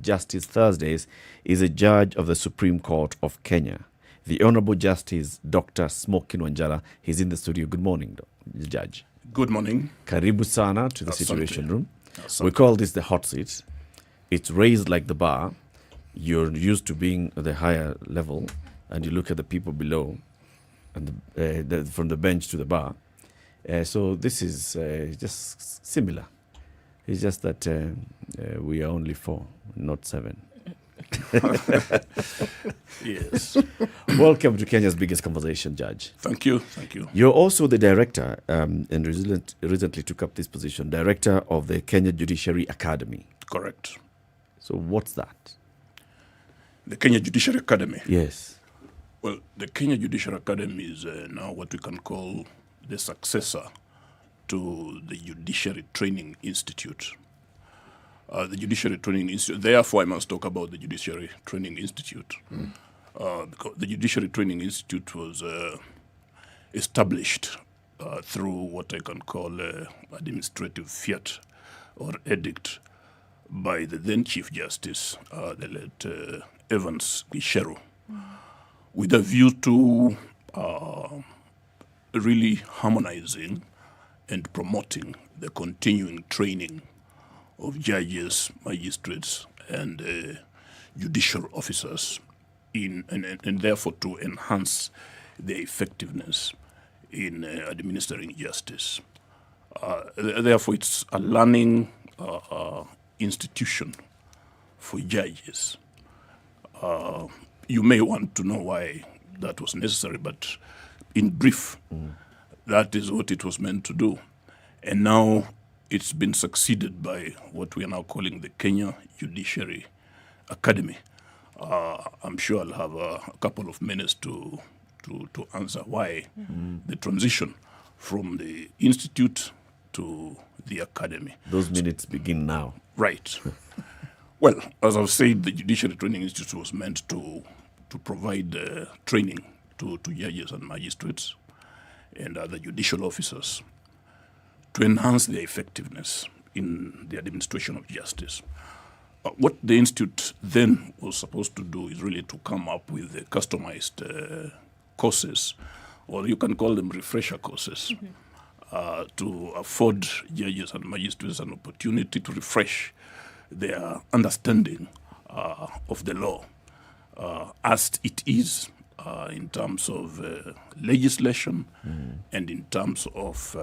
#Justice Thursdays, is a judge of the Supreme Court of Kenya. The Honorable Justice Dr. Smokin Wanjala. He's in the studio. Good morning, Judge. Good morning. Karibu sana to the Asante. Situation Room. Asante. We call this the hot seat. It's raised like the bar. You're used to being at the higher level, and you look at the people below, and from the bench to the bar. So this is just similar. It's just that we are only 4, not 7. Yes. Welcome to Kenya's biggest conversation, Judge. Thank you. Thank you. You're also the director, and recently took up this position, director of the Kenya Judiciary Academy. Correct. So what's that? The Kenya Judiciary Academy. Yes. Well, the Kenya Judiciary Academy is now what we can call the successor to the Judiciary Training Institute. The Judiciary Training Institute, therefore I must talk about the Judiciary Training Institute. Because the Judiciary Training Institute was established through what I can call administrative fiat or edict by the then Chief Justice, the late Evans Gisheru, with a view to really harmonizing and promoting the continuing training of judges, magistrates, and judicial officers, and therefore to enhance their effectiveness in administering justice. Therefore, it's a learning institution for judges. You may want to know why that was necessary, but in brief, that is what it was meant to do. And now it's been succeeded by what we are now calling the Kenya Judiciary Academy. I'm sure I'll have a couple of minutes to answer why the transition from the institute to the academy. Those minutes begin now. Right. Well, as I've said, the Judiciary Training Institute was meant to provide training to judges and magistrates and other judicial officers to enhance their effectiveness in the administration of justice. What the Institute then was supposed to do is really to come up with the customized courses, or you can call them refresher courses, to afford judges and magistrates an opportunity to refresh their understanding of the law as it is in terms of legislation and in terms of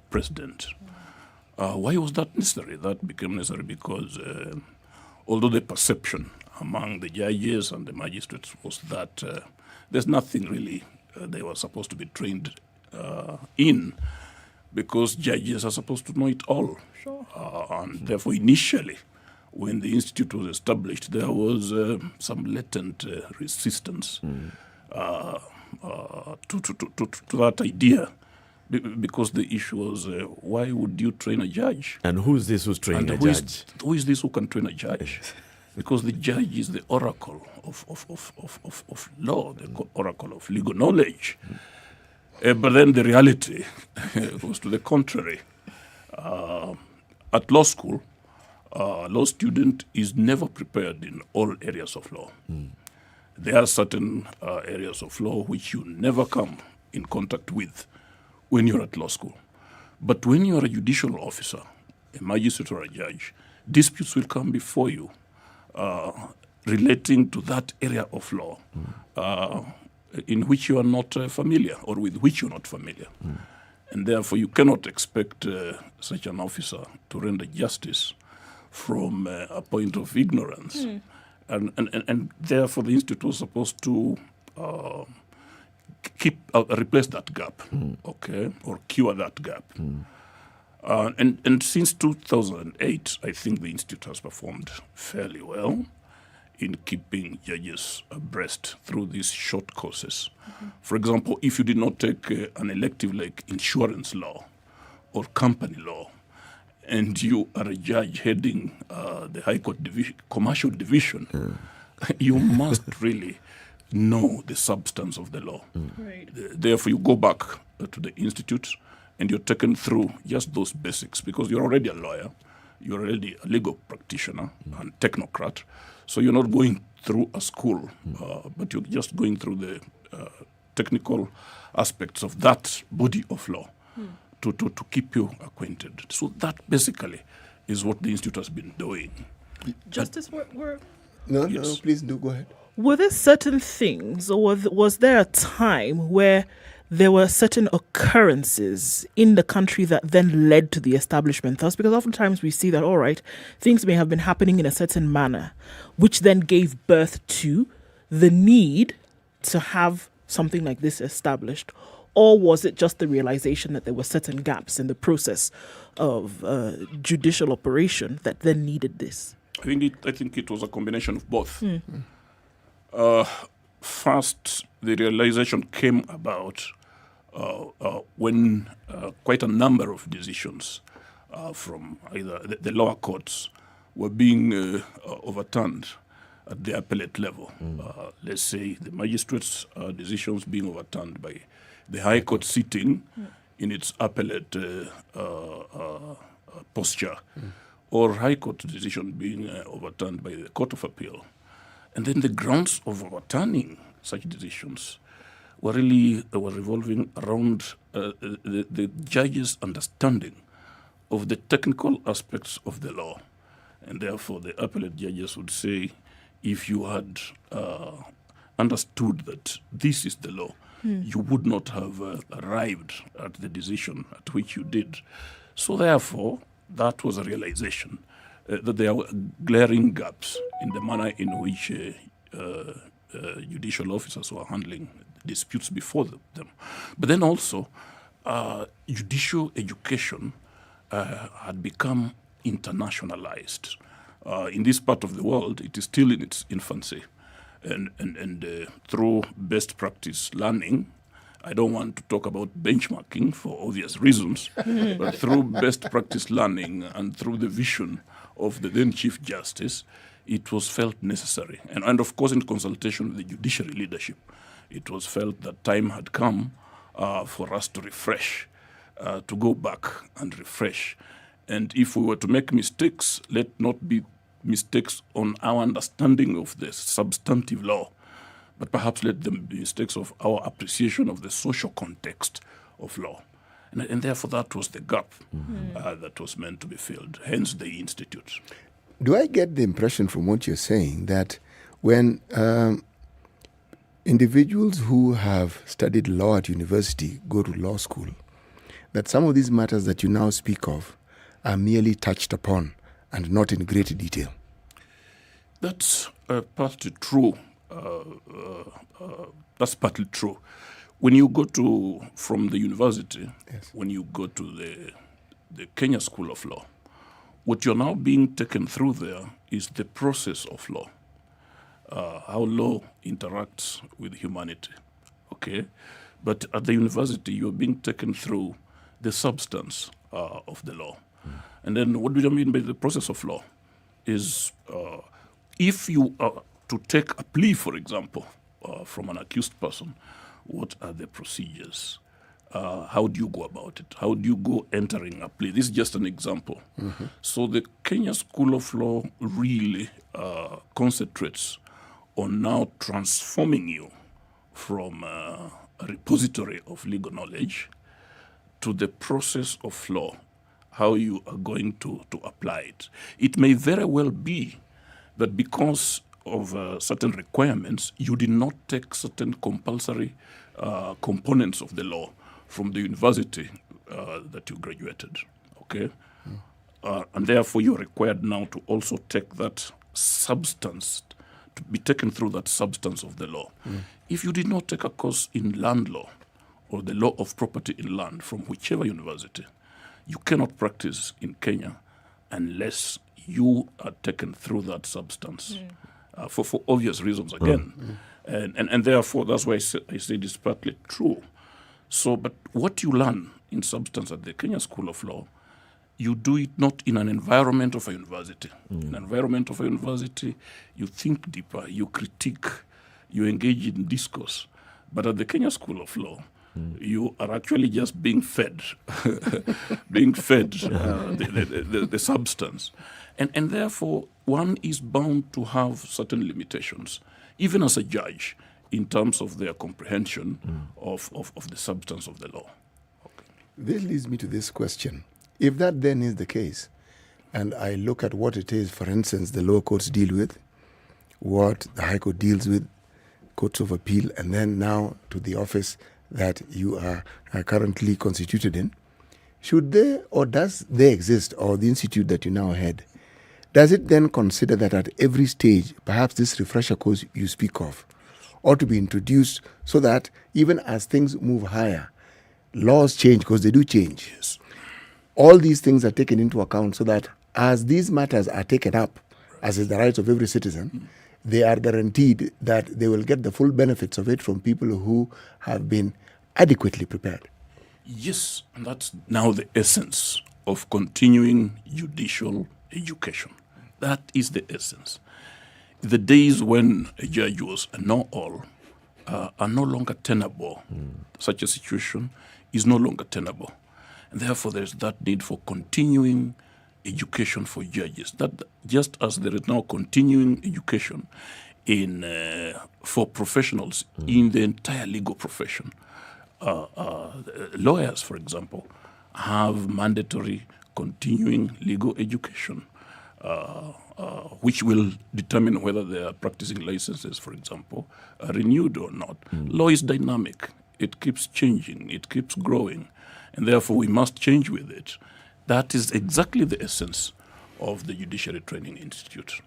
precedent. Why was that necessary? That became necessary because although the perception among the judges and the magistrates was that there's nothing really they were supposed to be trained in, because judges are supposed to know it all. Sure. And therefore, initially, when the institute was established, there was some latent resistance to that idea, because the issue was, why would you train a judge? And who's this who's training a judge? Who is this who can train a judge? Because the judge is the oracle of law, the oracle of legal knowledge. But then the reality was to the contrary. At law school, a law student is never prepared in all areas of law. There are certain areas of law which you never come in contact with when you're at law school. But when you're a judicial officer, a magistrate or a judge, disputes will come before you relating to that area of law in which you are not familiar, or with which you're not familiar. And therefore you cannot expect such an officer to render justice from a point of ignorance. And therefore the institute was supposed to replace that gap, or cure that gap. And since 2008, I think the institute has performed fairly well in keeping judges abreast through these short courses. For example, if you did not take an elective like insurance law or company law, and you are a judge heading the High Court Commercial Division, you must really know the substance of the law. Right. Therefore, you go back to the institute and you're taken through just those basics, because you're already a lawyer, you're already a legal practitioner and technocrat, so you're not going through a school, but you're just going through the technical aspects of that body of law to keep you acquainted. So that basically is what the institute has been doing. Justice, No, Yes. please do go ahead. were there certain things, or was there a time where there were certain occurrences in the country that then led to the establishment? Thus, because oftentimes we see that, all right, things may have been happening in a certain manner, which then gave birth to the need to have something like this established. Or was it just the realization that there were certain gaps in the process of judicial operation that then needed this? I think it was a combination of both. First, the realization came about when quite a number of decisions from either the lower courts were being overturned at the appellate level. Let's say the magistrates' decisions being overturned by the High Court sitting in its appellate posture, or High Court decision being overturned by the Court of Appeal. And then the grounds of overturning such decisions were really revolving around the judge's understanding of the technical aspects of the law. And therefore, the appellate judges would say, if you had understood that this is the law, you would not have arrived at the decision at which you did. So therefore, that was a realization that there were glaring gaps in the manner in which judicial officers were handling disputes before them. But then also, judicial education had become internationalized. In this part of the world, it is still in its infancy. And through best practice learning, I don't want to talk about benchmarking for obvious reasons, but through best practice learning and through the vision of the then Chief Justice, it was felt necessary. And of course, in consultation with the judiciary leadership, it was felt that time had come for us to refresh, to go back and refresh. And if we were to make mistakes, let not be mistakes on our understanding of the substantive law, but perhaps let them be mistakes of our appreciation of the social context of law. And therefore, that was the gap that was meant to be filled, hence the institute. Do I get the impression from what you're saying that when individuals who have studied law at university go to law school, that some of these matters that you now speak of are merely touched upon and not in great detail? That's partly true. That's partly true. When you go from the university, when you go to the Kenya School of Law, what you're now being taken through there is the process of law, how law interacts with humanity, okay? But at the university, you're being taken through the substance of the law. And then what do I mean by the process of law? Is if you are to take a plea, for example, from an accused person, what are the procedures? How do you go about it? How do you go entering a plea? This is just an example. So the Kenya School of Law really concentrates on now transforming you from a repository of legal knowledge to the process of law, how you are going to apply it. It may very well be that because of certain requirements, you did not take certain compulsory components of the law from the university that you graduated, okay? And therefore, you're required now to also take that substance, to be taken through that substance of the law. If you did not take a course in land law or the law of property in land from whichever university, you cannot practice in Kenya unless you are taken through that substance for obvious reasons again. And therefore, that's why I say it's partly true. So, but what you learn in substance at the Kenya School of Law you do it not in an environment of a university. In an environment of a university, you think deeper, you critique, you engage in discourse. But at the Kenya School of Law, you are actually just being fed, the substance. And therefore, one is bound to have certain limitations, even as a judge, in terms of their comprehension of the substance of the law. This leads me to this question. If that then is the case, and I look at what it is, for instance, the lower courts deal with, what the High Court deals with, courts of appeal, and then now to the office that you are currently constituted in, should they or does they exist, or the institute that you now head, does it then consider that at every stage, perhaps this refresher course you speak of ought to be introduced so that even as things move higher, laws change, because they do change. Yes. All these things are taken into account so that as these matters are taken up, as is the rights of every citizen, they are guaranteed that they will get the full benefits of it from people who have been adequately prepared. Yes, and that's now the essence of continuing judicial education. That is the essence. The days when a judge was a know-all are no longer tenable. Such a situation is no longer tenable. And therefore, there's that need for continuing education for judges. That just as there is now continuing education for professionals in the entire legal profession. Lawyers, for example, have mandatory continuing legal education, which will determine whether their practicing licenses, for example, are renewed or not. Law is dynamic. It keeps changing. It keeps growing. And therefore, we must change with it. That is exactly the essence of the Judiciary Training Institute.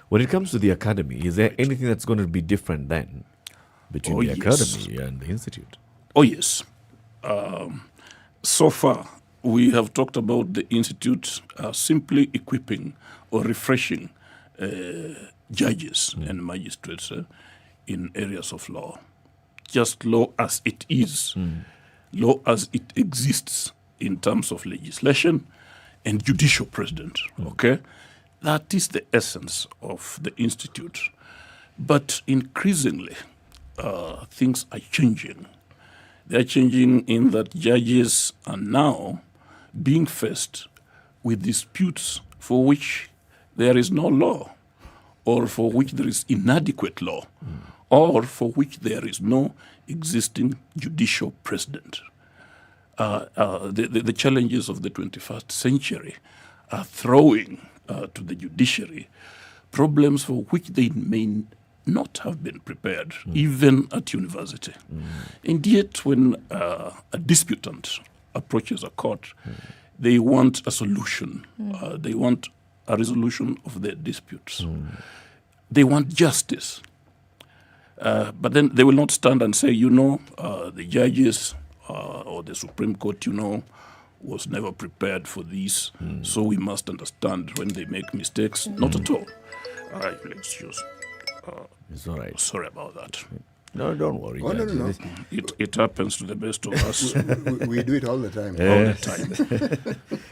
When it comes to the academy, is there anything that's going to be different then between the academy and the institute? Oh, yes. So far, we have talked about the institute simply equipping or refreshing judges and magistrates in areas of law. Just law as it is, law as it exists in terms of legislation and judicial precedent, okay? That is the essence of the institute. But increasingly, things are changing. They're changing in that judges are now being faced with disputes for which there is no law, or for which there is inadequate law, or for which there is no existing judicial precedent. The challenges of the 21st century are throwing to the judiciary problems for which they may not have been prepared, even at university. And yet, when a disputant approaches a court, they want a solution. They want a resolution of their disputes. They want justice. But then they will not stand and say, the judges or the Supreme Court, was never prepared for this, so we must understand when they make mistakes. Not at all. All right, let's just... it's all right. Sorry about that. No, don't worry. Oh, no. It happens to the best of us. we do it all the time. All the time.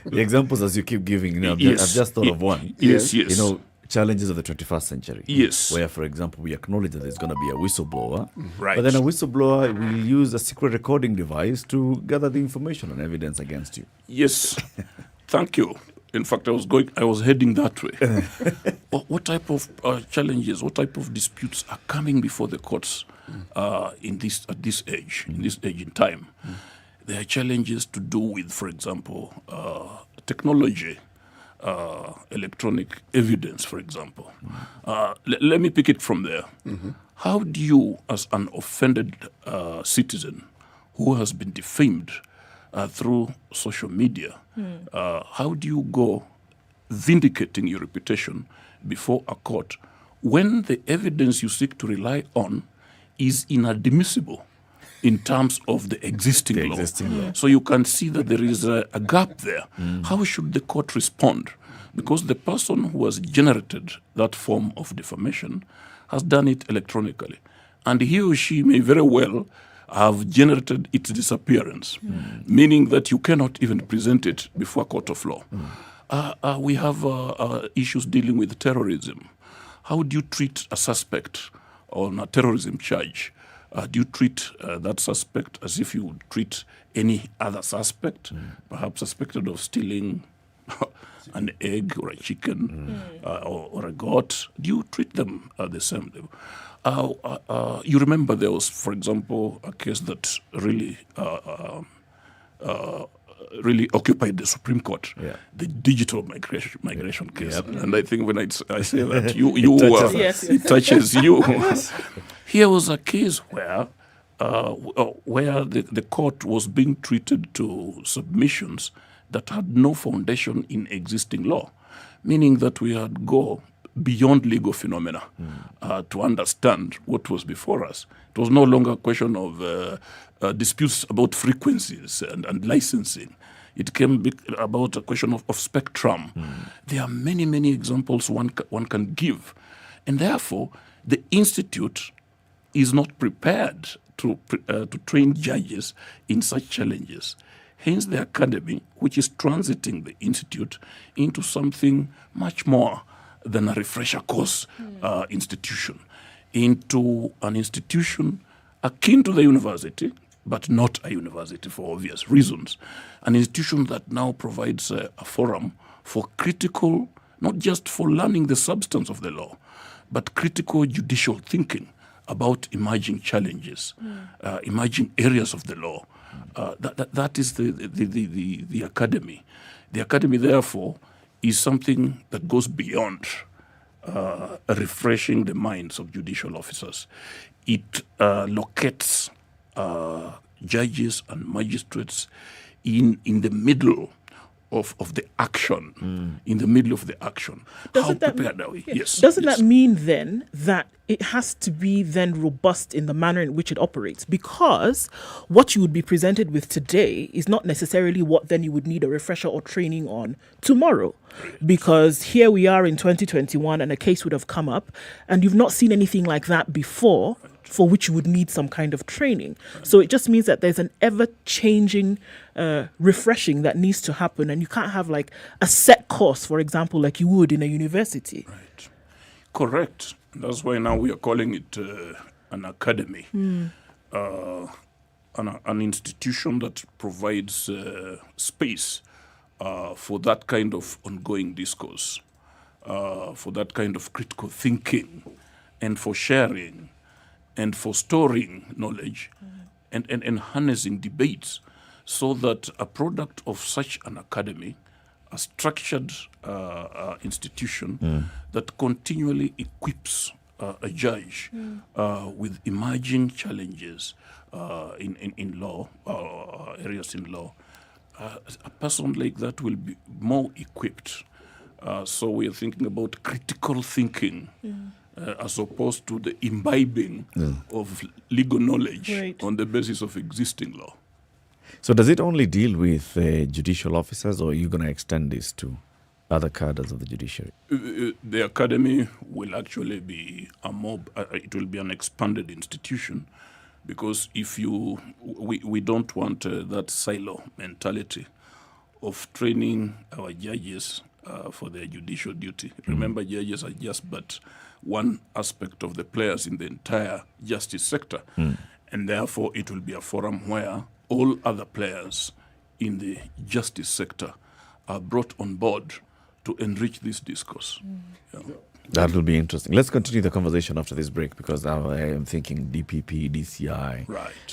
The examples as you keep giving, I've just thought of one. Yes. Challenges of the 21st century. Yes. Where, for example, we acknowledge that there's going to be a whistleblower. Right. But then a whistleblower will use a secret recording device to gather the information and evidence against you. Yes. Thank you. In fact, I was heading that way. What type of challenges, what type of disputes are coming before the courts at this age in time? There are challenges to do with, for example, technology, electronic evidence, for example. Let me pick it from there. How do you, as an offended citizen who has been defamed through social media, how do you go vindicating your reputation before a court when the evidence you seek to rely on is inadmissible in terms of the existing law? So you can see that there is a gap there. How should the court respond? Because the person who has generated that form of defamation has done it electronically. And he or she may very well have generated its disappearance, meaning that you cannot even present it before a court of law. We have issues dealing with terrorism. How do you treat a suspect on a terrorism charge? Do you treat that suspect as if you would treat any other suspect, perhaps suspected of stealing an egg or a chicken or a goat? Do you treat them at the same level? You remember there was, for example, a case that really occupied the Supreme Court, the digital migration case. Yep. And I think when I say that, it touches you. Here was a case where the court was being treated to submissions that had no foundation in existing law, meaning that we had to go beyond legal phenomena to understand what was before us. It was no longer a question of disputes about frequencies and licensing. It came about a question of spectrum. There are many, many examples one can give. And therefore, the Institute is not prepared to train judges in such challenges. Hence, the Academy, which is transiting the Institute into something much more than a refresher course institution, into an institution akin to the university, but not a university for obvious reasons. An institution that now provides a forum for critical, not just for learning the substance of the law, but critical judicial thinking about emerging challenges, emerging areas of the law. That is the Academy. The Academy, therefore, is something that goes beyond refreshing the minds of judicial officers. It locates judges and magistrates in the middle of the action, in the middle of the action. How prepared are we? Yes. Doesn't that mean then that it has to be then robust in the manner in which it operates? Because what you would be presented with today is not necessarily what then you would need a refresher or training on tomorrow. Because here we are in 2021 and a case would have come up and you've not seen anything like that before, for which you would need some kind of training. So it just means that there's an ever-changing refreshing that needs to happen, and you can't have like a set course, for example, like you would in a university. Right. Correct. That's why now we are calling it an academy, an institution that provides space for that kind of ongoing discourse, for that kind of critical thinking, and for sharing, and for storing knowledge, and harnessing debates, so that a product of such an academy, a structured institution that continually equips a judge with emerging challenges in law, areas in law, a person like that will be more equipped. So we are thinking about critical thinking as opposed to the imbibing of legal knowledge on the basis of existing law. So does it only deal with judicial officers, or are you going to extend this to other cadres of the judiciary? The academy will actually be it will be an expanded institution, because we don't want that silo mentality of training our judges for their judicial duty. Remember, judges are just but one aspect of the players in the entire justice sector, and therefore it will be a forum where all other players in the justice sector are brought on board to enrich this discourse. That will be interesting. Let's continue the conversation after this break, because I am thinking DPP, DCI,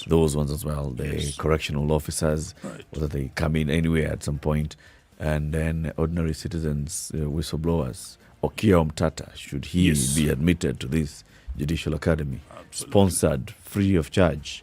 those ones as well, the correctional officers, whether they come in anywhere at some point, and then ordinary citizens, whistleblowers. Okiya Omtata, should he be admitted to this judicial academy, sponsored free of charge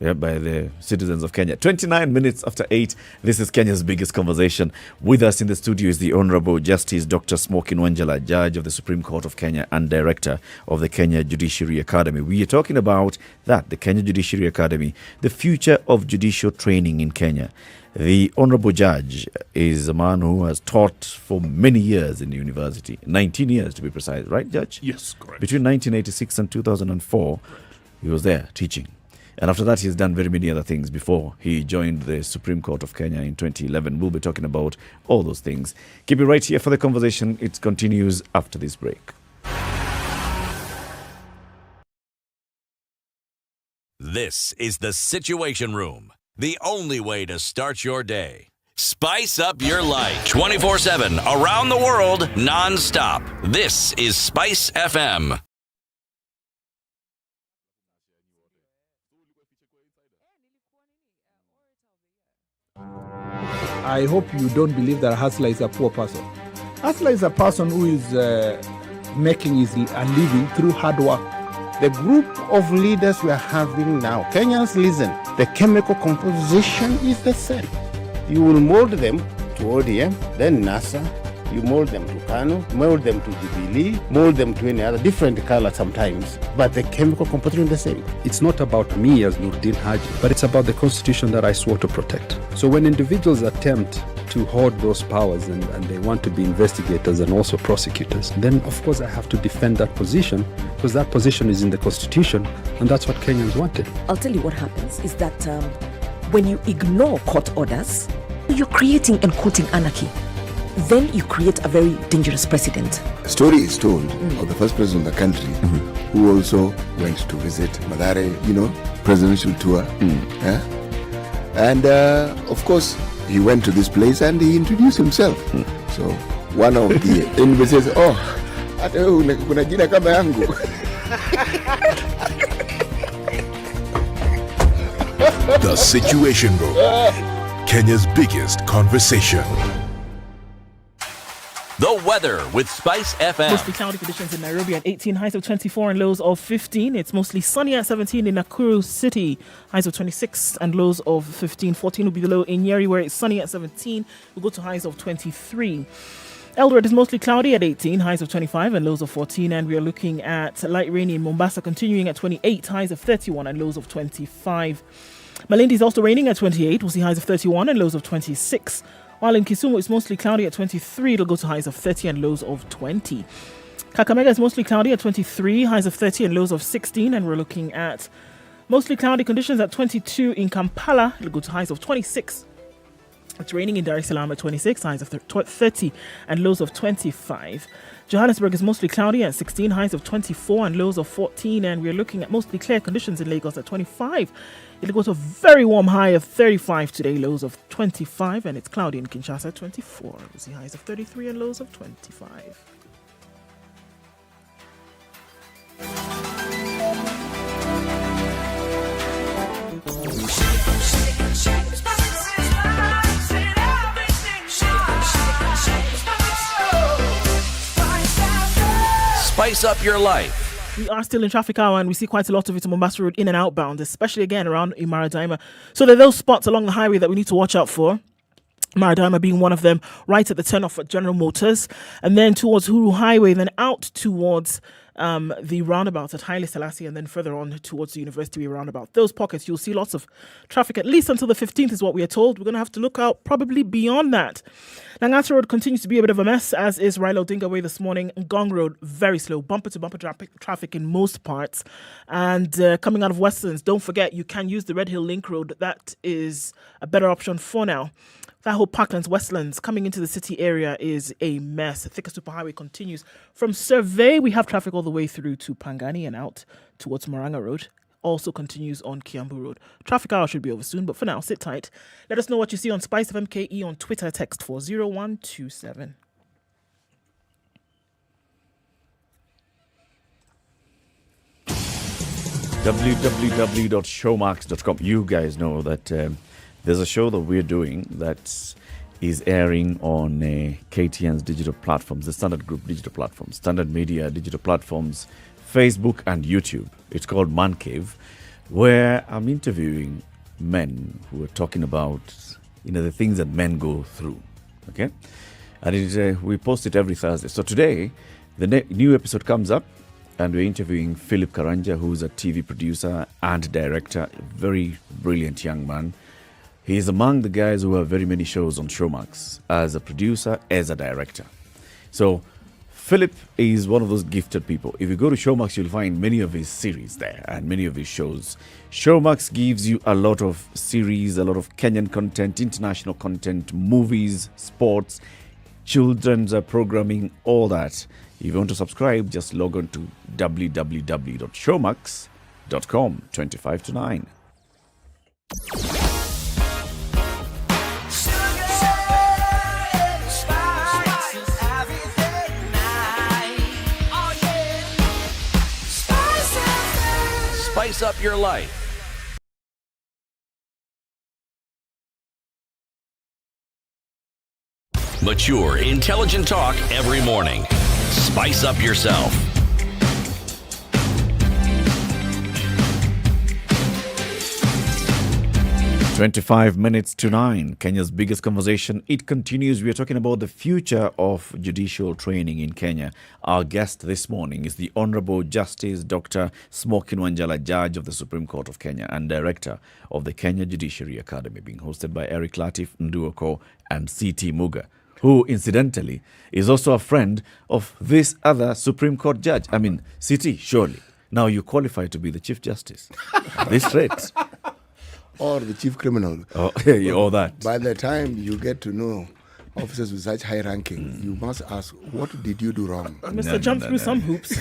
by the citizens of Kenya? 29 minutes after 8, this is Kenya's biggest conversation. With us in the studio is the Honorable Justice Dr. Smokin Wanjala, Judge of the Supreme Court of Kenya and Director of the Kenya Judiciary Academy. We are talking about that, the Kenya Judiciary Academy, the future of judicial training in Kenya. The Honorable Judge is a man who has taught for many years in the university, 19 years to be precise, right, Judge? Yes, correct. Between 1986 and 2004, he was there teaching. And after that, he's done very many other things before he joined the Supreme Court of Kenya in 2011. We'll be talking about all those things. Keep it right here for the conversation. It continues after this break. This is the Situation Room, the only way to start your day. Spice up your life 24/7 around the world, non-stop. This is SpiceFM. I hope you don't believe that a hustler is a poor person. Hustler is a person who is making his a living through hard work. The group of leaders we are having now, Kenyans, listen, the chemical composition is the same. You will mold them to ODM, then NASA, you mold them to Kano, mold them to Jubilee, mold them to any other different color sometimes, but the chemical composition is the same. It's not about me as Nurdin Haji, but it's about the constitution that I swore to protect. So when individuals attempt to hoard those powers and they want to be investigators and also prosecutors, then of course I have to defend that position because that position is in the constitution and that's what Kenyans wanted. I'll tell you what happens is that when you ignore court orders, you're creating and quoting anarchy. Then you create a very dangerous precedent. A story is told of the first president of the country who also went to visit Mathare, presidential tour. And of course, he went to this place and he introduced himself. So one of the enemies says, hata wewe kuna jina kama yangu. The Situation Room, Kenya's biggest conversation. The weather with Spice FM. Mostly cloudy conditions in Nairobi at 18, highs of 24 and lows of 15. It's mostly sunny at 17 in Nakuru City, highs of 26 and lows of 15. 14 will be the low in Nyeri, where it's sunny at 17. We'll go to highs of 23. Eldoret is mostly cloudy at 18, highs of 25 and lows of 14. And we are looking at light rainy in Mombasa, continuing at 28, highs of 31 and lows of 25. Malindi is also raining at 28. We'll see highs of 31 and lows of 26. While in Kisumu, it's mostly cloudy at 23. It'll go to highs of 30 and lows of 20. Kakamega is mostly cloudy at 23, highs of 30 and lows of 16. And we're looking at mostly cloudy conditions at 22 in Kampala. It'll go to highs of 26. It's raining in Dar es Salaam at 26, highs of 30 and lows of 25. Johannesburg is mostly cloudy at 16, highs of 24 and lows of 14. And we're looking at mostly clear conditions in Lagos at 25. It'll go to a very warm high of 35 today, lows of 25. And it's cloudy in Kinshasa at 24. We'll see highs of 33 and lows of 25. Spice up your life. We are still in traffic hour and we see quite a lot of it on Mombasa Road in and outbound, especially again around Imaradaima. So there are those spots along the highway that we need to watch out for. Maradima being one of them, right at the turn off at General Motors, and then towards Huru Highway, then out towards the roundabout at Haile Selassie, and then further on towards the University roundabout. Those pockets, you'll see lots of traffic, at least until the 15th is what we are told. We're going to have to look out probably beyond that. Langata Road continues to be a bit of a mess, as is Raila Odinga Way this morning. Ngong Road, very slow, bumper-to-bumper traffic in most parts. And coming out of Westlands, don't forget, you can use the Red Hill Link Road. That is a better option for now. That whole Parklands, Westlands, coming into the city area is a mess. The thicker superhighway continues. From Survey, we have traffic all the way through to Pangani and out towards Moranga Road. Also continues on Kiambu Road. Traffic hour should be over soon, but for now, sit tight. Let us know what you see on SpiceFM KE on Twitter. Text 40127. www.showmax.com. You guys know that there's a show that we're doing that is airing on KTN's digital platforms, the Standard Group digital platforms, Standard Media digital platforms, Facebook and YouTube. It's called Man Cave, where I'm interviewing men who are talking about, the things that men go through. Okay, and we post it every Thursday. So today, the new episode comes up, and we're interviewing Philip Karanja, who's a TV producer and director, a very brilliant young man. He's among the guys who have very many shows on Showmax as a producer, as a director. So Philip is one of those gifted people. If you go to Showmax, you'll find many of his series there and many of his shows. Showmax gives you a lot of series, a lot of Kenyan content, international content, movies, sports, children's programming, all that. If you want to subscribe, just log on to www.showmax.com, 25 to 9. Spice up your life. Mature, intelligent talk every morning. Spice up yourself. 25 minutes to 9, Kenya's biggest conversation. It continues. We are talking about the future of judicial training in Kenya. Our guest this morning is the Honorable Justice Dr. Smokin Wanjala, Judge of the Supreme Court of Kenya and Director of the Kenya Judiciary Academy, being hosted by Eric Latiff, Ndu Okoh, and C.T. Muga, who, incidentally, is also a friend of this other Supreme Court judge. I mean, C.T., surely. Now you qualify to be the Chief Justice at this rate. Or the chief criminal. Oh, yeah, all that. By the time you get to know officers with such high ranking, you must ask, what did you do wrong? Mr. Jump through some hoops.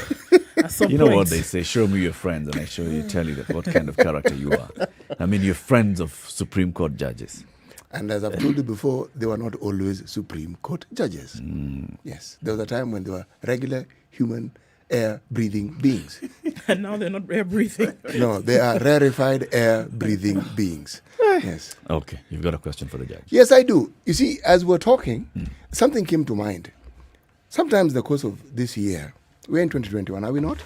At some you know point. what they say, show me your friends and I tell you that what kind of character you are. I mean, you're friends of Supreme Court judges. And as I've told you before, they were not always Supreme Court judges. Yes, there was a time when they were regular human air-breathing beings. And now they're not air-breathing. No, they are rarefied air-breathing beings. Yes. Okay, you've got a question for the judge. Yes, I do. You see, as we're talking, something came to mind. Sometimes in the course of this year, we're in 2021, are we not?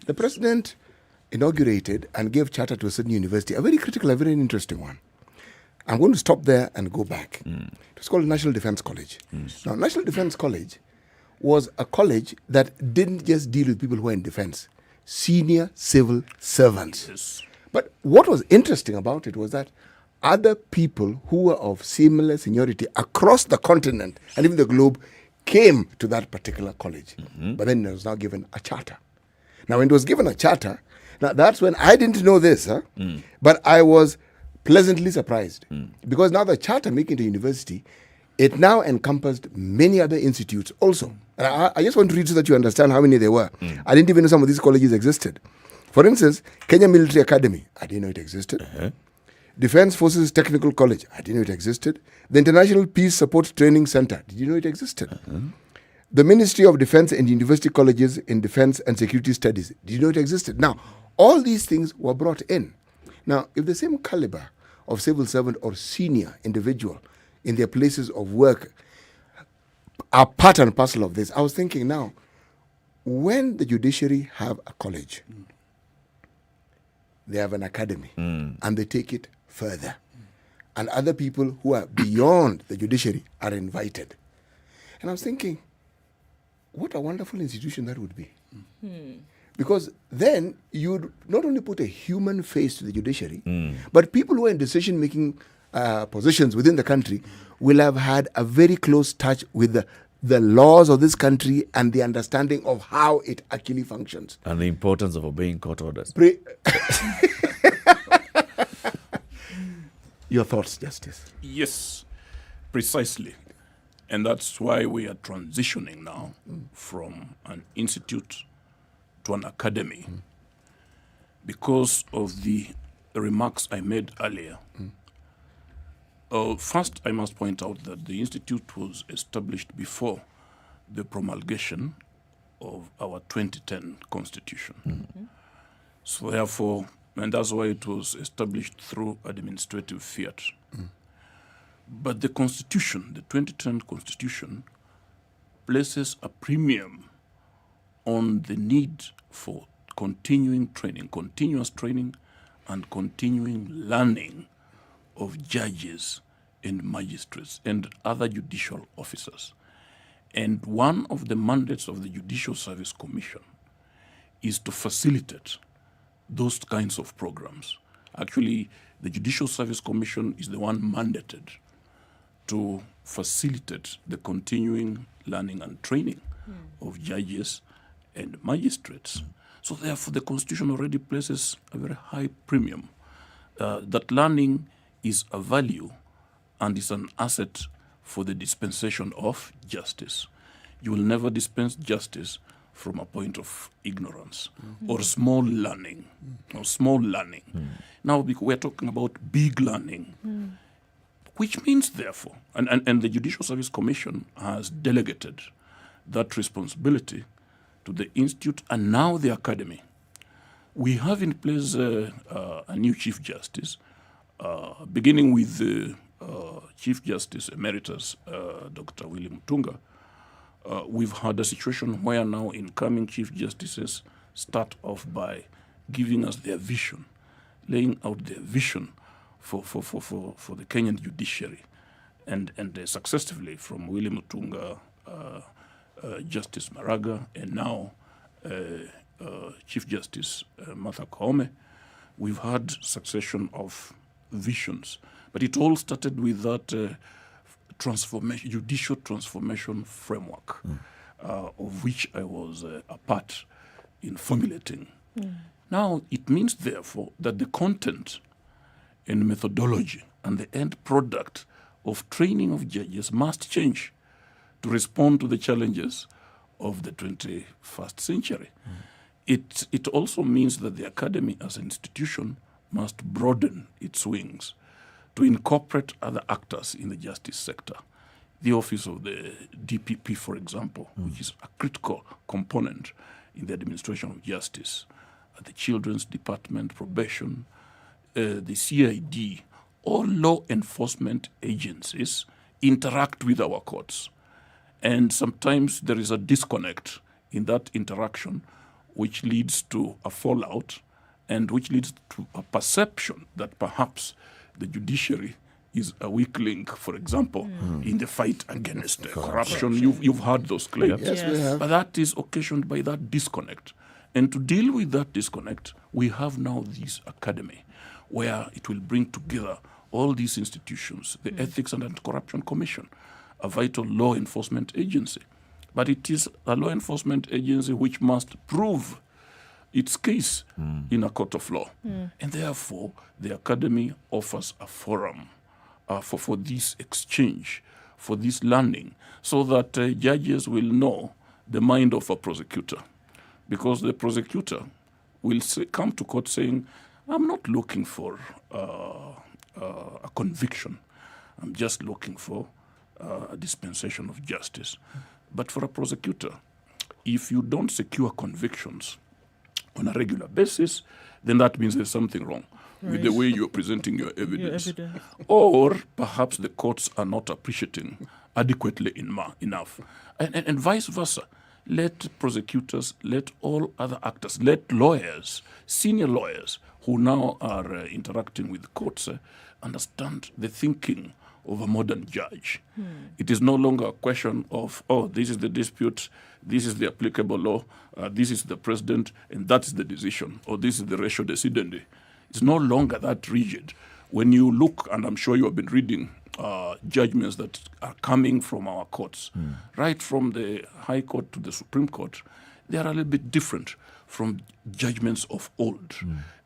The president inaugurated and gave charter to a certain university, a very critical, a very interesting one. I'm going to stop there and go back. It's called National Defense College. Now, National Defense College was a college that didn't just deal with people who are in defense, senior civil servants. Yes. But what was interesting about it was that other people who were of similar seniority across the continent and even the globe came to that particular college. But then it was now given a charter. Now, when it was given a charter, now that's when I didn't know this, but I was pleasantly surprised because now the charter making the university, it now encompassed many other institutes also. And I just want to read so that you understand how many there were. I didn't even know some of these colleges existed. For instance, Kenya Military Academy, I didn't know it existed. Defense Forces Technical College, I didn't know it existed. The International Peace Support Training Center, did you know it existed? The Ministry of Defense and University Colleges in Defense and Security Studies, did you know it existed? Now, all these things were brought in. Now, if the same caliber of civil servant or senior individual in their places of work are part and parcel of this, I was thinking now, when the judiciary have a college, they have an academy, and they take it further. And other people who are beyond the judiciary are invited. And I was thinking, what a wonderful institution that would be. Because then you'd not only put a human face to the judiciary, but people who are in decision-making positions within the country will have had a very close touch with the laws of this country and the understanding of how it actually functions. And the importance of obeying court orders. Your thoughts, Justice? Yes, precisely. And that's why we are transitioning now from an institute to an academy because of the remarks I made earlier. First, I must point out that the institute was established before the promulgation of our 2010 constitution. So therefore, and that's why it was established through administrative fiat. But the constitution, the 2010 constitution, places a premium on the need for continuing training, continuous training and continuing learning of judges and magistrates and other judicial officers. And one of the mandates of the Judicial Service Commission is to facilitate those kinds of programs. Actually, the Judicial Service Commission is the one mandated to facilitate the continuing learning and training of judges and magistrates. So therefore, the Constitution already places a very high premium that learning is a value and is an asset for the dispensation of justice. You will never dispense justice from a point of ignorance or small learning. Now we're talking about big learning, which means therefore, and the Judicial Service Commission has delegated that responsibility to the Institute and now the Academy. We have in place a new Chief Justice, beginning with Chief Justice Emeritus, Dr. William Mutunga. We've had a situation where now incoming Chief Justices start off by giving us their vision, laying out their vision for the Kenyan judiciary. And successively from William Mutunga, Justice Maraga, and now Chief Justice Martha Koome, we've had succession of visions. But it all started with that judicial transformation framework, of which I was a part in formulating. Now, it means, therefore, that the content and methodology and the end product of training of judges must change to respond to the challenges of the 21st century. It also means that the Academy as an institution must broaden its wings to incorporate other actors in the justice sector. The office of the DPP, for example, which is a critical component in the administration of justice, the Children's Department, probation, the CID, all law enforcement agencies interact with our courts. And sometimes there is a disconnect in that interaction, which leads to a fallout and which leads to a perception that perhaps the judiciary is a weak link, for example, in the fight against corruption. You've heard those claims. Yes, we have. But that is occasioned by that disconnect. And to deal with that disconnect, we have now this academy where it will bring together all these institutions, the Ethics and Anti-Corruption Commission, a vital law enforcement agency. But it is a law enforcement agency which must prove its case in a court of law. And therefore, the Academy offers a forum for this exchange, for this learning, so that judges will know the mind of a prosecutor. Because the prosecutor will come to court saying, I'm not looking for a conviction. I'm just looking for a dispensation of justice. But for a prosecutor, if you don't secure convictions on a regular basis, then that means there's something wrong with the way you're presenting your evidence. Or perhaps the courts are not appreciating adequately enough. And vice versa. Let prosecutors, let all other actors, let lawyers, senior lawyers who now are interacting with the courts understand the thinking of a modern judge. It is no longer a question of, this is the dispute, this is the applicable law, this is the president, and that is the decision, or this is the ratio decidendi. It's no longer that rigid. When you look, and I'm sure you have been reading judgments that are coming from our courts, right from the High Court to the Supreme Court, they are a little bit different from judgments of old.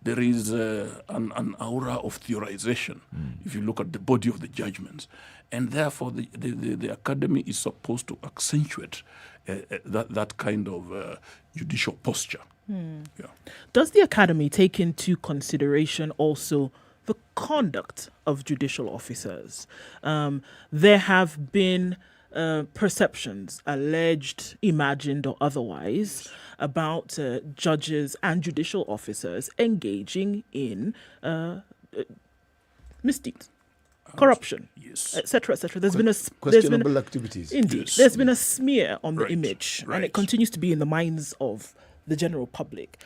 There is an aura of theorization if you look at the body of the judgments. And therefore, the Academy is supposed to accentuate that kind of judicial posture. Yeah. Does the Academy take into consideration also the conduct of judicial officers? There have been perceptions, alleged, imagined, or otherwise, about judges and judicial officers engaging in misdeeds, corruption, etc., etc. There's been questionable activities. Indeed, there's been a smear on the image, and it continues to be in the minds of the general public.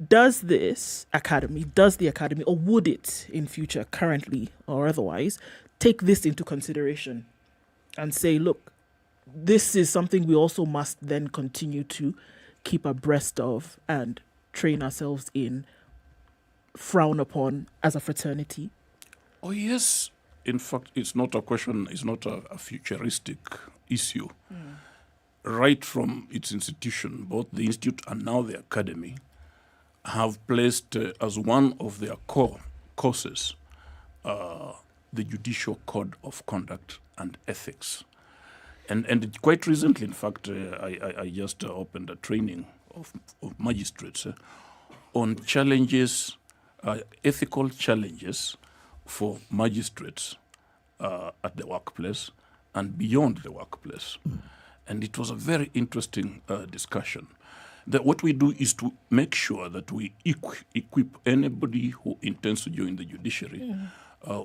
Does the Academy, or would it in future, currently or otherwise, take this into consideration and say, look, this is something we also must then continue to keep abreast of and train ourselves in, frown upon as a fraternity? Oh, yes. In fact, it's not a question, it's not a futuristic issue. right from its institution, both the institute and now the academy, have placed as one of their core courses the Judicial Code of Conduct and Ethics. And quite recently, in fact, I just opened a training of magistrates on challenges, ethical challenges for magistrates at the workplace and beyond the workplace. And it was a very interesting discussion. That what we do is to make sure that we equip anybody who intends to join the judiciary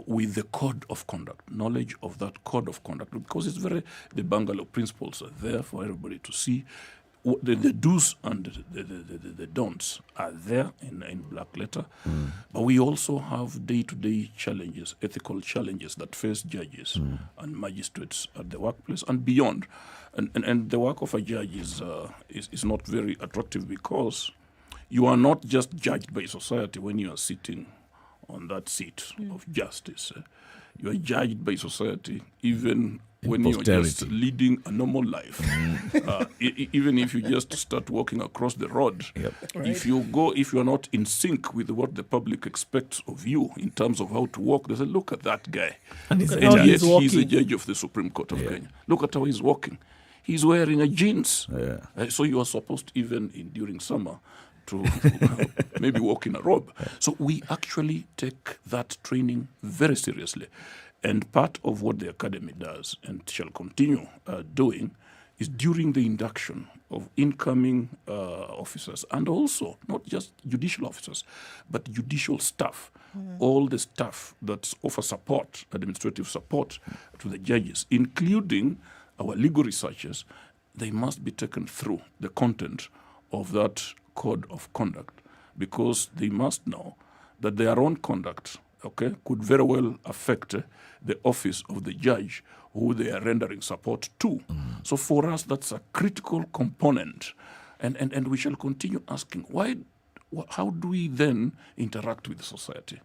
with the code of conduct, knowledge of that code of conduct, because it's the Bangalore principles are there for everybody to see. The do's and the don'ts are there in black letter. But we also have day-to-day challenges, ethical challenges that face judges and magistrates at the workplace and beyond. And the work of a judge is not very attractive because you are not just judged by society when you are sitting on that seat of justice. You are judged by society even when you're just leading a normal life. Even if you just start walking across the road, Right. if you are not in sync with what the public expects of you in terms of how to walk, they say, look at that guy. And yet he's a judge of the Supreme Court of Kenya. Look at how he's walking. He's wearing a jeans. So you are supposed, even during summer, to maybe walk in a robe. So we actually take that training very seriously. And part of what the academy does and shall continue doing is during the induction of incoming officers, and also not just judicial officers, but judicial staff, all the staff that offer support, administrative support to the judges, including our legal researchers. They must be taken through the content of that code of conduct, because they must know that their own conduct, could very well affect the office of the judge who they are rendering support to. So for us, that's a critical component. And we shall continue asking, how do we then interact with society?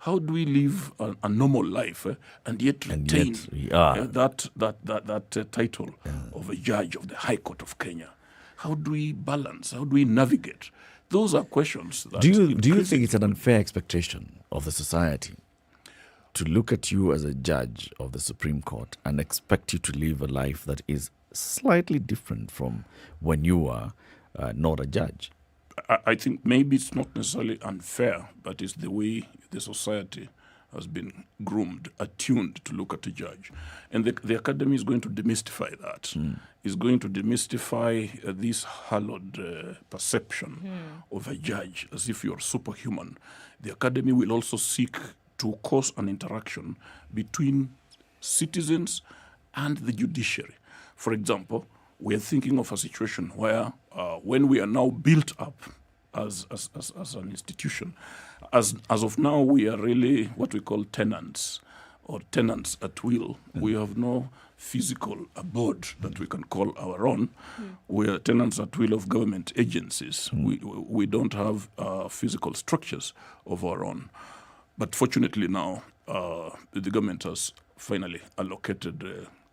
How do we live a normal life and yet retain that title of a judge of the High Court of Kenya? How do we balance? How do we navigate? Those are questions. That do you think it's an unfair expectation of the society to look at you as a judge of the Supreme Court and expect you to live a life that is slightly different from when you are not a judge? I think maybe it's not necessarily unfair, but it's the way the society has been groomed, attuned to look at a judge. And the academy is going to demystify that. It's going to demystify this hallowed perception of a judge as if you're superhuman. The academy will also seek to cause an interaction between citizens and the judiciary. For example, we are thinking of a situation where when we are now built up as an institution, as of now we are really what we call tenants, or tenants at will. We have no physical abode that we can call our own. We are tenants at will of government agencies. We don't have physical structures of our own. But fortunately now, the government has finally allocated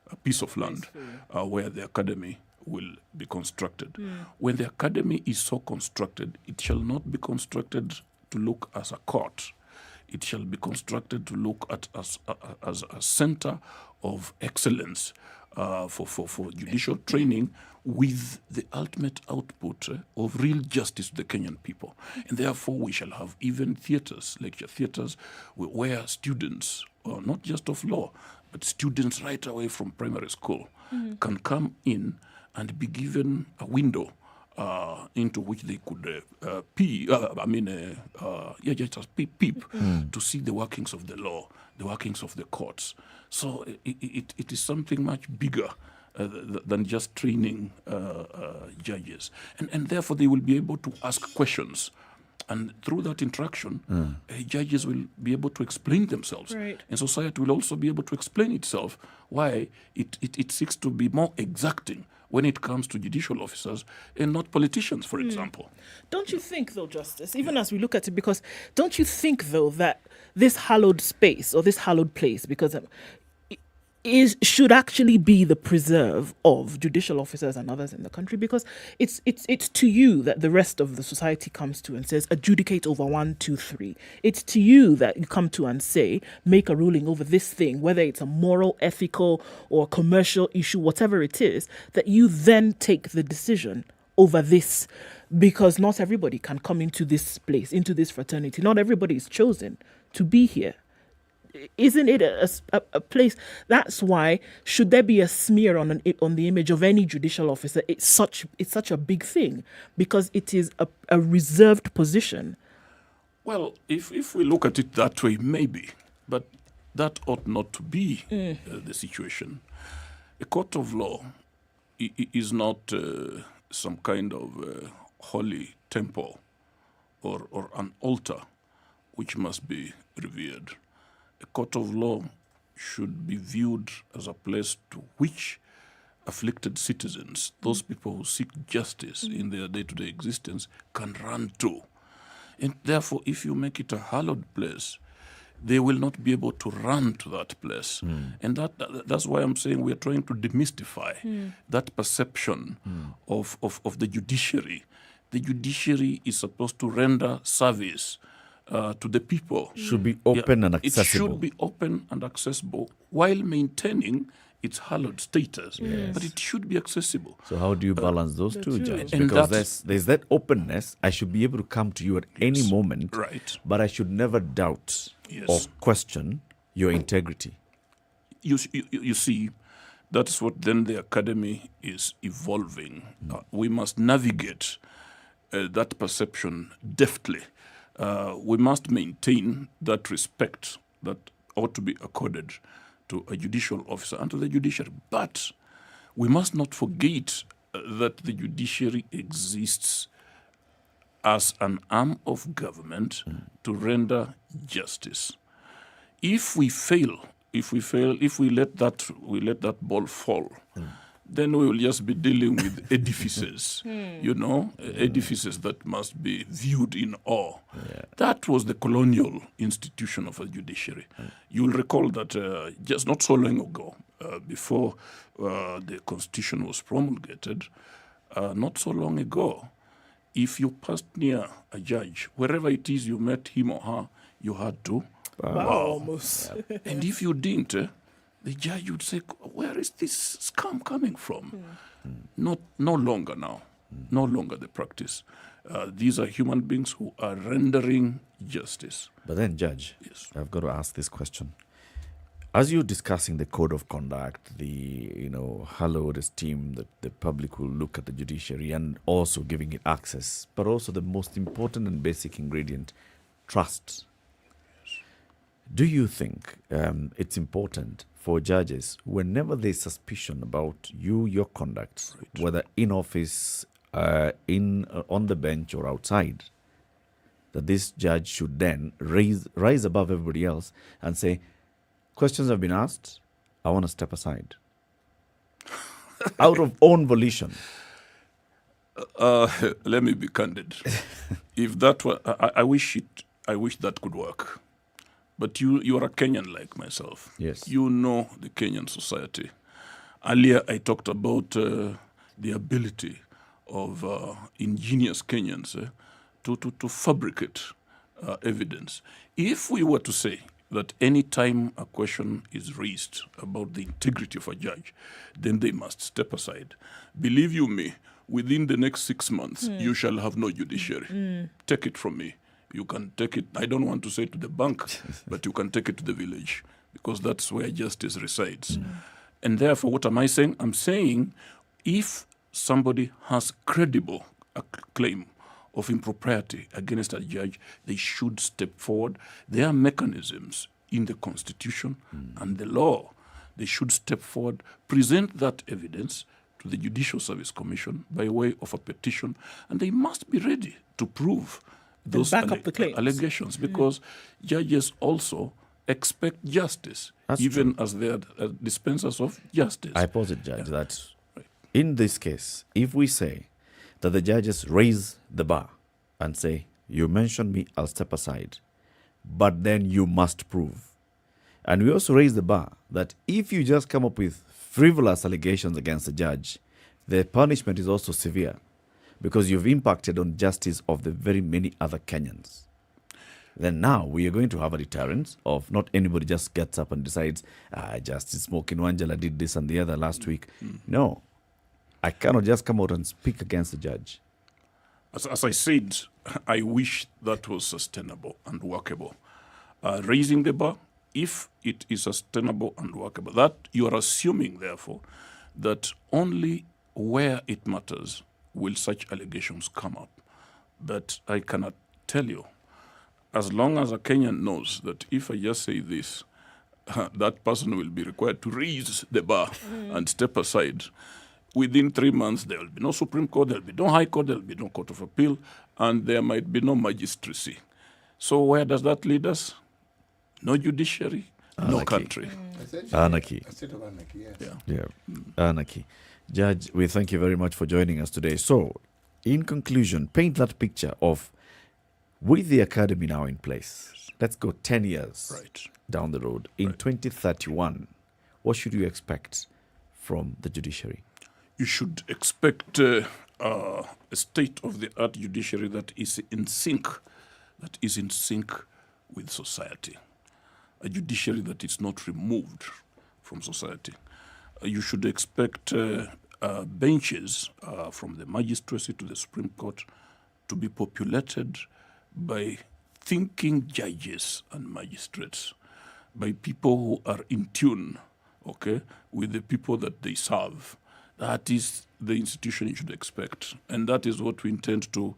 a piece of land where the academy will be constructed. When the academy is so constructed, it shall not be constructed to look as a court. It shall be constructed to look at as a center of excellence for judicial training, with the ultimate output of real justice to the Kenyan people. And therefore we shall have even theatres, lecture theatres, where students, not just of law, but students right away from primary school can come in and be given a window into which they could peep to see the workings of the law, the workings of the courts. So it is something much bigger than just training judges. And therefore they will be able to ask questions. And through that interaction, judges will be able to explain themselves. Right. And society will also be able to explain itself why it seeks to be more exacting when it comes to judicial officers and not politicians, for example. Don't you think, though, Justice, even as we look at it, because don't you think, though, that this hallowed space or this hallowed place, because should actually be the preserve of judicial officers and others in the country, because it's to you that the rest of the society comes to and says adjudicate over 1, 2, 3. It's to you that you come to and say make a ruling over this thing, whether it's a moral, ethical, or commercial issue, whatever it is, that you then take the decision over this, because not everybody can come into this place, into this fraternity. Not everybody is chosen to be here. Isn't it a place? That's why, should there be a smear on the image of any judicial officer, it's such a big thing, because it is a reserved position. Well, if we look at it that way, maybe, but that ought not to be the situation. A court of law is not some kind of holy temple or an altar which must be revered. A court of law should be viewed as a place to which afflicted citizens, those people who seek justice in their day-to-day existence, can run to. And therefore, if you make it a hallowed place, they will not be able to run to that place. And that's why I'm saying we are trying to demystify that perception of the judiciary. The judiciary is supposed to render service to the people. Should be open and accessible. It should be open and accessible while maintaining its hallowed status. Yes. But it should be accessible. So how do you balance those two, Judge? And Because there's that openness. I should be able to come to you at any moment, right? But I should never doubt or question your integrity. You see, that's what then the academy is evolving. We must navigate that perception deftly. We must maintain that respect that ought to be accorded to a judicial officer and to the judiciary. But we must not forget that the judiciary exists as an arm of government to render justice. If we let that ball fall, then we will just be dealing with edifices, edifices that must be viewed in awe. That was the colonial institution of a judiciary. You'll recall that just not so long ago, before the Constitution was promulgated, not so long ago, if you passed near a judge, wherever it is you met him or her, you had to bow. Almost. And if you didn't, the judge would say, where is this scam coming from? No longer now. No longer the practice. These are human beings who are rendering justice. But then, Judge, I've got to ask this question. As you're discussing the code of conduct, the hallowed esteem that the public will look at the judiciary, and also giving it access, but also the most important and basic ingredient, trust. Do you think it's important for judges, whenever there's suspicion about your conduct, whether in office, on the bench or outside, that this judge should then rise above everybody else and say, questions have been asked, I want to step aside, out of own volition? Let me be candid. If that were, I wish that could work. But you are a Kenyan like myself. Yes. You know the Kenyan society. Earlier I talked about the ability of ingenious Kenyans to fabricate evidence. If we were to say that any time a question is raised about the integrity of a judge, then they must step aside. Believe you me, within the next 6 months, you shall have no judiciary. Take it from me. You can take it, I don't want to say to the bank, but you can take it to the village, because that's where justice resides. And therefore, what am I saying? I'm saying if somebody has credible claim of impropriety against a judge, they should step forward. There are mechanisms in the Constitution and the law. They should step forward, present that evidence to the Judicial Service Commission by way of a petition, and they must be ready to prove those allegations, because judges also expect justice, even as they are dispensers of justice. I posit, Judge, that in this case, if we say that the judges raise the bar and say, you mentioned me, I'll step aside, but then you must prove. And we also raised the bar that if you just come up with frivolous allegations against a judge, the punishment is also severe because you've impacted on justice of the very many other Kenyans. Then now we are going to have a deterrent of not anybody just gets up and decides, Justice Smokin Wanjala did this and the other last week. No, I cannot just come out and speak against the judge. As I said, I wish that was sustainable and workable. Raising the bar, if it is sustainable and workable, that you are assuming, therefore, that only where it matters will such allegations come up. But I cannot tell you, as long as a Kenyan knows that if I just say this, that person will be required to raise the bar and step aside. Within 3 months, there will be no Supreme Court, there will be no High Court, there will be no Court of Appeal, and there might be no magistracy. So where does that lead us? No judiciary, no country. Anarchy. A state of anarchy, yes. Yeah, anarchy. Judge, we thank you very much for joining us today. So, in conclusion, paint that picture of, with the academy now in place, let's go 10 years down the road. In 2031, what should you expect from the judiciary? You should expect a state-of-the-art judiciary that is in sync with society. A judiciary that is not removed from society. You should expect benches from the magistracy to the Supreme Court to be populated by thinking judges and magistrates, by people who are in tune, with the people that they serve. That is the institution you should expect, and that is what we intend to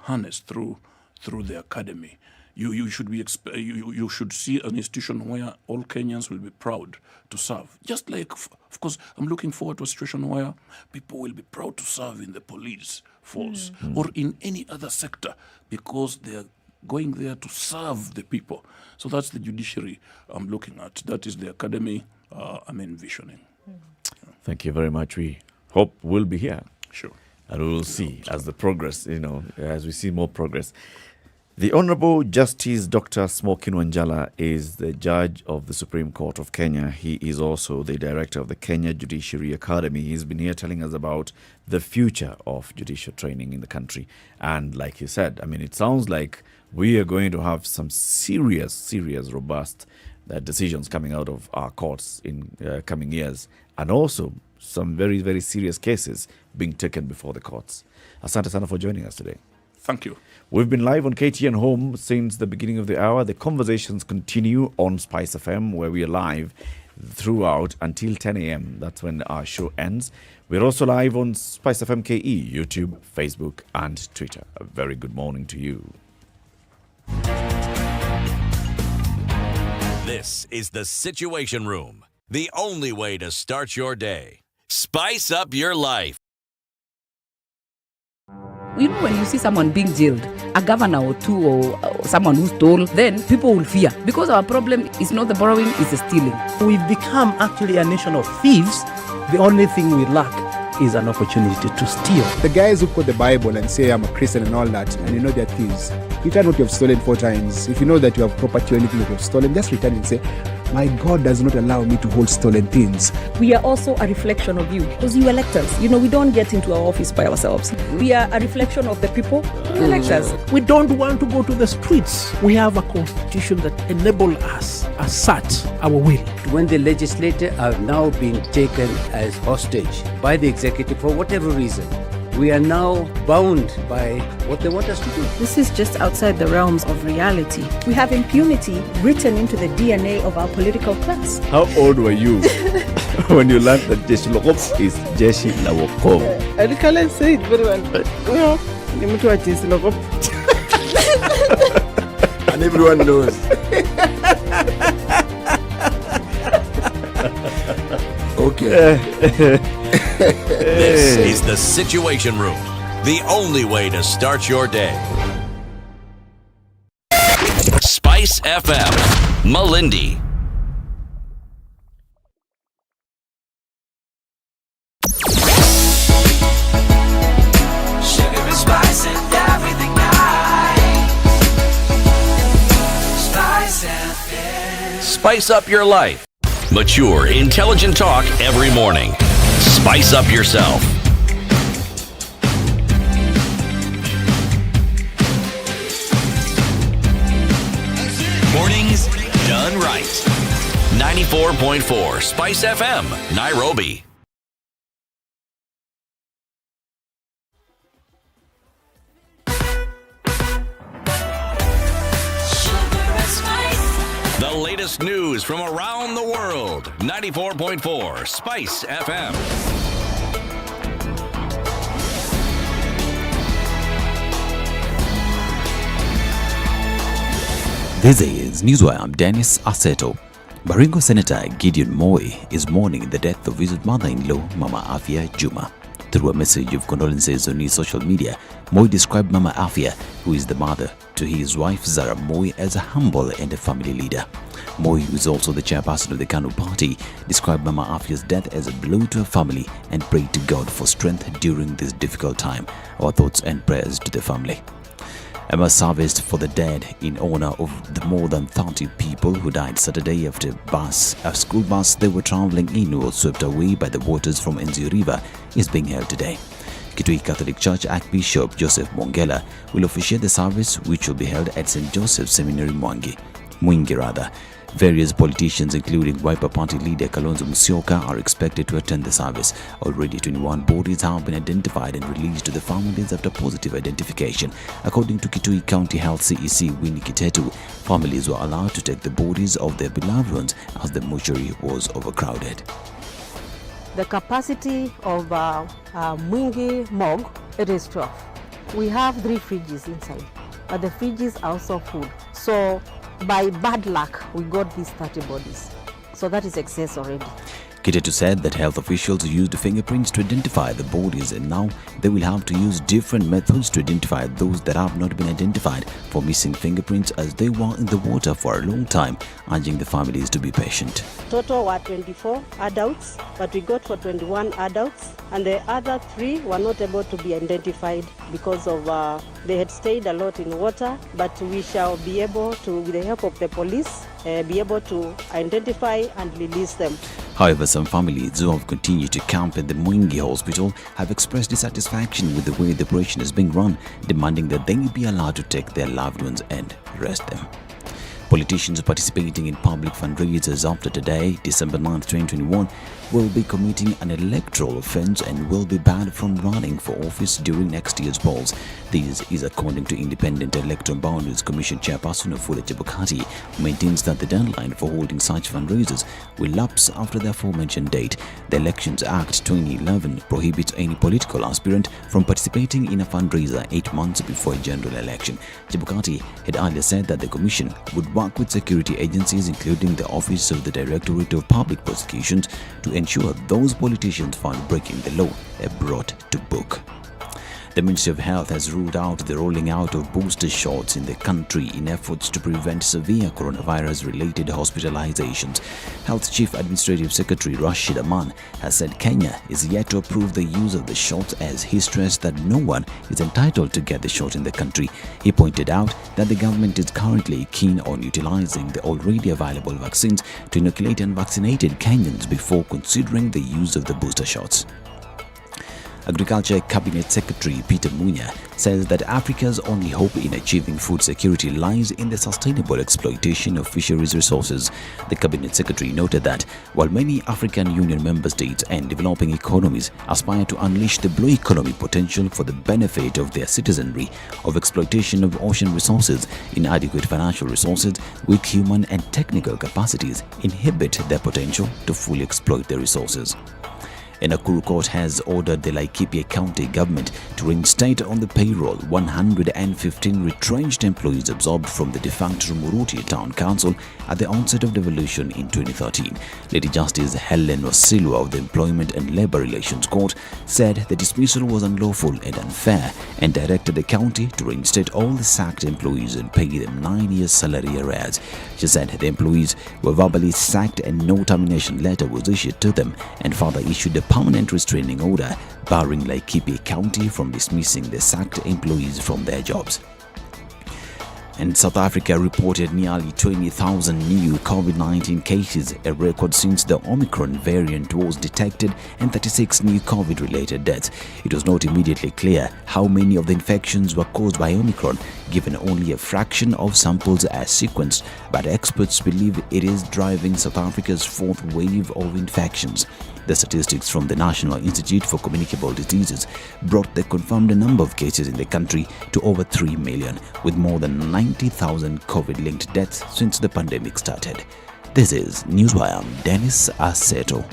harness through the academy. You should see an institution where all Kenyans will be proud to serve. Just like, of course, I'm looking forward to a situation where people will be proud to serve in the police force or in any other sector because they are going there to serve the people. So that's the judiciary I'm looking at. That is the academy I'm envisioning. Thank you very much. We hope we'll be here. Sure. And we will see as the progress, as we see more progress. The Honorable Justice Dr. Smokin Wanjala is the judge of the Supreme Court of Kenya. He is also the director of the Kenya Judiciary Academy. He's been here telling us about the future of judicial training in the country. And like you said, it sounds like we are going to have some serious, robust decisions coming out of our courts in coming years. And also some very, very serious cases being taken before the courts. Asante sana for joining us today. Thank you. We've been live on KTN Home since the beginning of the hour. The conversations continue on SpiceFM, where we are live throughout until 10 a.m. That's when our show ends. We're also live on SpiceFM KE, YouTube, Facebook, and Twitter. A very good morning to you. This is the Situation Room, the only way to start your day. Spice up your life. When you see someone being jailed, a governor or two or someone who stole, then people will fear. Because our problem is not the borrowing, it's the stealing. We've become actually a nation of thieves. The only thing we lack is an opportunity to steal. The guys who quote the Bible and say I'm a Christian and all that, and you know they're thieves. Return what you have stolen 4 times. If you know that you have property or anything that you have stolen, just return and say, my God does not allow me to hold stolen things. We are also a reflection of you, because you elect us. We don't get into our office by ourselves. We are a reflection of the people who elect us. We don't want to go to the streets. We have a constitution that enables us to assert our will. When the legislature are now being taken as hostage by the executive for whatever reason, we are now bound by what they want us to do. This is just outside the realms of reality. We have impunity written into the DNA of our political class. How old were you when you learned that Jeshi la Wokoh is Jeshi la Wokoh? I can't say it very well. And everyone knows. Okay. This is the Situation Room, the only way to start your day. Spice FM, Malindi. Sugar and spice and everything nice. Spice FM. Spice up your life. Mature, intelligent talk every morning. Spice up yourself. Mornings done right. 94.4 Spice FM, Nairobi. The latest news from around the world. 94.4 Spice FM. This is Newswire. I'm Dennis Aseto. Baringo Senator Gideon Moi is mourning the death of his mother-in-law, Mama Afia Juma. Through a message of condolences on his social media, Moi described Mama Afia, who is the mother to his wife Zara Moi, as a humble and a family leader. Moi, who is also the chairperson of the KANU party, described Mama Afia's death as a blow to her family and prayed to God for strength during this difficult time. Our thoughts and prayers to the family. A mass service for the dead in honor of the more than 30 people who died Saturday after a school bus they were traveling in was swept away by the waters from Nyeri River is being held today. Kitui Catholic Church Archbishop Joseph Mongela will officiate the service, which will be held at St. Joseph's Seminary Mwingi. Various politicians, including Wiper Party leader Kalonzo Musyoka, are expected to attend the service. Already 21 bodies have been identified and released to the families after positive identification. According to Kitui County Health CEC Winnie Kitetu, families were allowed to take the bodies of their beloved ones as the mortuary was overcrowded. The capacity of Mwingi morgue, it is 12. We have 3 fridges inside, but the fridges are also full. So by bad luck, we got these 30 bodies. So that is excess already. Kitetu said that health officials used fingerprints to identify the bodies, and now they will have to use different methods to identify those that have not been identified for missing fingerprints, as they were in the water for a long time, urging the families to be patient. Total were 24 adults, but we got for 21 adults, and the other 3 were not able to be identified because of they had stayed a lot in water, but we shall be able to, with the help of the police, be able to identify and release them. However, some families who have continued to camp at the Mwingi hospital have expressed dissatisfaction with the way the operation is being run, demanding that they be allowed to take their loved ones and rest them. Politicians participating in public fundraisers after today, December 9, 2021, will be committing an electoral offence and will be banned from running for office during next year's polls. This is according to Independent Electoral Boundaries Commission Chairperson Wafula Chebukati, who maintains that the deadline for holding such fundraisers will lapse after the aforementioned date. The Elections Act 2011 prohibits any political aspirant from participating in a fundraiser 8 months before a general election. Chebukati had earlier said that the Commission would work with security agencies, including the Office of the Directorate of Public Prosecutions, to ensure those politicians found breaking the law are brought to book. The Ministry of Health has ruled out the rolling out of booster shots in the country in efforts to prevent severe coronavirus-related hospitalizations. Health Chief Administrative Secretary Rashid Aman has said Kenya is yet to approve the use of the shots, as he stressed that no one is entitled to get the shot in the country. He pointed out that the government is currently keen on utilizing the already available vaccines to inoculate unvaccinated Kenyans before considering the use of the booster shots. Agriculture Cabinet Secretary Peter Munya says that Africa's only hope in achieving food security lies in the sustainable exploitation of fisheries resources. The Cabinet Secretary noted that while many African Union member states and developing economies aspire to unleash the blue economy potential for the benefit of their citizenry, of exploitation of ocean resources, inadequate financial resources, weak human and technical capacities inhibit their potential to fully exploit their resources. A Nakuru court has ordered the Laikipia County government to reinstate on the payroll 115 retrenched employees absorbed from the defunct Rumuruti Town Council at the onset of devolution in 2013. Lady Justice Helen Wasilwa of the Employment and Labour Relations Court said the dismissal was unlawful and unfair and directed the county to reinstate all the sacked employees and pay them 9 years' salary arrears. She said the employees were verbally sacked and no termination letter was issued to them, and further issued a permanent restraining order barring Laikipia County from dismissing the sacked employees from their jobs. And South Africa reported nearly 20,000 new COVID-19 cases, a record since the Omicron variant was detected, and 36 new COVID-related deaths. It was not immediately clear how many of the infections were caused by Omicron, given only a fraction of samples are sequenced, but experts believe it is driving South Africa's fourth wave of infections. The statistics from the National Institute for Communicable Diseases brought the confirmed number of cases in the country to over 3 million, with more than 90,000 COVID-linked deaths since the pandemic started. This is Newswire. I'm Dennis Aseto.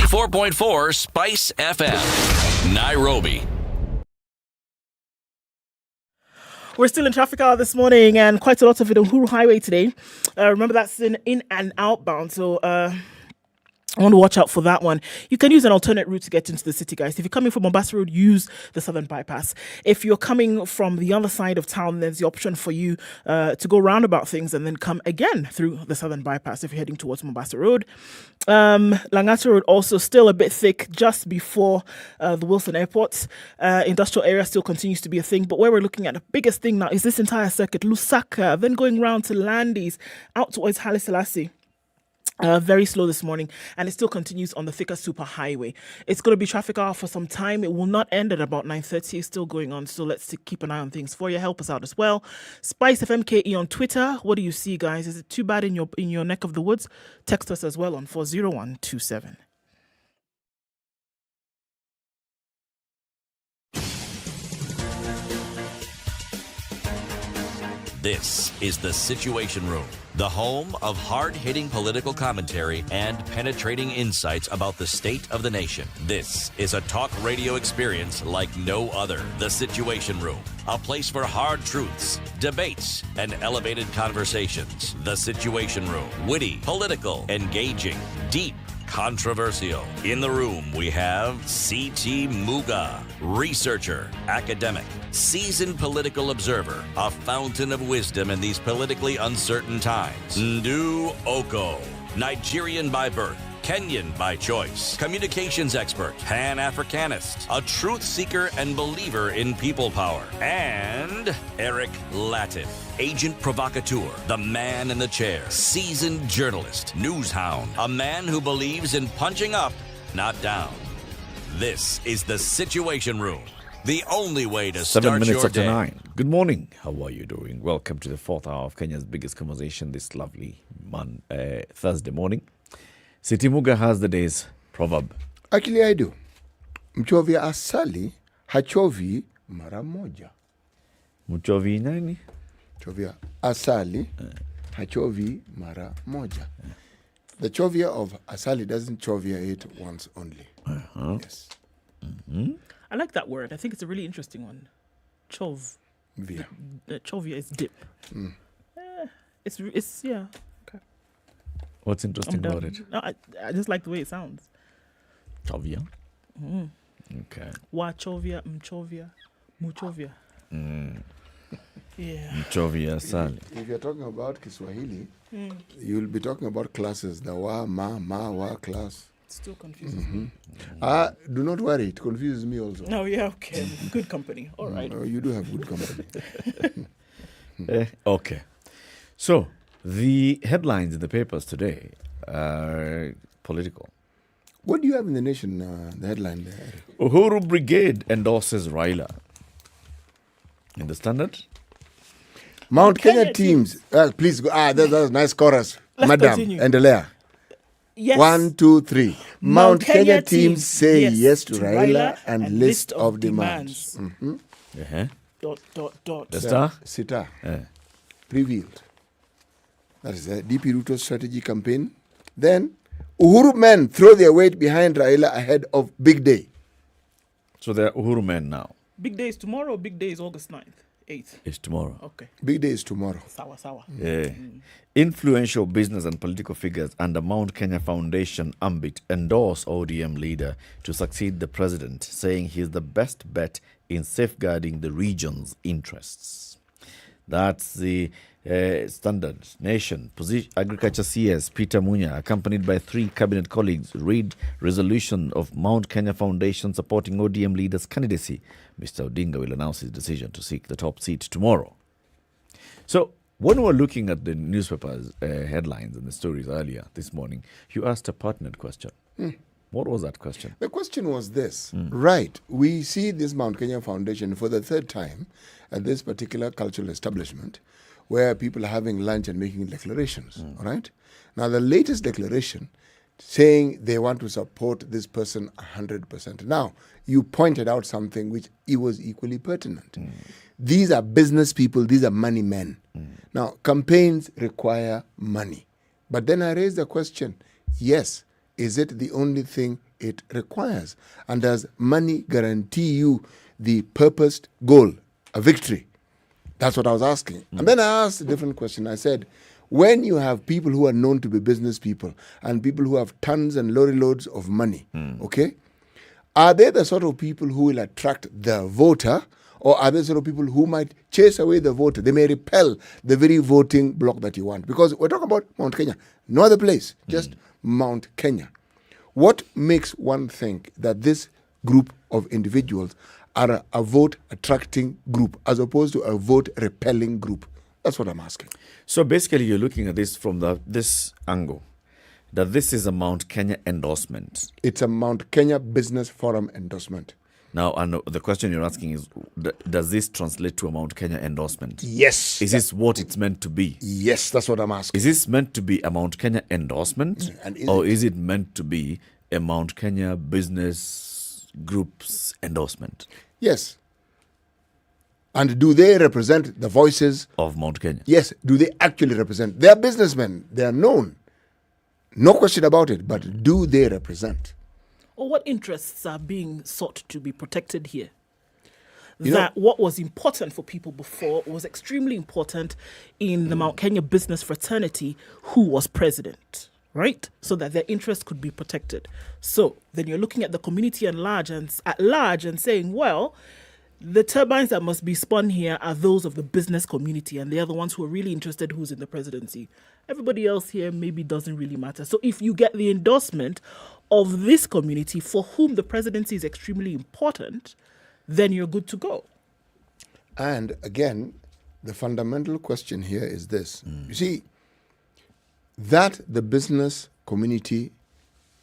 .4 Spice FM, Nairobi. We're still in traffic hour this morning, and quite a lot of it on Uhuru Highway today. Remember, that's in and outbound, so I want to watch out for that one. You can use an alternate route to get into the city, guys. If you're coming from Mombasa Road, use the Southern Bypass. If you're coming from the other side of town, there's the option for you to go roundabout things and then come again through the Southern Bypass if you're heading towards Mombasa Road. Langata Road also still a bit thick just before the Wilson Airport. Industrial area still continues to be a thing, but where we're looking at the biggest thing now is this entire circuit, Lusaka, then going round to Landis, out towards Haile Selassie. Very slow this morning, and it still continues on the thicker super highway. It's going to be traffic hour for some time. It will not end at about 9:30. It's still going on, so let's keep an eye on things for you. Help us out as well. SpiceFM KE on Twitter. What do you see, guys? Is it too bad in your neck of the woods? Text us as well on 40127. This is The Situation Room, the home of hard-hitting political commentary and penetrating insights about the state of the nation. This is a talk radio experience like no other. The Situation Room, a place for hard truths, debates, and elevated conversations. The Situation Room, witty, political, engaging, deep, controversial. In the room, we have C.T. Muga, researcher, academic, seasoned political observer, a fountain of wisdom in these politically uncertain times. Ndu Okoh, Nigerian by birth, Kenyan by choice, communications expert, Pan-Africanist, a truth seeker and believer in people power, and Eric Latiff, agent provocateur, the man in the chair, seasoned journalist, news hound, a man who believes in punching up, not down. This is The Situation Room, the only way to 7 start minutes your after day. 9. Good morning. How are you doing? Welcome to the fourth hour of Kenya's biggest conversation this lovely Thursday morning. City Muga has the day's proverb. Actually, I do. Mchovya asali hachovi mara moja. Mchovi nani? Chovya asali hachovi mara moja. The chovya of asali doesn't chovya it once only. Yes. Mm-hmm. I like that word. I think it's a really interesting one. Chov. Via. Chovya is dip. Mm. It's yeah. Okay. What's interesting about it? No, I just like the way it sounds. Chovya. Mm. Okay. Wa chovya, mchovya, muchovya. Mm. Yeah. Mchovi asali. If you're talking about Kiswahili, Mm. you'll be talking about classes. The wa, ma, wa class. It still confuses Mm-hmm. me. Do not worry. It confuses me also. Oh, yeah, okay. Good company. All right. You do have good company. Okay. So, the headlines in the papers today are political. What do you have in the Nation, the headline there? Uhuru Brigade endorses Raila. In the Standard? Mount Kenya teams. Please go. That's a nice chorus. Let's Madam, continue. endelea. Yes. 1, 2, 3. Mount Kenya teams say yes to Raila Raila and list of demands. Mm-hmm. Dot. The Star? Sita. Revealed. That is the DP Ruto's strategy campaign. Then, Uhuru men throw their weight behind Raila ahead of Big Day. So they're Uhuru men now. Big day is tomorrow or big day is August 9th? 8th? It's tomorrow. Okay. Big Day is tomorrow. Sawa. Yeah. Influential business and political figures under Mount Kenya Foundation ambit endorse ODM leader to succeed the president, saying he is the best bet in safeguarding the region's interests. That's the Standard, Nation, Agriculture CS, Peter Munya, accompanied by 3 cabinet colleagues, read resolution of Mount Kenya Foundation supporting ODM leader's candidacy. Mr. Odinga will announce his decision to seek the top seat tomorrow. So, when we were looking at the newspapers' headlines and the stories earlier this morning, you asked a pertinent question. What was that question? The question was this. Right, we see this Mount Kenya Foundation for the 3rd time at this particular cultural establishment where people are having lunch and making declarations, all right? Now, the latest declaration saying they want to support this person 100%. Now, you pointed out something which it was equally pertinent. These are business people, these are money men. Now, campaigns require money. But then I raised the question, yes, is it the only thing it requires? And does money guarantee you the purposed goal, a victory? That's what I was asking. And then I asked a different question. I said, when you have people who are known to be business people and people who have tons and lorry loads of money, okay, are they the sort of people who will attract the voter, or are they the sort of people who might chase away the voter? They may repel the very voting bloc that you want. Because we're talking about Mount Kenya, no other place, just Mount Kenya. What makes one think that this group of individuals are a vote-attracting group as opposed to a vote-repelling group? That's what I'm asking. So basically, you're looking at this from this angle, that this is a Mount Kenya endorsement. It's a Mount Kenya Business Forum endorsement. Now, and the question you're asking is, does this translate to a Mount Kenya endorsement? Yes. Is this what it's meant to be? Yes, that's what I'm asking. Is this meant to be a Mount Kenya endorsement? Is it meant to be a Mount Kenya business group's endorsement? Yes. And do they represent the voices of Mount Kenya? Yes. Do they actually represent? They are businessmen. They are known. No question about it. But do they represent? Or what interests are being sought to be protected here? You What was important for people before was extremely important in the Mount Kenya business fraternity who was president, right? So that their interests could be protected. So then you're looking at the community at large and saying, well, the turbines that must be spun here are those of the business community, and they are the ones who are really interested who's in the presidency. Everybody else here maybe doesn't really matter. So if you get the endorsement of this community for whom the presidency is extremely important, then you're good to go. And again, the fundamental question here is this. You see, that the business community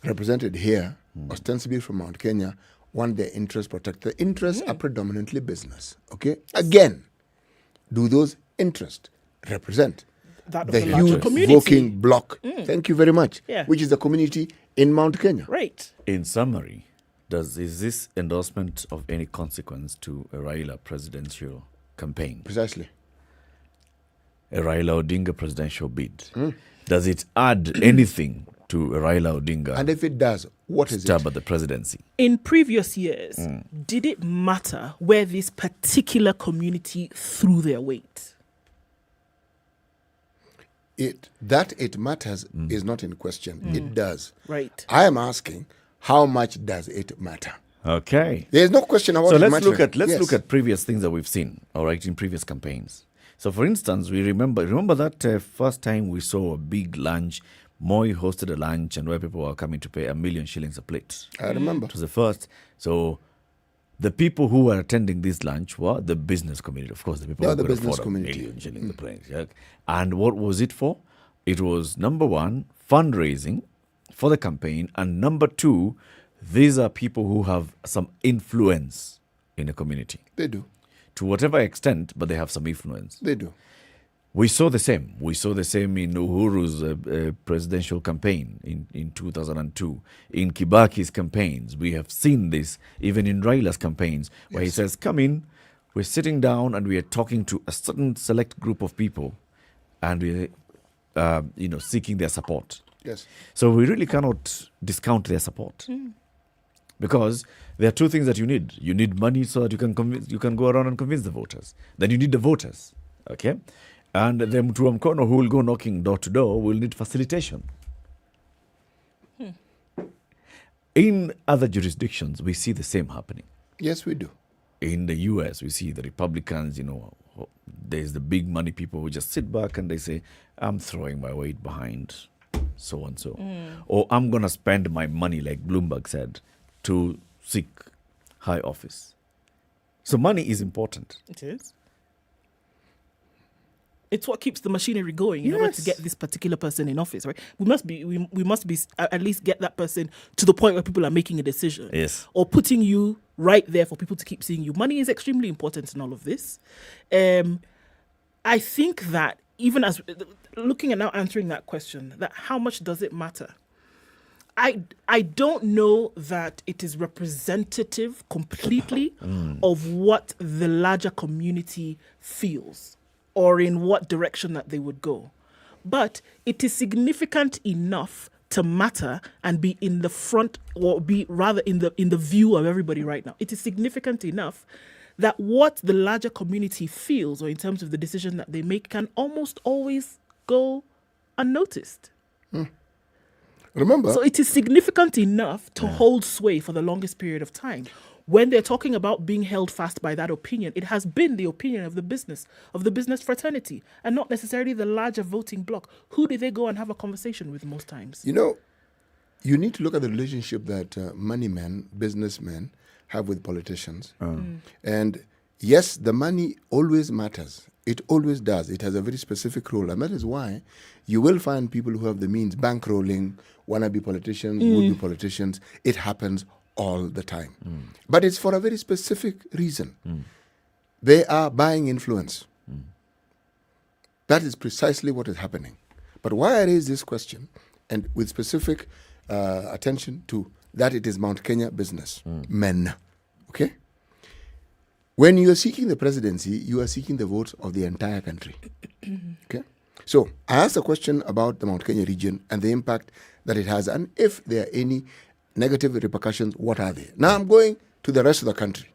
represented here, ostensibly from Mount Kenya, want their interests protected. The interests are predominantly business, okay? Again, do those interests represent the huge voting bloc? Thank you very much. Which is the community in Mount Kenya. Right. In summary, is this endorsement of any consequence to a Raila presidential campaign? Precisely. A Raila Odinga presidential bid. Does it add anything to a Raila Odinga? And if it does, what is stab at the presidency? In previous years, did it matter where this particular community threw their weight? It matters is not in question. It does. Right. I am asking, how much does it matter? Okay. There's no question about so it let's mattering. look at previous things that we've seen, all right, in previous campaigns. So, for instance, we remember that first time we saw a big lunch. Moi hosted a lunch and where people were coming to pay 1 million shillings a plate. I remember. It was the first. So the people who were attending this lunch were the business community. Of course, the people who could afford 1 million shillings a plate. Yeah. And what was it for? It was, number one, fundraising for the campaign. And number two, these are people who have some influence in the community. They do. To whatever extent, but they have some influence. They do. We saw the same. We saw the same in Uhuru's presidential campaign in 2002. In Kibaki's campaigns, we have seen this even in Raila's campaigns, where he says, come in, we're sitting down and we are talking to a certain select group of people and we're seeking their support. Yes. So we really cannot discount their support. Because there are two things that you need. You need money so that you can go around and convince the voters. Then you need the voters. Okay? And the Muthui Mkono who will go knocking door to door will need facilitation. In other jurisdictions, we see the same happening. Yes, we do. In the US, we see the Republicans, there's the big money people who just sit back and they say, I'm throwing my weight behind so and so. Or I'm going to spend my money, like Bloomberg said, to seek high office. So money is important. It is. It's what keeps the machinery going in order to get this particular person in office, right? We must be at least get that person to the point where people are making a decision. Yes. Or putting you right there for people to keep seeing you. Money is extremely important in all of this. I think that even as looking at now answering that question, that how much does it matter? I don't know that it is representative completely of what the larger community feels or in what direction that they would go. But it is significant enough to matter and be in the front, or be rather in the view of everybody right now. It is significant enough that what the larger community feels, or in terms of the decision that they make, can almost always go unnoticed. Remember? So it is significant enough to hold sway for the longest period of time. When they're talking about being held fast by that opinion, it has been the opinion of the business fraternity, and not necessarily the larger voting bloc. Who do they go and have a conversation with most times? You know, you need to look at the relationship that money men, businessmen, have with politicians. And yes, the money always matters. It always does. It has a very specific role. And that is why you will find people who have the means bankrolling, wannabe politicians, would-be politicians. It happens all the time. But it's for a very specific reason. They are buying influence. That is precisely what is happening. But why I raise this question, and with specific attention to that it is Mount Kenya business, men, okay? When you are seeking the presidency, you are seeking the votes of the entire country, okay? So I asked a question about the Mount Kenya region and the impact that it has, and if there are any negative repercussions, what are they? Now I'm going to the rest of the country.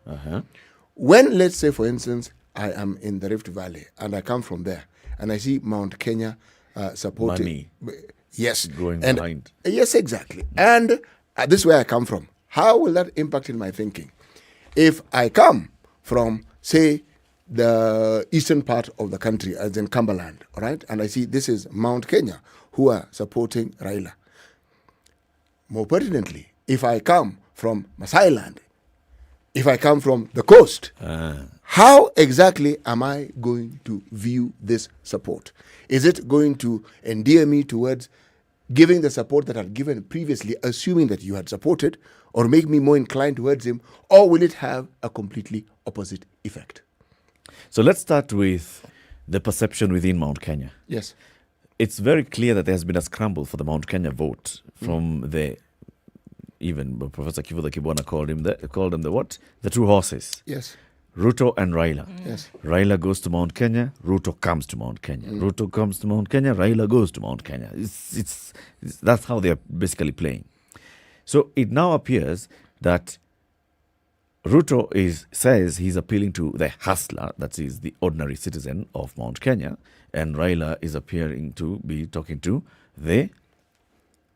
When, let's say, for instance, I am in the Rift Valley and I come from there and I see Mount Kenya supporting... Money. Yes. Going and, behind. Yes, exactly. And this is where I come from. How will that impact in my thinking? If I come from, say, the eastern part of the country, as in Cumberland, all right, and I see this is Mount Kenya who are supporting Raila. More pertinently, if I come from Masai Land, if I come from the coast, how exactly am I going to view this support? Is it going to endear me towards giving the support that I'd given previously, assuming that you had supported, or make me more inclined towards him, or will it have a completely opposite effect? So let's start with the perception within Mount Kenya. Yes. It's very clear that there has been a scramble for the Mount Kenya vote from even Professor Kivutha Kibwana called them the what? The two horses. Yes. Ruto and Raila. Yes. Raila goes to Mount Kenya, Ruto comes to Mount Kenya. Ruto comes to Mount Kenya, Raila goes to Mount Kenya. It's that's how they're basically playing. So it now appears that Ruto says he's appealing to the hustler, that is the ordinary citizen of Mount Kenya, and Raila is appearing to be talking to the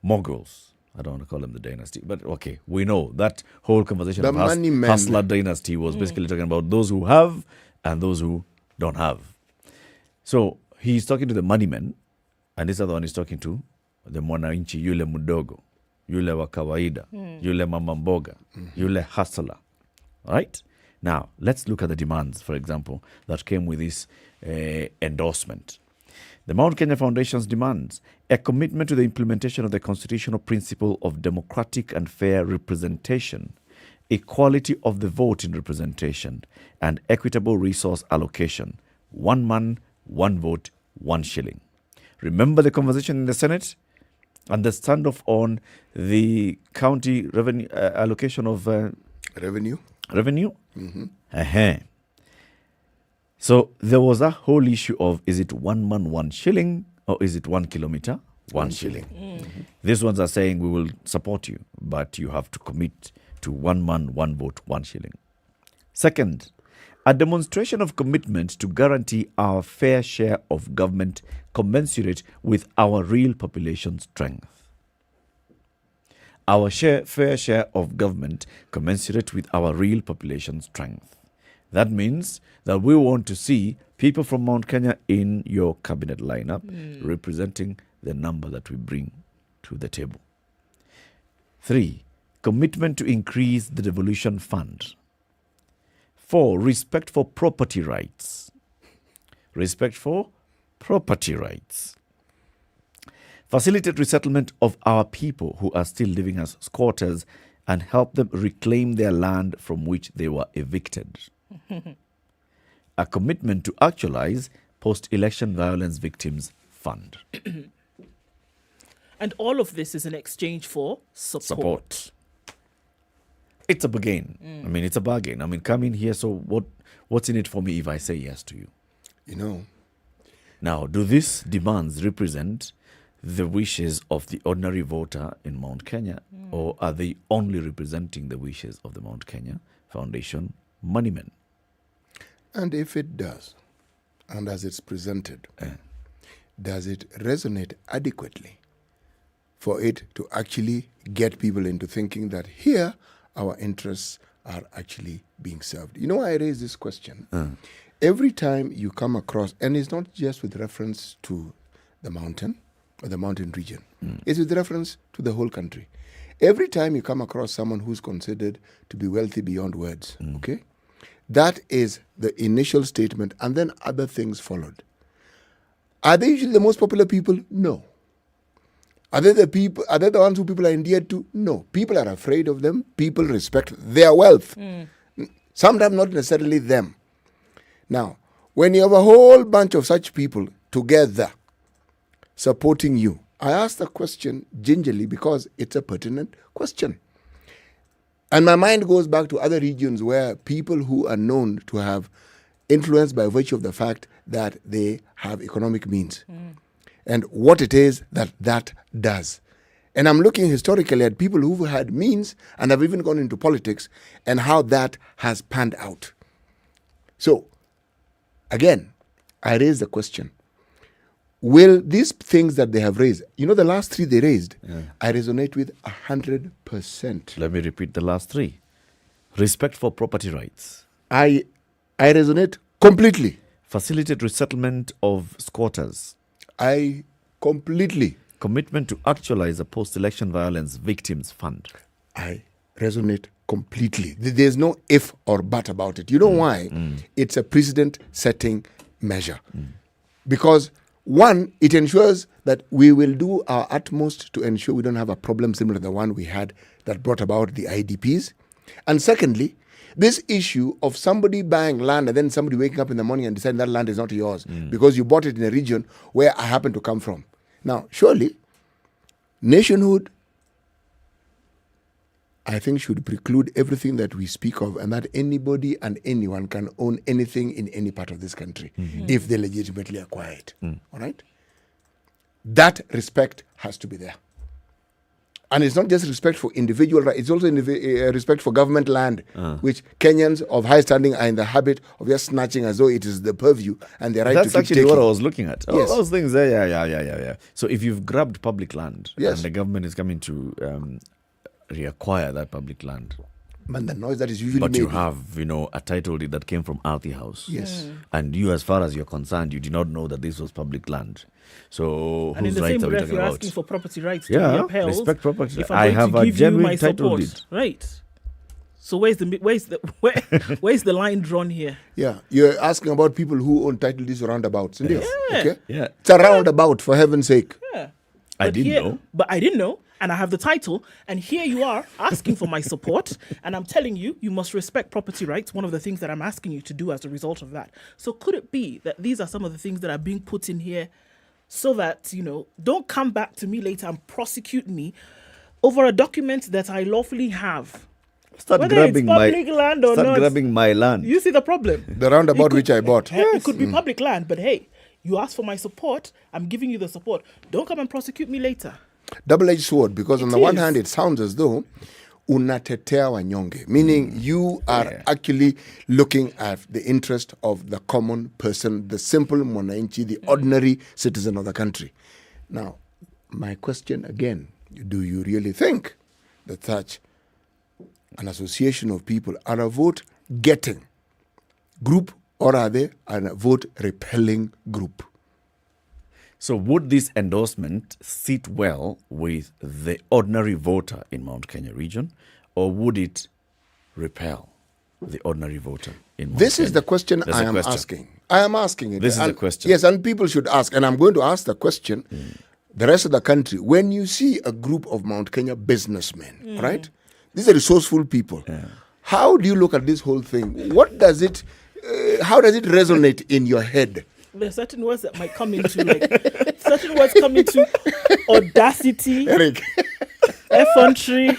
moguls. I don't want to call them the dynasty, but okay, we know that whole conversation of hustler dynasty was basically talking about those who have and those who don't have. So he's talking to the money men, and this other one is talking to the mwananchi, yule mudogo, yule wa kawaida, yule mama mboga, yule hustler. All right? Now, let's look at the demands, for example, that came with this endorsement. The Mount Kenya Foundation's demands a commitment to the implementation of the constitutional principle of democratic and fair representation, equality of the vote in representation, and equitable resource allocation. 1 man, 1 vote, 1 shilling. Remember the conversation in the Senate and the standoff on the county revenue allocation of revenue? So there was a whole issue of, is it 1 man, 1 shilling, or is it 1 kilometer, 1 shilling? These ones are saying we will support you, but you have to commit to 1 man, 1 vote, 1 shilling. Second, a demonstration of commitment to guarantee our fair share of government commensurate with our real population strength. Our fair share of government commensurate with our real population strength. That means that we want to see People from Mount Kenya in your cabinet lineup, representing the number that we bring to the table. 3, commitment to increase the devolution fund. 4, respect for property rights. Respect for property rights. Facilitate resettlement of our people who are still living as squatters and help them reclaim their land from which they were evicted. A commitment to actualize post-election violence victims fund. And all of this is in exchange for support. It's a bargain. I mean, it's a bargain. I mean, come in here, so what's in it for me if I say yes to you? You know. Now, do these demands represent the wishes of the ordinary voter in Mount Kenya, or are they only representing the wishes of the Mount Kenya Foundation moneymen? And if it does, and as it's presented, does it resonate adequately for it to actually get people into thinking that here our interests are actually being served? You know why I raise this question? Every time you come across, and it's not just with reference to the mountain or the mountain region, it's with reference to the whole country. Every time you come across someone who's considered to be wealthy beyond words, okay? That is the initial statement, and then other things followed. Are they usually the most popular people? No. Are they the ones who people are endeared to? No. People are afraid of them. People respect their wealth. Sometimes not necessarily them. Now, when you have a whole bunch of such people together supporting you, I ask the question gingerly because it's a pertinent question. And my mind goes back to other regions where people who are known to have influence by virtue of the fact that they have economic means. And what it is that does. And I'm looking historically at people who've had means and have even gone into politics and how that has panned out. So, again, I raise the question. Will these things that they have raised, you know the last 3 they raised, I resonate with 100%. Let me repeat the last 3. Respect for property rights. I resonate completely. Facilitate resettlement of squatters. I completely. Commitment to actualize a post-election violence victims fund. I resonate completely. There's no if or but about it. You know why? It's a precedent-setting measure. Because, one, it ensures that we will do our utmost to ensure we don't have a problem similar to the one we had that brought about the IDPs. And secondly, this issue of somebody buying land and then somebody waking up in the morning and deciding that land is not yours because you bought it in a region where I happen to come from. Now, surely, nationhood, I think, should preclude everything that we speak of, and that anybody and anyone can own anything in any part of this country if they legitimately acquire it. All right? That respect has to be there. And it's not just respect for individual rights, it's also respect for government land, which Kenyans of high standing are in the habit of just snatching as though it is the purview and their right to keep taking. That's actually what I was looking at. Yes. All those things there, yeah. So if you've grabbed public land and the government is coming to reacquire that public land, man, the noise that is usually but made. you have, a title deed that came from Aarti House. Yes. And you, as far as you're concerned, you did not know that this was public land. So and whose in the rights same are we breath, talking you're about? asking for property rights to Yeah, be upheld. respect property. If I I'm have going a to give you genuine my title support, deed. right? So where's the line drawn here? Yeah, you're asking about people who own title deeds or roundabouts, isn't it? Yeah. Okay? Yeah. It's a roundabout, for heaven's sake. Yeah. I But didn't know. But I didn't know, and I have the title, and here you are asking for my support, and I'm telling you, you must respect property rights, one of the things that I'm asking you to do as a result of that. So could it be that these are some of the things that are being put in here so that, don't come back to me later and prosecute me over a document that I lawfully have? Start Whether grabbing it's public land or not. grabbing my land. You see the problem? The roundabout which I bought. It could be public land, but hey, you asked for my support, I'm giving you the support. Don't come and prosecute me later. Double-edged sword, because on the one is. hand, it sounds as though unatetea wanyonge, meaning you are actually looking at the interest of the common person, the simple mwananchi, the ordinary citizen of the country. Now, my question again, do you really think that such an association of people are a vote-getting group or are they a vote repelling group? So would this endorsement sit well with the ordinary voter in Mount Kenya region, or would it repel the ordinary voter in Mount This Kenya? is the question There's I a am question. asking. I am asking it. This is And- the question. Yes, and people should ask. And I'm going to ask the question, the rest of the country, when you see a group of Mount Kenya businessmen, right? These are resourceful people. How do you look at this whole thing? What does it, how does it resonate in your head? There are certain words that might come into, like, certain words come into audacity, Eric. effrontery.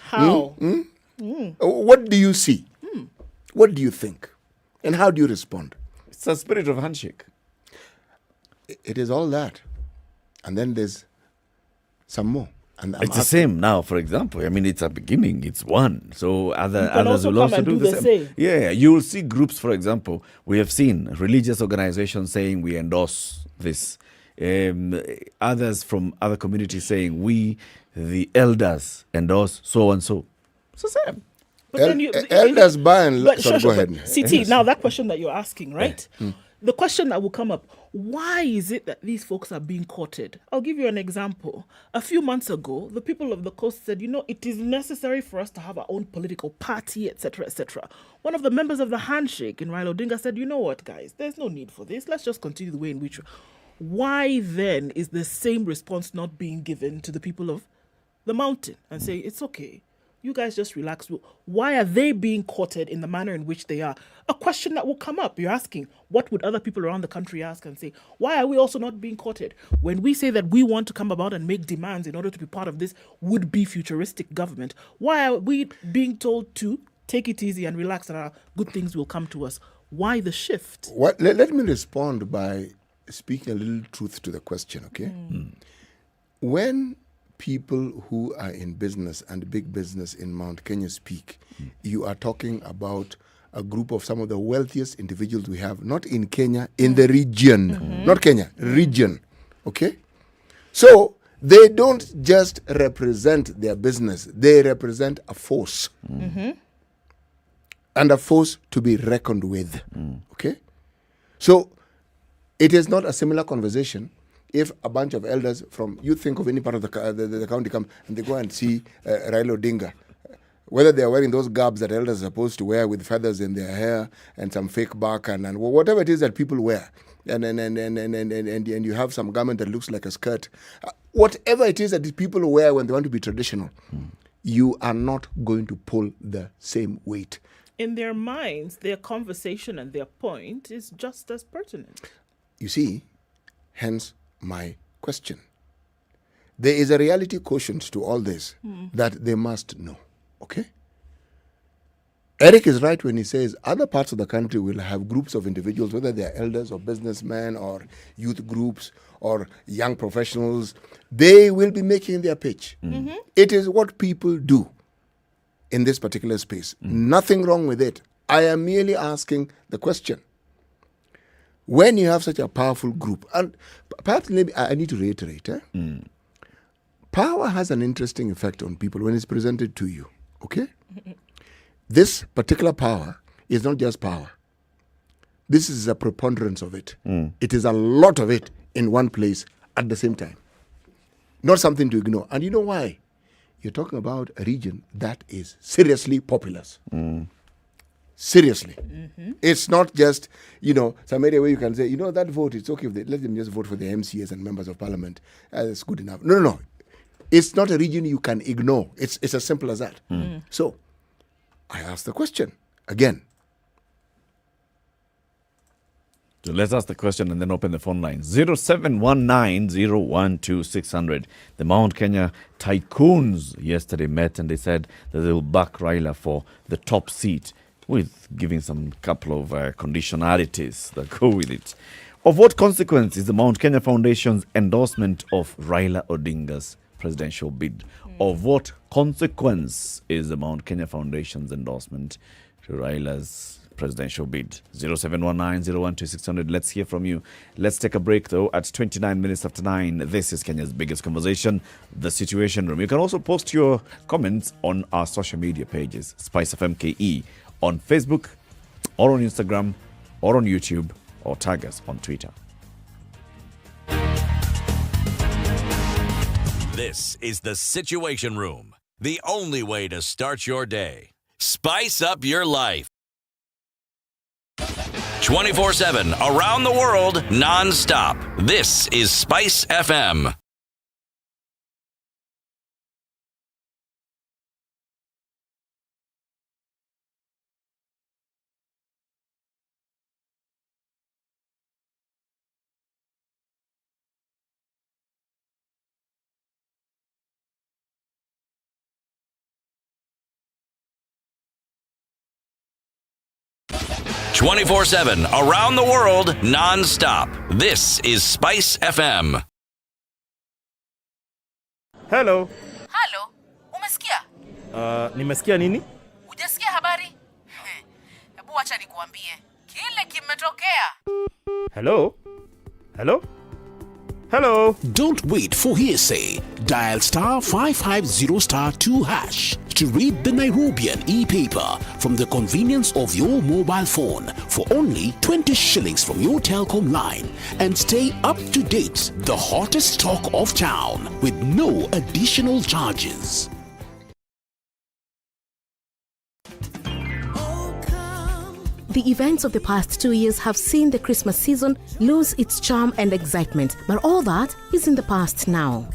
How? What do you see? What do you think? And how do you respond? It's a spirit of handshake. It is all that. And then there's some more. And I'm It's the same now, for example. I mean, it's a beginning. It's one. So others also will come also and do do the the same. same. Yeah, you will see groups, for example. We have seen religious organizations saying we endorse this. Others from other communities saying we, the elders, endorse so and so. It's the same. But then you- elders by and But sorry, sure, go but ahead. CT, now that question that you're asking, right? The question that will come up, why is it that these folks are being courted? I'll give you an example. A few months ago, the people of the coast said, it is necessary for us to have our own political party, etc., etc. One of the members of the handshake in Raila Odinga said, you know what, guys, there's no need for this. Let's just continue the way in which. Why then is the same response not being given to the people of the mountain and say, it's okay? You guys just relax. Why are they being courted in the manner in which they are? A question that will come up. You're asking, what would other people around the country ask and say? Why are we also not being courted? When we say that we want to come about and make demands in order to be part of this would-be futuristic government, why are we being told to take it easy and relax and our good things will come to us? Why the shift? Let me respond by speaking a little truth to the question, okay? When people who are in business and big business in Mount Kenya speak, you are talking about a group of some of the wealthiest individuals we have, not in Kenya, in the region. Not Kenya, region. Okay? So they don't just represent their business, they represent a force. And a force to be reckoned with. Okay? So it is not a similar conversation if a bunch of elders from, you think of any part of the county come and they go and see Raila Odinga, whether they are wearing those garbs that elders are supposed to wear with feathers in their hair and some fake bark and whatever it is that people wear, and you have some garment that looks like a skirt, whatever it is that the people wear when they want to be traditional, you are not going to pull the same weight. In their minds, their conversation and their point is just as pertinent. You see, hence my question. There is a reality quotient to all this that they must know, okay? Eric is right when he says other parts of the country will have groups of individuals, whether they are elders or businessmen or youth groups or young professionals, they will be making their pitch. It is what people do in this particular space. Nothing wrong with it. I am merely asking the question. When you have such a powerful group, and perhaps maybe I need to reiterate, power has an interesting effect on people when it's presented to you, okay? This particular power is not just power. This is a preponderance of it. It is a lot of it in one place at the same time. Not something to ignore. And you know why? You're talking about a region that is seriously populous. Seriously. It's not just, some area where you can say, that vote, it's okay if let them just vote for the MCAs and members of parliament. That's good enough. No. It's not a region you can ignore. It's as simple as that. So, I ask the question again. So let's ask the question and then open the phone line. 0719-012-600. The Mount Kenya tycoons yesterday met and they said that they will back Raila for the top seat, with giving some couple of conditionalities that go with it. Of what consequence is the Mount Kenya Foundation's endorsement of Raila Odinga's presidential bid? Of what consequence is the Mount Kenya Foundation's endorsement to Raila's presidential bid? 0719-012-600. Let's hear from you. Let's take a break, though, at 29 minutes after 9. This is Kenya's biggest conversation, The Situation Room. You can also post your comments on our social media pages, SpiceFM KE, on Facebook or on Instagram or on YouTube or tag us on Twitter. This is the Situation Room, the only way to start your day. Spice up your life. 24/7 around the world, non-stop. This is Spice FM. "24/7 around the world, non-stop. This is Spice FM. Hello. Halo, umesikia? Nimesikia nini? Hujasikia habari? Hebu acha nikuambie. Kile kimetokea. Hello? Hello? Hello? Don't wait for hearsay. Dial *550*2# to read the Nairobian e-paper from the convenience of your mobile phone for only 20 shillings from your telecom line and stay up to date, the hottest talk of town with no additional charges. The events of the past 2 years have seen the Christmas season lose its charm and excitement, but all that is in the past now.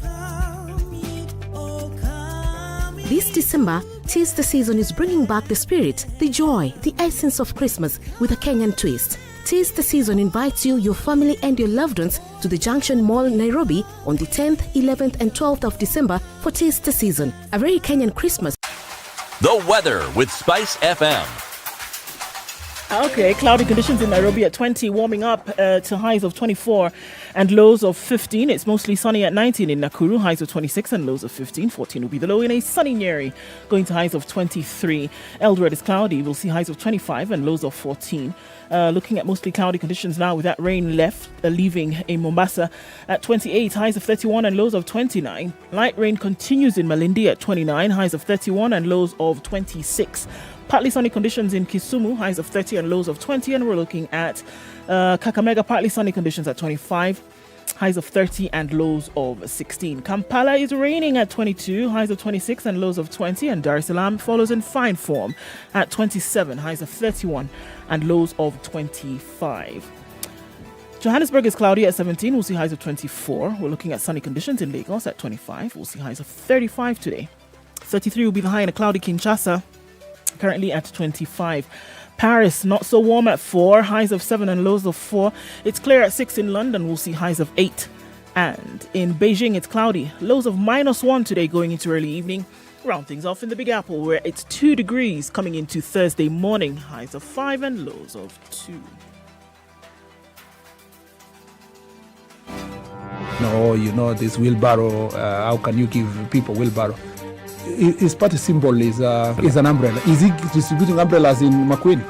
This December, Tis the Season is bringing back the spirit, the joy, the essence of Christmas with a Kenyan twist. Tis the Season invites you, your family and your loved ones to the Junction Mall, Nairobi on the 10th, 11th and 12th of December for Tis the Season, a very Kenyan Christmas. The weather with Spice FM. Okay, cloudy conditions in Nairobi at 20, warming up to highs of 24 and lows of 15. It's mostly sunny at 19 in Nakuru, highs of 26 and lows of 15. 14 will be the low in a sunny Nyeri, going to highs of 23. Eldoret is cloudy, we'll see highs of 25 and lows of 14. Looking at mostly cloudy conditions now with that rain leaving in Mombasa at 28, highs of 31 and lows of 29. Light rain continues in Malindi at 29, highs of 31 and lows of 26. Partly sunny conditions in Kisumu, highs of 30 and lows of 20. And we're looking at Kakamega, partly sunny conditions at 25, highs of 30 and lows of 16. Kampala is raining at 22, highs of 26 and lows of 20. And Dar es Salaam follows in fine form at 27, highs of 31 and lows of 25. Johannesburg is cloudy at 17, we'll see highs of 24. We're looking at sunny conditions in Lagos at 25, we'll see highs of 35 today. 33 will be the high in a cloudy Kinshasa, currently at 25. Paris, not so warm at 4, highs of 7 and lows of 4. It's clear at 6 in London, we'll see highs of 8. And in Beijing, it's cloudy, lows of -1 today going into early evening. Round things off in the Big Apple, where it's 2 degrees coming into Thursday morning, highs of 5 and lows of 2. No, you know, this wheelbarrow, how can you give people wheelbarrow? His party symbol is an umbrella. Is he distributing umbrellas in Makueni?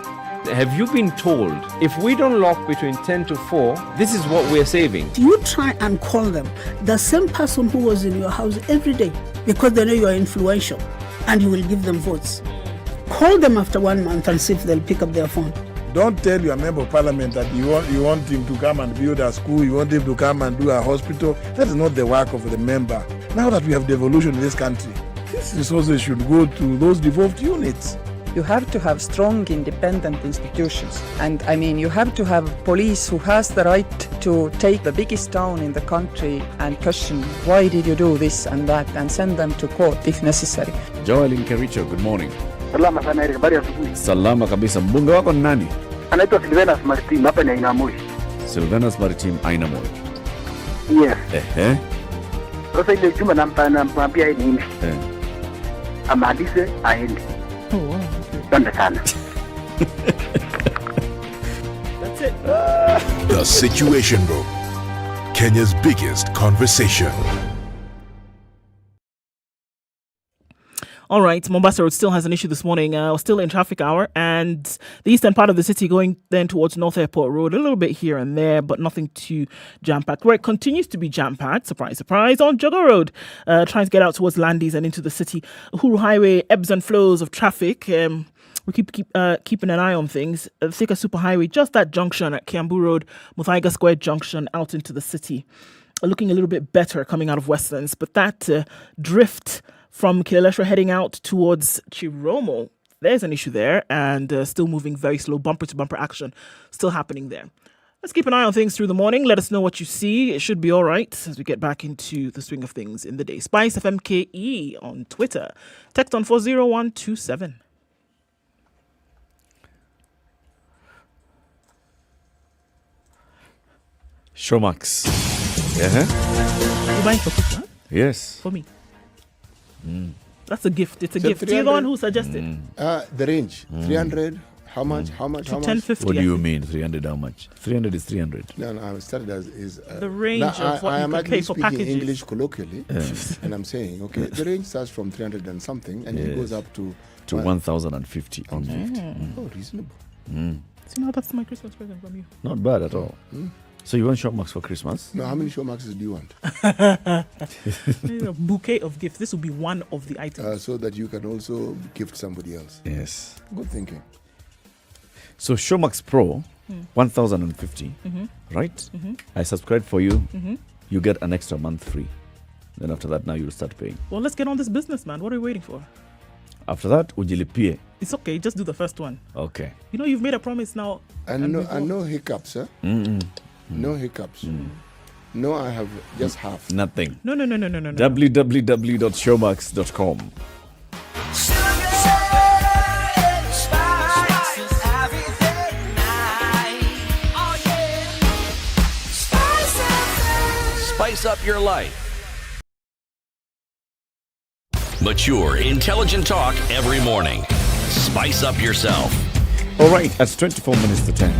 Have you been told if we don't lock between 10 to 4, this is what we're saving? You try and call them, the same person who was in your house every day, because they know you are influential and you will give them votes. Call them after 1 month and see if they'll pick up their phone. Don't tell your member of parliament that you want him to come and build a school, you want him to come and do a hospital. That is not the work of the member. Now that we have devolution in this country, these resources should go to those devolved units. You have to have strong, independent institutions. And I mean, you have to have police who has the right to take the biggest town in the country and question, why did you do this and that, and send them to court if necessary. Joel in Kericho, good morning. Salama sana Eric, habari ya asubuhi. Salama kabisa. Mbunge wako ni nani? Anaitwa Seriousness Maritim, hapa ni Ainamoi. Seriousness Maritim, Ainamoi. Yes. Sasa ile juma nampambia yeye nini? Amalize aende. Asante sana. That's it. The Situation Room, Kenya's biggest conversation. All right, Mombasa Road still has an issue this morning. Still in traffic hour, and the eastern part of the city going then towards North Airport Road, a little bit here and there, but nothing too jam-packed. Where it continues to be jam-packed, surprise, surprise, on Jogger Road, trying to get out towards Landis and into the city. Uhuru Highway, ebbs and flows of traffic. We keep keeping an eye on things. Thika Superhighway, just that junction at Kiambu Road, Muthui Square Junction, out into the city. Looking a little bit better coming out of Westlands, but that drift from Kileleshwa heading out towards Chiromo, there's an issue there, and still moving very slow, bumper-to-bumper action still happening there. Let's keep an eye on things through the morning. Let us know what you see. It should be all right as we get back into the swing of things in the day. SpiceFM KE on Twitter. Text on 40127. Showmax. You buying for Christmas? Yes. For me. That's a gift. It's a gift. You're the one who suggested. The range, 300. How much? How much? To How much? 1050. What do you mean 300? How much? 300 is 300. No, I started as is the range of what I you am can actually pay for speaking packages. English colloquially, and I'm saying, okay, the range starts from 300 and something, and it goes up to 1,050 on Oh, reasonable. See, now that's my Christmas present from you. Not bad at all. So you want Showmax for Christmas? No, how many Showmaxes do you want? A bouquet of gifts. This will be one of the items. So that you can also gift somebody else. Yes. Good thinking. So Showmax Pro, 1,050, right? I subscribe for you. You get an extra month free. Then after that, now you'll start paying. Well, let's get on this business, man. What are you waiting for? After that, ujilipie. It's okay. Just do the first one. Okay. You know, you've made a promise now. And no hiccups, sir. No hiccups. No, I have just half. Nothing. No. www.showmax.com. Spice up your life. Mature, intelligent talk every morning. Spice up yourself. All right, that's 24 minutes to 10 to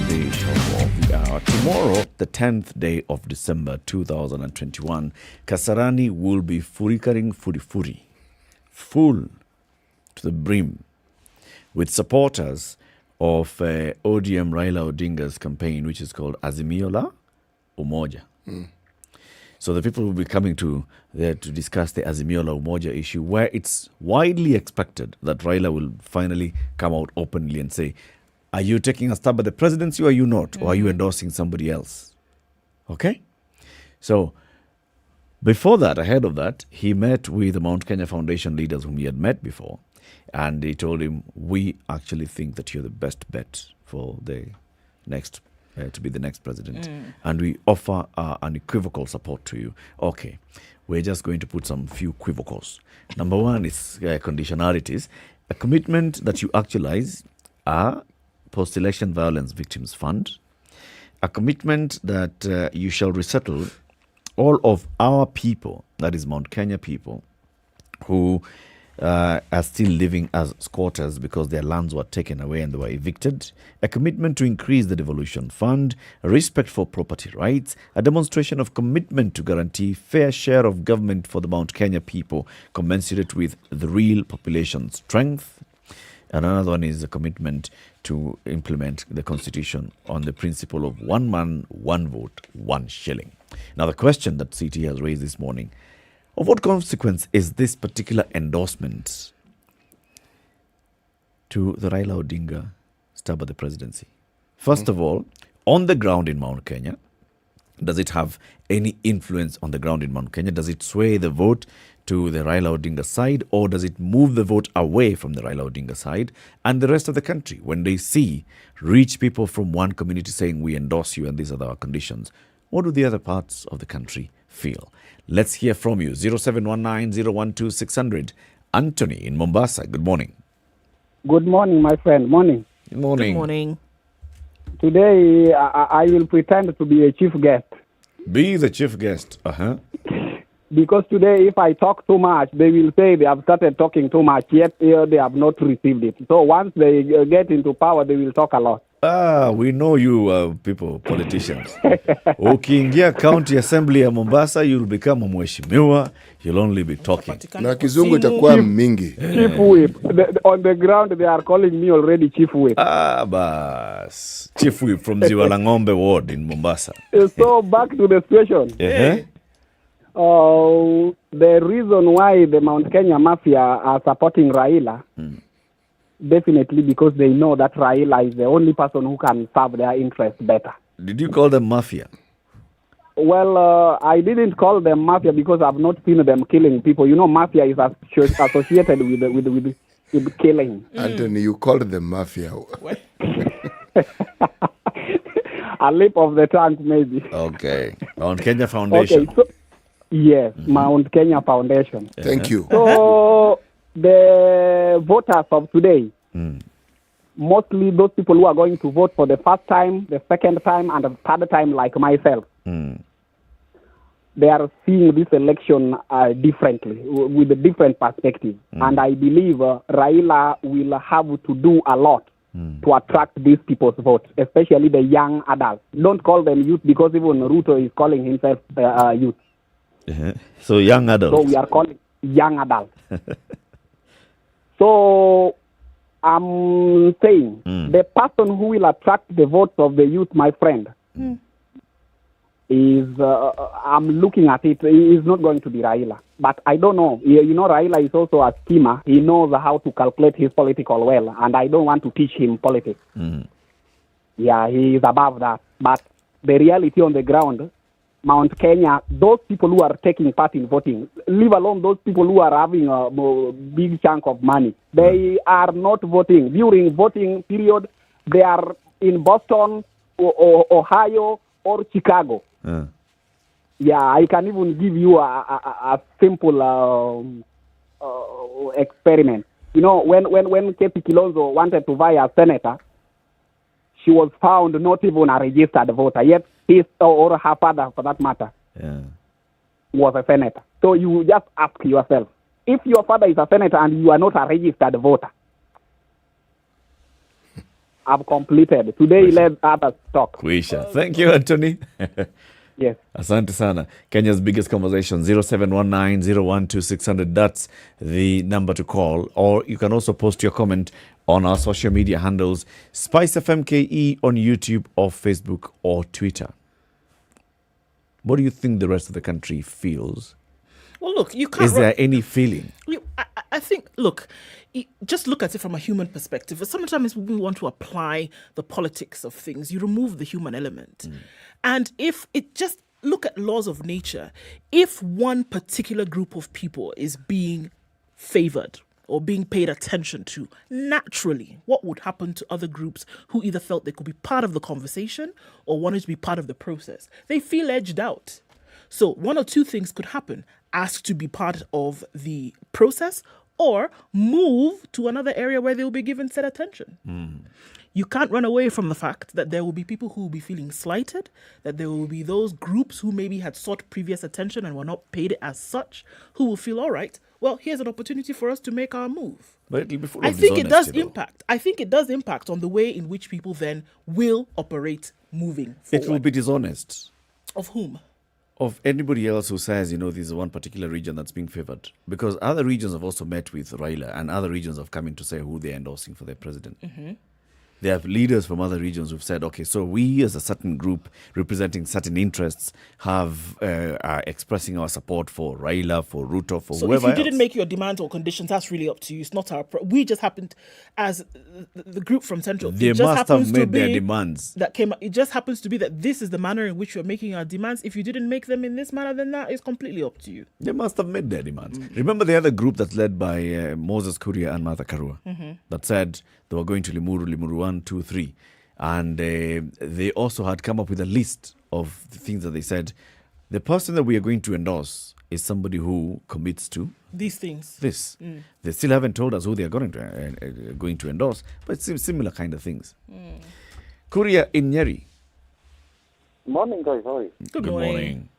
the top of the hour. Tomorrow, the 10th day of December 2021, Kasarani will be furikaring furifuri, full to the brim, with supporters of ODM Raila Odinga's campaign, which is called Azimio la Umoja. So the people will be coming to there to discuss the Azimio la Umoja issue, where it's widely expected that Raila will finally come out openly and say, are you taking a stab at the presidency or are you not? Or are you endorsing somebody else? Okay? So before that, ahead of that, he met with the Mount Kenya Foundation leaders whom he had met before. And they told him, we actually think that you're the best bet for the next to be the next president. And we offer unequivocal support to you. Okay, we're just going to put some few quivocals. Number one is conditionalities. A commitment that you actualize a post-election violence victims fund. A commitment that you shall resettle all of our people, that is Mount Kenya people, who are still living as squatters because their lands were taken away and they were evicted, a commitment to increase the devolution fund, a respect for property rights, a demonstration of commitment to guarantee fair share of government for the Mount Kenya people commensurate with the real population strength. And another one is a commitment to implement the constitution on the principle of one man, one vote, 1 shilling. Now the question that CT has raised this morning, of what consequence is this particular endorsement to the Raila Odinga stab at the presidency? First of all, on the ground in Mount Kenya, does it have any influence on the ground in Mount Kenya? Does it sway the vote to the Raila Odinga side, or does it move the vote away from the Raila Odinga side and the rest of the country when they see rich people from one community saying, we endorse you and these are our conditions? What do the other parts of the country feel? Let's hear from you. 0719-012-600. Anthony in Mombasa. Good morning. Good morning, my friend. Morning. Good morning. Good morning. Today, I will pretend to be a chief guest. Be the chief guest. Because today, if I talk too much, they will say they have started talking too much, yet they have not received it. So once they get into power, they will talk a lot. We know you people, politicians. Ukiingia county assembly ya Mombasa, you'll become a mheshimiwa. You'll only be talking. Na kizungu itakuwa mingi. Chief Whip. On the ground, they are calling me already Chief Whip. Bas. Chief Whip from Ziwalangombe ward in Mombasa. So back to the situation. The reason why the Mount Kenya Mafia are supporting Raila, definitely because they know that Raila is the only person who can serve their interests better. Did you call them mafia? Well, I didn't call them mafia because I've not seen them killing people. You know, mafia is associated with killing. Anthony, you called them mafia. A lip of the tongue, maybe. Okay. Mount Kenya Foundation. Okay, so, yes, Mount Kenya Foundation. Thank you. So, the voters of today, mostly those people who are going to vote for the first time, the second time, and the third time, like myself, they are seeing this election differently, with a different perspective. And I believe Raila will have to do a lot to attract these people's votes, especially the young adults. Don't call them youth because even Ruto is calling himself youth. So young adults. So we are calling young adults. So I'm saying the person who will attract the votes of the youth, my friend, is, I'm looking at it, he is not going to be Raila. But I don't know. You know, Raila is also a schemer. He knows how to calculate his political well, and I don't want to teach him politics. Yeah, he is above that. But the reality on the ground, Mount Kenya, those people who are taking part in voting, leave alone those people who are having a big chunk of money, they are not voting. During voting period, they are in Boston, or Ohio, or Chicago. Yeah, I can even give you a simple experiment. You know, when Katie Kilonzo wanted to vie as senator, she was found not even a registered voter, yet his or her father, for that matter, was a senator. So you just ask yourself, if your father is a senator and you are not a registered voter, I've completed. Today, let others talk. Kwisha. Thank you, Anthony. Yes. Asante sana. Kenya's biggest conversation, 0719-012-600. That's the number to call. Or you can also post your comment on our social media handles, SpiceFM KE on YouTube or Facebook or Twitter. What do you think the rest of the country feels? Well, look, you can't... Is there any feeling? I think, look, just look at it from a human perspective. Sometimes we want to apply the politics of things. You remove the human element. And if it just look at laws of nature, if one particular group of people is being favored or being paid attention to, naturally, what would happen to other groups who either felt they could be part of the conversation or wanted to be part of the process? They feel edged out. So one or two things could happen. Ask to be part of the process or move to another area where they will be given said attention. You can't run away from the fact that there will be people who will be feeling slighted, that there will be those groups who maybe had sought previous attention and were not paid as such, who will feel, all right, well, here's an opportunity for us to make our move. But it'll be full I of think it does dishonesty, impact. I think it does impact on the way in which people then will operate moving forward. It will be dishonest. Of whom? Of anybody else who says, you know, this is one particular region that's being favored. Because other regions have also met with Raila and other regions have come in to say who they're endorsing for their president. They have leaders from other regions who've said, okay, so we as a certain group representing certain interests are expressing our support for Raila, for Ruto, for so whoever if you else. didn't make your demands or conditions, that's really up to you. It's not our... we just happened, as the group from Central... They must have made their demands. That came. It just happens to be that this is the manner in which you're making our demands. If you didn't make them in this manner, then that is completely up to you. They must have made their demands. Remember the other group that's led by Moses Kuria and Martha Karua that said they were going to Limuru 1, 2, 3. And they also had come up with a list of the things that they said, the person that we are going to endorse is somebody who commits to these things. This. They still haven't told us who they are going to endorse, but it's similar kind of things. Kuria in Nyeri. Morning, guys. How are you? Good morning.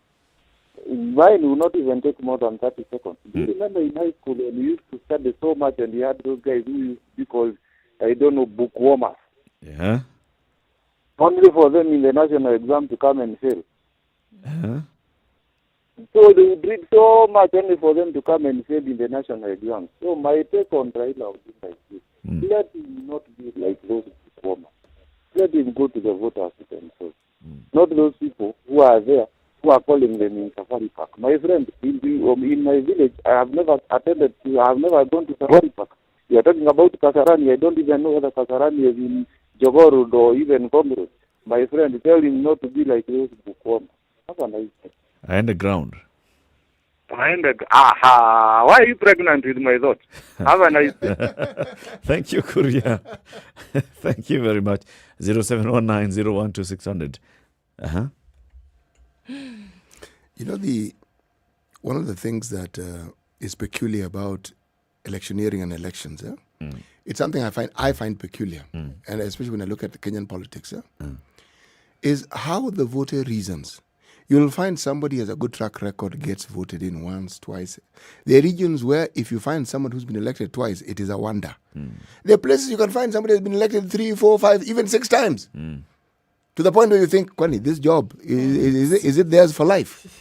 Mine will not even take more than 30 seconds. Do you remember in high school when we used to study so much and we had those guys who used to be called, I don't know, bookwormers? Yeah. only for them in the national exam to come and fail. Uh-huh. So they would read so much only for them to come and fail in the national exam. So my take on Raila would be like this. Let him not be like those performers. Let him go to the voters themselves. Not those people who are there, who are calling them in Safari Park. My friend, in my village, I have never gone to Safari Park. You are talking about Kasarani. I don't even know whether Kasarani is in Jogorod or even Comrade. My friend, tell him not to be like those performers. Have a nice day. I underground. Aha! Why are you pregnant with my thoughts? Have a nice day. Thank you, Kuria. Thank you very much. 0719-012-600. Uh-huh. You know, one of the things that is peculiar about electioneering and elections, it's something I find peculiar, and especially when I look at the Kenyan politics, is how the voter reasons. You'll find somebody has a good track record, gets voted in once, twice. There are regions where if you find someone who's been elected twice, it is a wonder. There are places you can find somebody who's been elected 3, 4, 5, even 6 times. To the point where you think, Kwani, this job, is it theirs for life?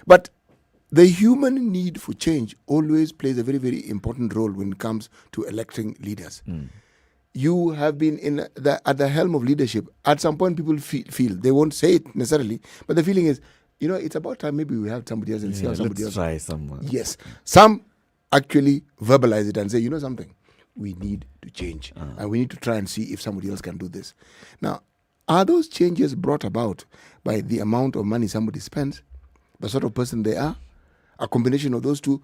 But the human need for change always plays a very, very important role when it comes to electing leaders. You have been at the helm of leadership. At some point, people feel they won't say it necessarily, but the feeling is, it's about time maybe we have somebody else and see how somebody else. Try someone. Yes, some actually verbalize it and say, something, we need to change, and we need to try and see if somebody else can do this. Now, are those changes brought about by the amount of money somebody spends, the sort of person they are, a combination of those two,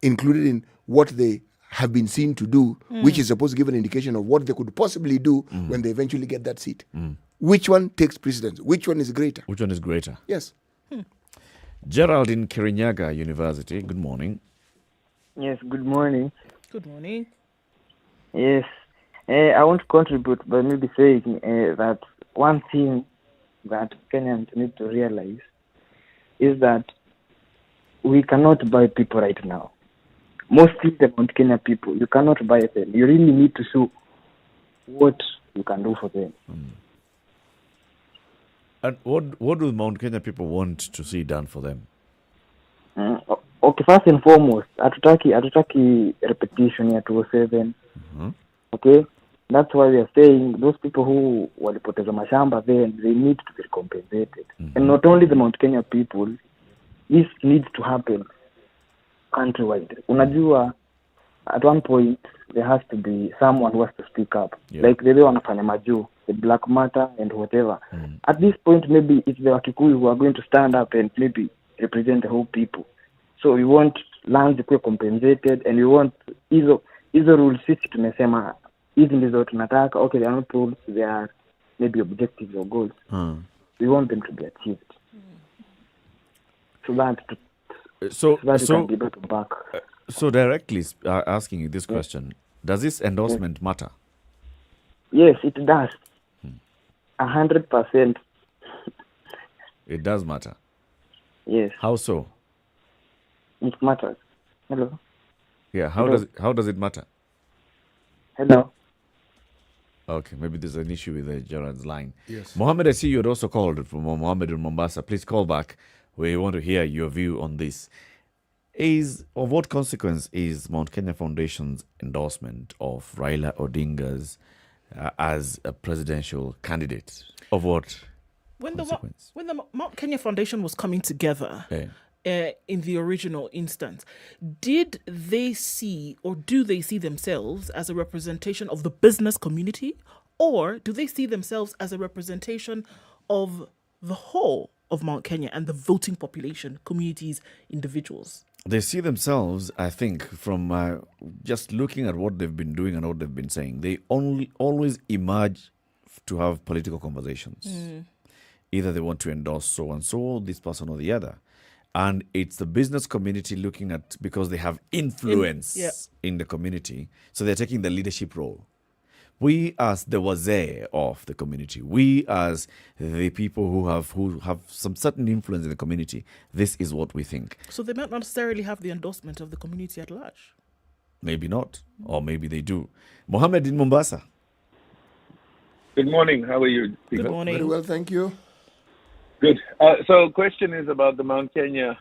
included in what they have been seen to do, which is supposed to give an indication of what they could possibly do when they eventually get that seat? Which one takes precedence? Which one is greater? Which one is greater? Yes. Gerald in Kirinyaga University, good morning. Yes, good morning. Good morning. Yes. I want to contribute by maybe saying that one thing that Kenyans need to realize is that we cannot buy people right now. Mostly the Mount Kenya people, you cannot buy them. You really need to show what you can do for them. And what do Mount Kenya people want to see done for them? Okay, first and foremost, hatutaki repetition ya 207. Okay? That's why we are saying those people who walipoteza mashamba then they need to be compensated. And not only the Mount Kenya people, this needs to happen countrywide. Unajua, at one point there has to be someone who has to speak up. Like the way wanafanya majuu, the Black Matter and whatever. At this point, maybe it's the Wakikuyu who are going to stand up and maybe represent the whole people. So we want lands to be compensated, and we want hizo rules sisi tumesema hizi ndizo tunataka. Okay, they are not rules, they are maybe objectives or goals. We want them to be achieved. So that can be brought back. So directly asking you this question, does this endorsement matter? Yes, it does. 100%. It does matter? Yes. How so? It matters. Hello? Yeah, how does it matter? Hello? Okay, maybe there's an issue with Gerard's line. Yes. Mohammed, I see you had also called from Mohammed in Mombasa. Please call back. We want to hear your view on this. Of what consequence is Mount Kenya Foundation's endorsement of Raila Odinga's as a presidential candidate? Of what consequence? When the Mount Kenya Foundation was coming together in the original instance, did they see or do they see themselves as a representation of the business community, or do they see themselves as a representation of the whole of Mount Kenya and the voting population, communities, individuals? They see themselves, I think, from just looking at what they've been doing and what they've been saying. They always emerge to have political conversations. Either they want to endorse so and so, this person or the other. And it's the business community looking at, because they have influence in the community, so they're taking the leadership role. We as the wazee of the community, we as the people who have some certain influence in the community, this is what we think. So they might not necessarily have the endorsement of the community at large. Maybe not, or maybe they do. Mohammed in Mombasa. Good morning. How are you? Good morning. Very well, thank you. Good. So, question is about the Mount Kenya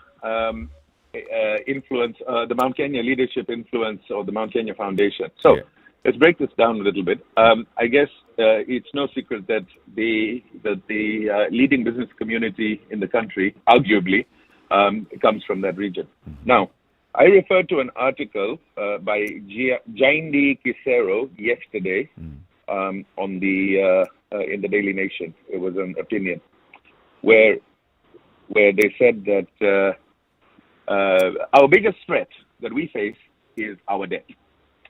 influence, the Mount Kenya leadership influence, or the Mount Kenya Foundation. So, let's break this down a little bit. I guess it's no secret that the leading business community in the country, arguably, comes from that region. Now, I referred to an article by Jaindi Kisero yesterday on the in the Daily Nation. It was an opinion where they said that our biggest threat that we face is our debt.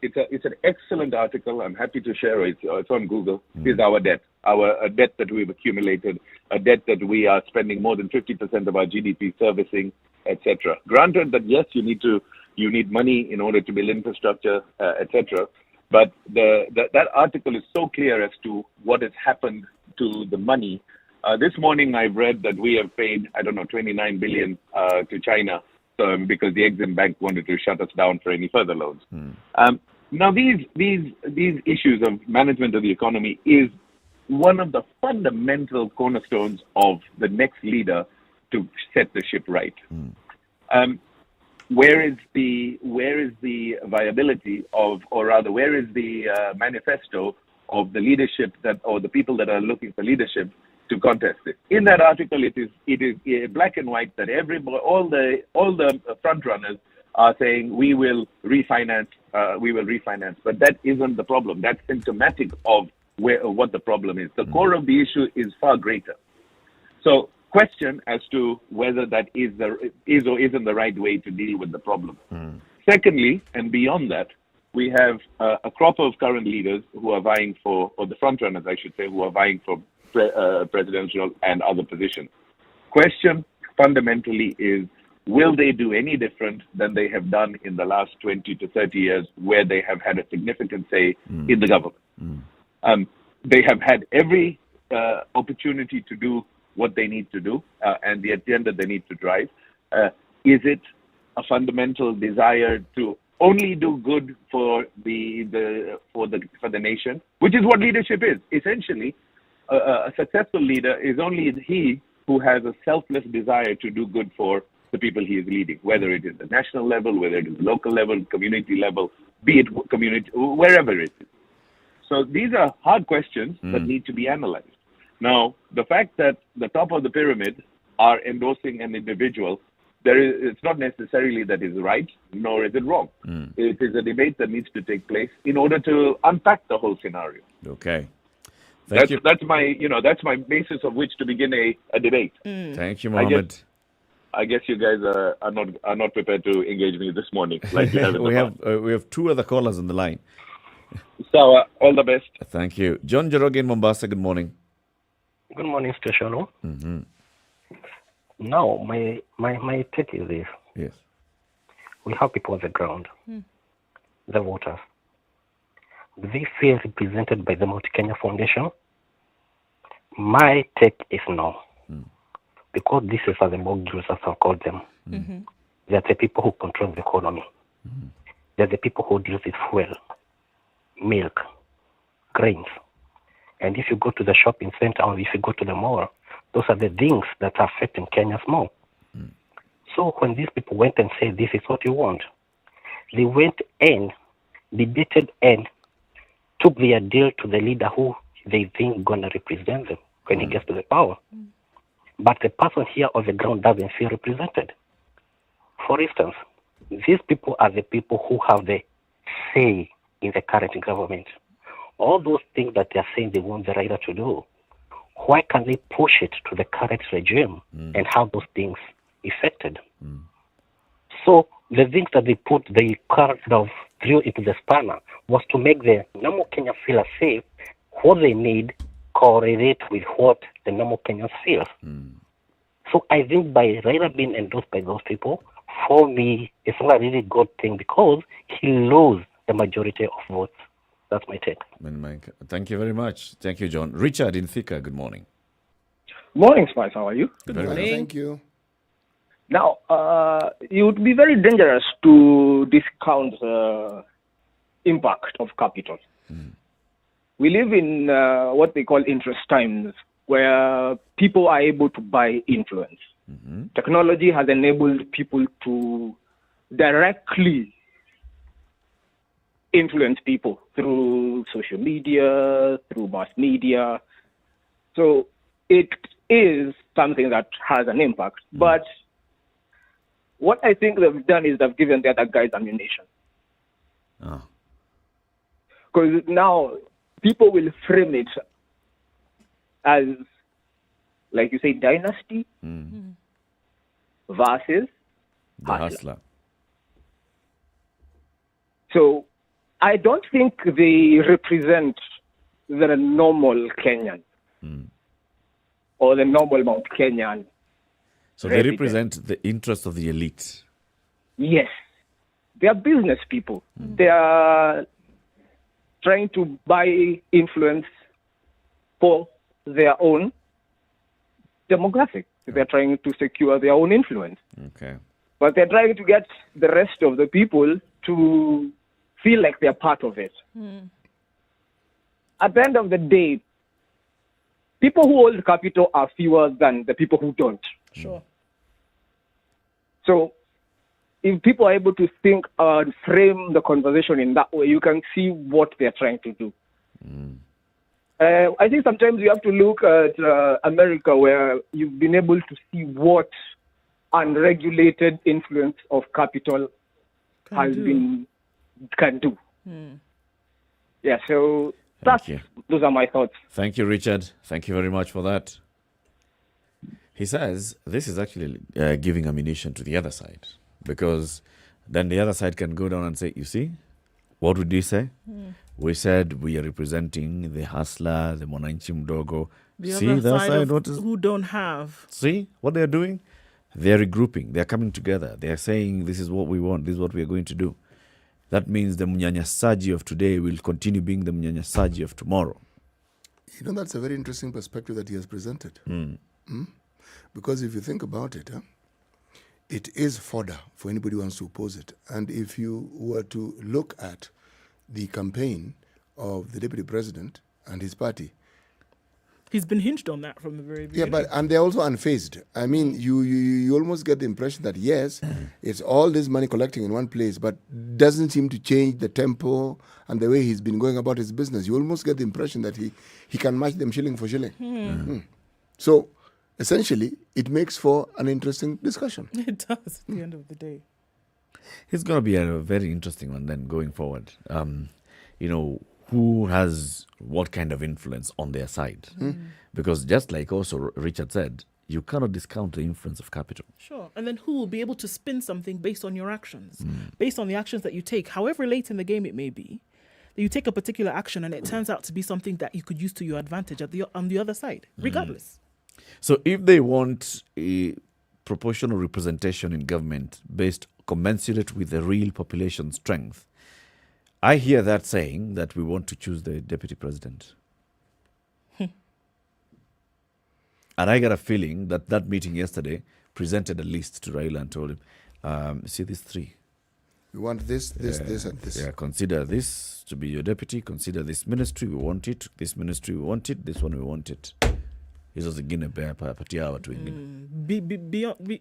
It's an excellent article. I'm happy to share it. It's on Google. Is our debt, a debt that we've accumulated, a debt that we are spending more than 50% of our GDP servicing, etc. Granted that yes, you need money in order to build infrastructure, etc. But that article is so clear as to what has happened to the money. This morning I've read that we have paid, 29 billion to China because the Exim Bank wanted to shut us down for any further loans. Now these issues of management of the economy is one of the fundamental cornerstones of the next leader to set the ship right. Where is the viability of, or rather, where is the manifesto of the leadership or the people that are looking for leadership to contest it? In that article, it is black and white that all the front runners are saying we will refinance, but that isn't the problem. That's symptomatic of what the problem is. The core of the issue is far greater. So, question as to whether that is or isn't the right way to deal with the problem. Secondly, and beyond that, we have a crop of current leaders who are vying for, or the front runners, I should say, who are vying for presidential and other positions. Question fundamentally is, will they do any different than they have done in the last 20 to 30 years where they have had a significant say in the government? They have had every opportunity to do what they need to do and the agenda they need to drive. Is it a fundamental desire to only do good for the nation, which is what leadership is? Essentially, a successful leader is only he who has a selfless desire to do good for the people he is leading, whether it is the national level, whether it is local level, community level, be it community, wherever it is. So these are hard questions that need to be analyzed. Now, the fact that the top of the pyramid are endorsing an individual, it's not necessarily that is right, nor is it wrong. It is a debate that needs to take place in order to unpack the whole scenario. Okay. That's my basis of which to begin a debate. Thank you, Mohammed. I guess you guys are not prepared to engage me this morning. Like you have in we have two other callers on the line. So all the best. Thank you, John Joroge in Mombasa. Good morning. Good morning, Station. Now, my take is this. Yes. We have people on the ground, the voters. Do they feel represented by the Mount Kenya Foundation? My take is no. Because this is as the moguls, as I call them. They're the people who control the economy. They're the people who deal with fuel, milk, grains. And if you go to the shopping center or if you go to the mall, those are the things that are affecting Kenya's more. So when these people went and said, this is what you want, they went and debated and took their deal to the leader who they think going to represent them when he gets to the power. But the person here on the ground doesn't feel represented. For instance, these people are the people who have the say in the current government. All those things that they are saying they want the rider to do, why can't they push it to the current regime and have those things effected? So the things that they kind of threw into the spanner was to make the normal Kenyan feel safe. What they need correlate with what the normal Kenyans feel. So I think by Raila being endorsed by those people, for me, it's not a really good thing because he loses the majority of votes. That's my take. Thank you very much. Thank you, John. Richard in Thika, good morning. Morning, Spice. How are you? Good morning. Thank you. Now, it would be very dangerous to discount the impact of capital. we live in what they call interest times, where people are able to buy influence. Technology has enabled people to directly influence people through social media, through mass media. So it is something that has an impact. But what I think they've done is they've given the other guys ammunition. Because now people will frame it as, like you say, dynasty versus the hustler. So I don't think they represent the normal Kenyan or the normal Mount Kenyan. So they represent the interests of the elite. Yes. They are business people. They are trying to buy influence for their own demographic. They're trying to secure their own influence. Okay. But they're trying to get the rest of the people to feel like they're part of it. At the end of the day, people who hold capital are fewer than the people who don't. Sure. So if people are able to think and frame the conversation in that way, you can see what they're trying to do. I think sometimes you have to look at America, where you've been able to see what unregulated influence of capital can do. Yeah, so those are my thoughts. Thank you, Richard. Thank you very much for that. He says this is actually giving ammunition to the other side, because then the other side can go down and say, you see, what would you say? We said we are representing the hustler, the mwananchi mdogo. The other side of who don't have. See what they're doing? They're regrouping. They're coming together. They're saying, this is what we want. This is what we are going to do. That means the mnyanyasaji of today will continue being the mnyanyasaji of tomorrow. You know, that's a very interesting perspective that he has presented. Because if you think about it, it is fodder for anybody who wants to oppose it. And if you were to look at the campaign of the deputy president and his party, he's been hinged on that from the very beginning. Yeah, and they're also unfazed. I mean, you almost get the impression that, yes, it's all this money collecting in one place, but doesn't seem to change the tempo and the way he's been going about his business. You almost get the impression that he can match them shilling for shilling. So, essentially, it makes for an interesting discussion. It does, at the end of the day. It's going to be a very interesting one then going forward. You know, who has what kind of influence on their side? Because just like also Richard said, you cannot discount the influence of capital. Sure. And then who will be able to spin something based on your actions, based on the actions that you take, however late in the game it may be, that you take a particular action and it turns out to be something that you could use to your advantage on the other side, regardless. So if they want a proportional representation in government based commensurate with the real population strength, I hear that saying that we want to choose the deputy president. And I got a feeling that that meeting yesterday presented a list to Raila and told him, see these three. We want this, and this. Yeah, consider this to be your deputy. Consider this ministry, we want it. This ministry, we want it. This one, we want it. Hizo zingine patia watu wengine.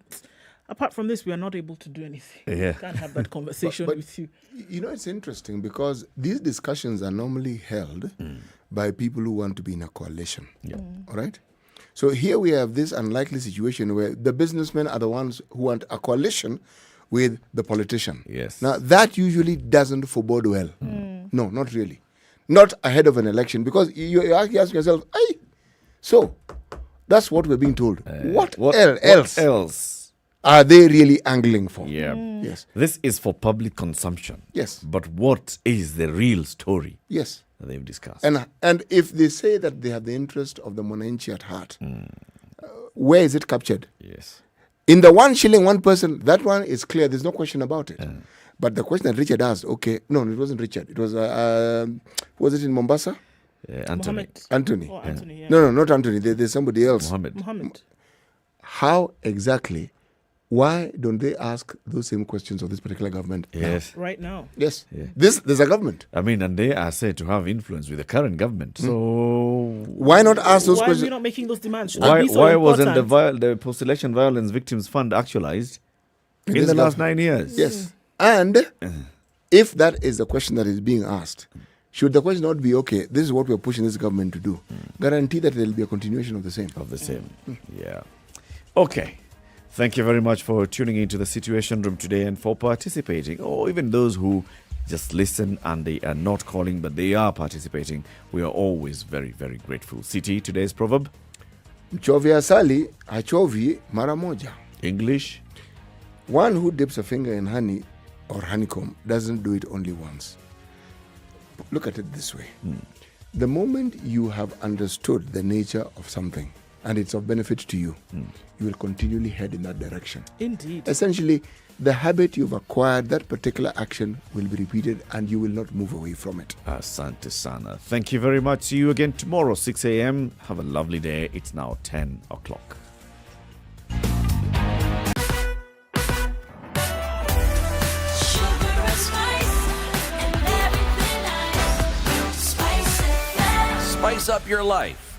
Apart from this, we are not able to do anything. Yeah. We can't have that conversation but with you. You know, it's interesting because these discussions are normally held by people who want to be in a coalition. All right? So here we have this unlikely situation where the businessmen are the ones who want a coalition with the politician. Yes. Now, that usually doesn't forebode well. No, not really. Not ahead of an election, because you ask yourself, hey, so that's what we're being told. What else are they really angling for? Yeah. Yes. This is for public consumption. Yes. But what is the real story? Yes. That they've discussed. And if they say that they have the interest of the mwananchi at heart, where is it captured? Yes. In the 1 shilling, one person, that one is clear. There's no question about it. But the question that Richard asked, okay, no, it wasn't Richard. It was, was it in Mombasa? Anthony. Anthony. Oh, Anthony, yeah. No, not Anthony. There's somebody else. Mohammed. How exactly Why don't they ask those same questions of this particular government? Yes. Right now. Yes. Yeah. There's a government. I mean, and they are said to have influence with the current government. So why not ask those Why questions? are we not making those demands? Should Why, that be so why wasn't important? the post-election violence victims fund actualized in the last 9 years? Yes. And if that is the question that is being asked, should the question not be, okay, this is what we're pushing this government to do? Guarantee that there will be a continuation of the same. Yeah. Okay. Thank you very much for tuning into the Situation Room today and for participating, or even those who just listen and they are not calling, but they are participating. We are always very, very grateful. CT, today's proverb? Mchovya asali, hachovi mara moja. English? One who dips a finger in honey or honeycomb doesn't do it only once. Look at it this way. The moment you have understood the nature of something and it's of benefit to you, you will continually head in that direction. Indeed. Essentially, the habit you've acquired, that particular action will be repeated and you will not move away from it. Asante sana. Thank you very much. See you again tomorrow, 6 a.m. Have a lovely day. It's now 10 o'clock. Spice up your life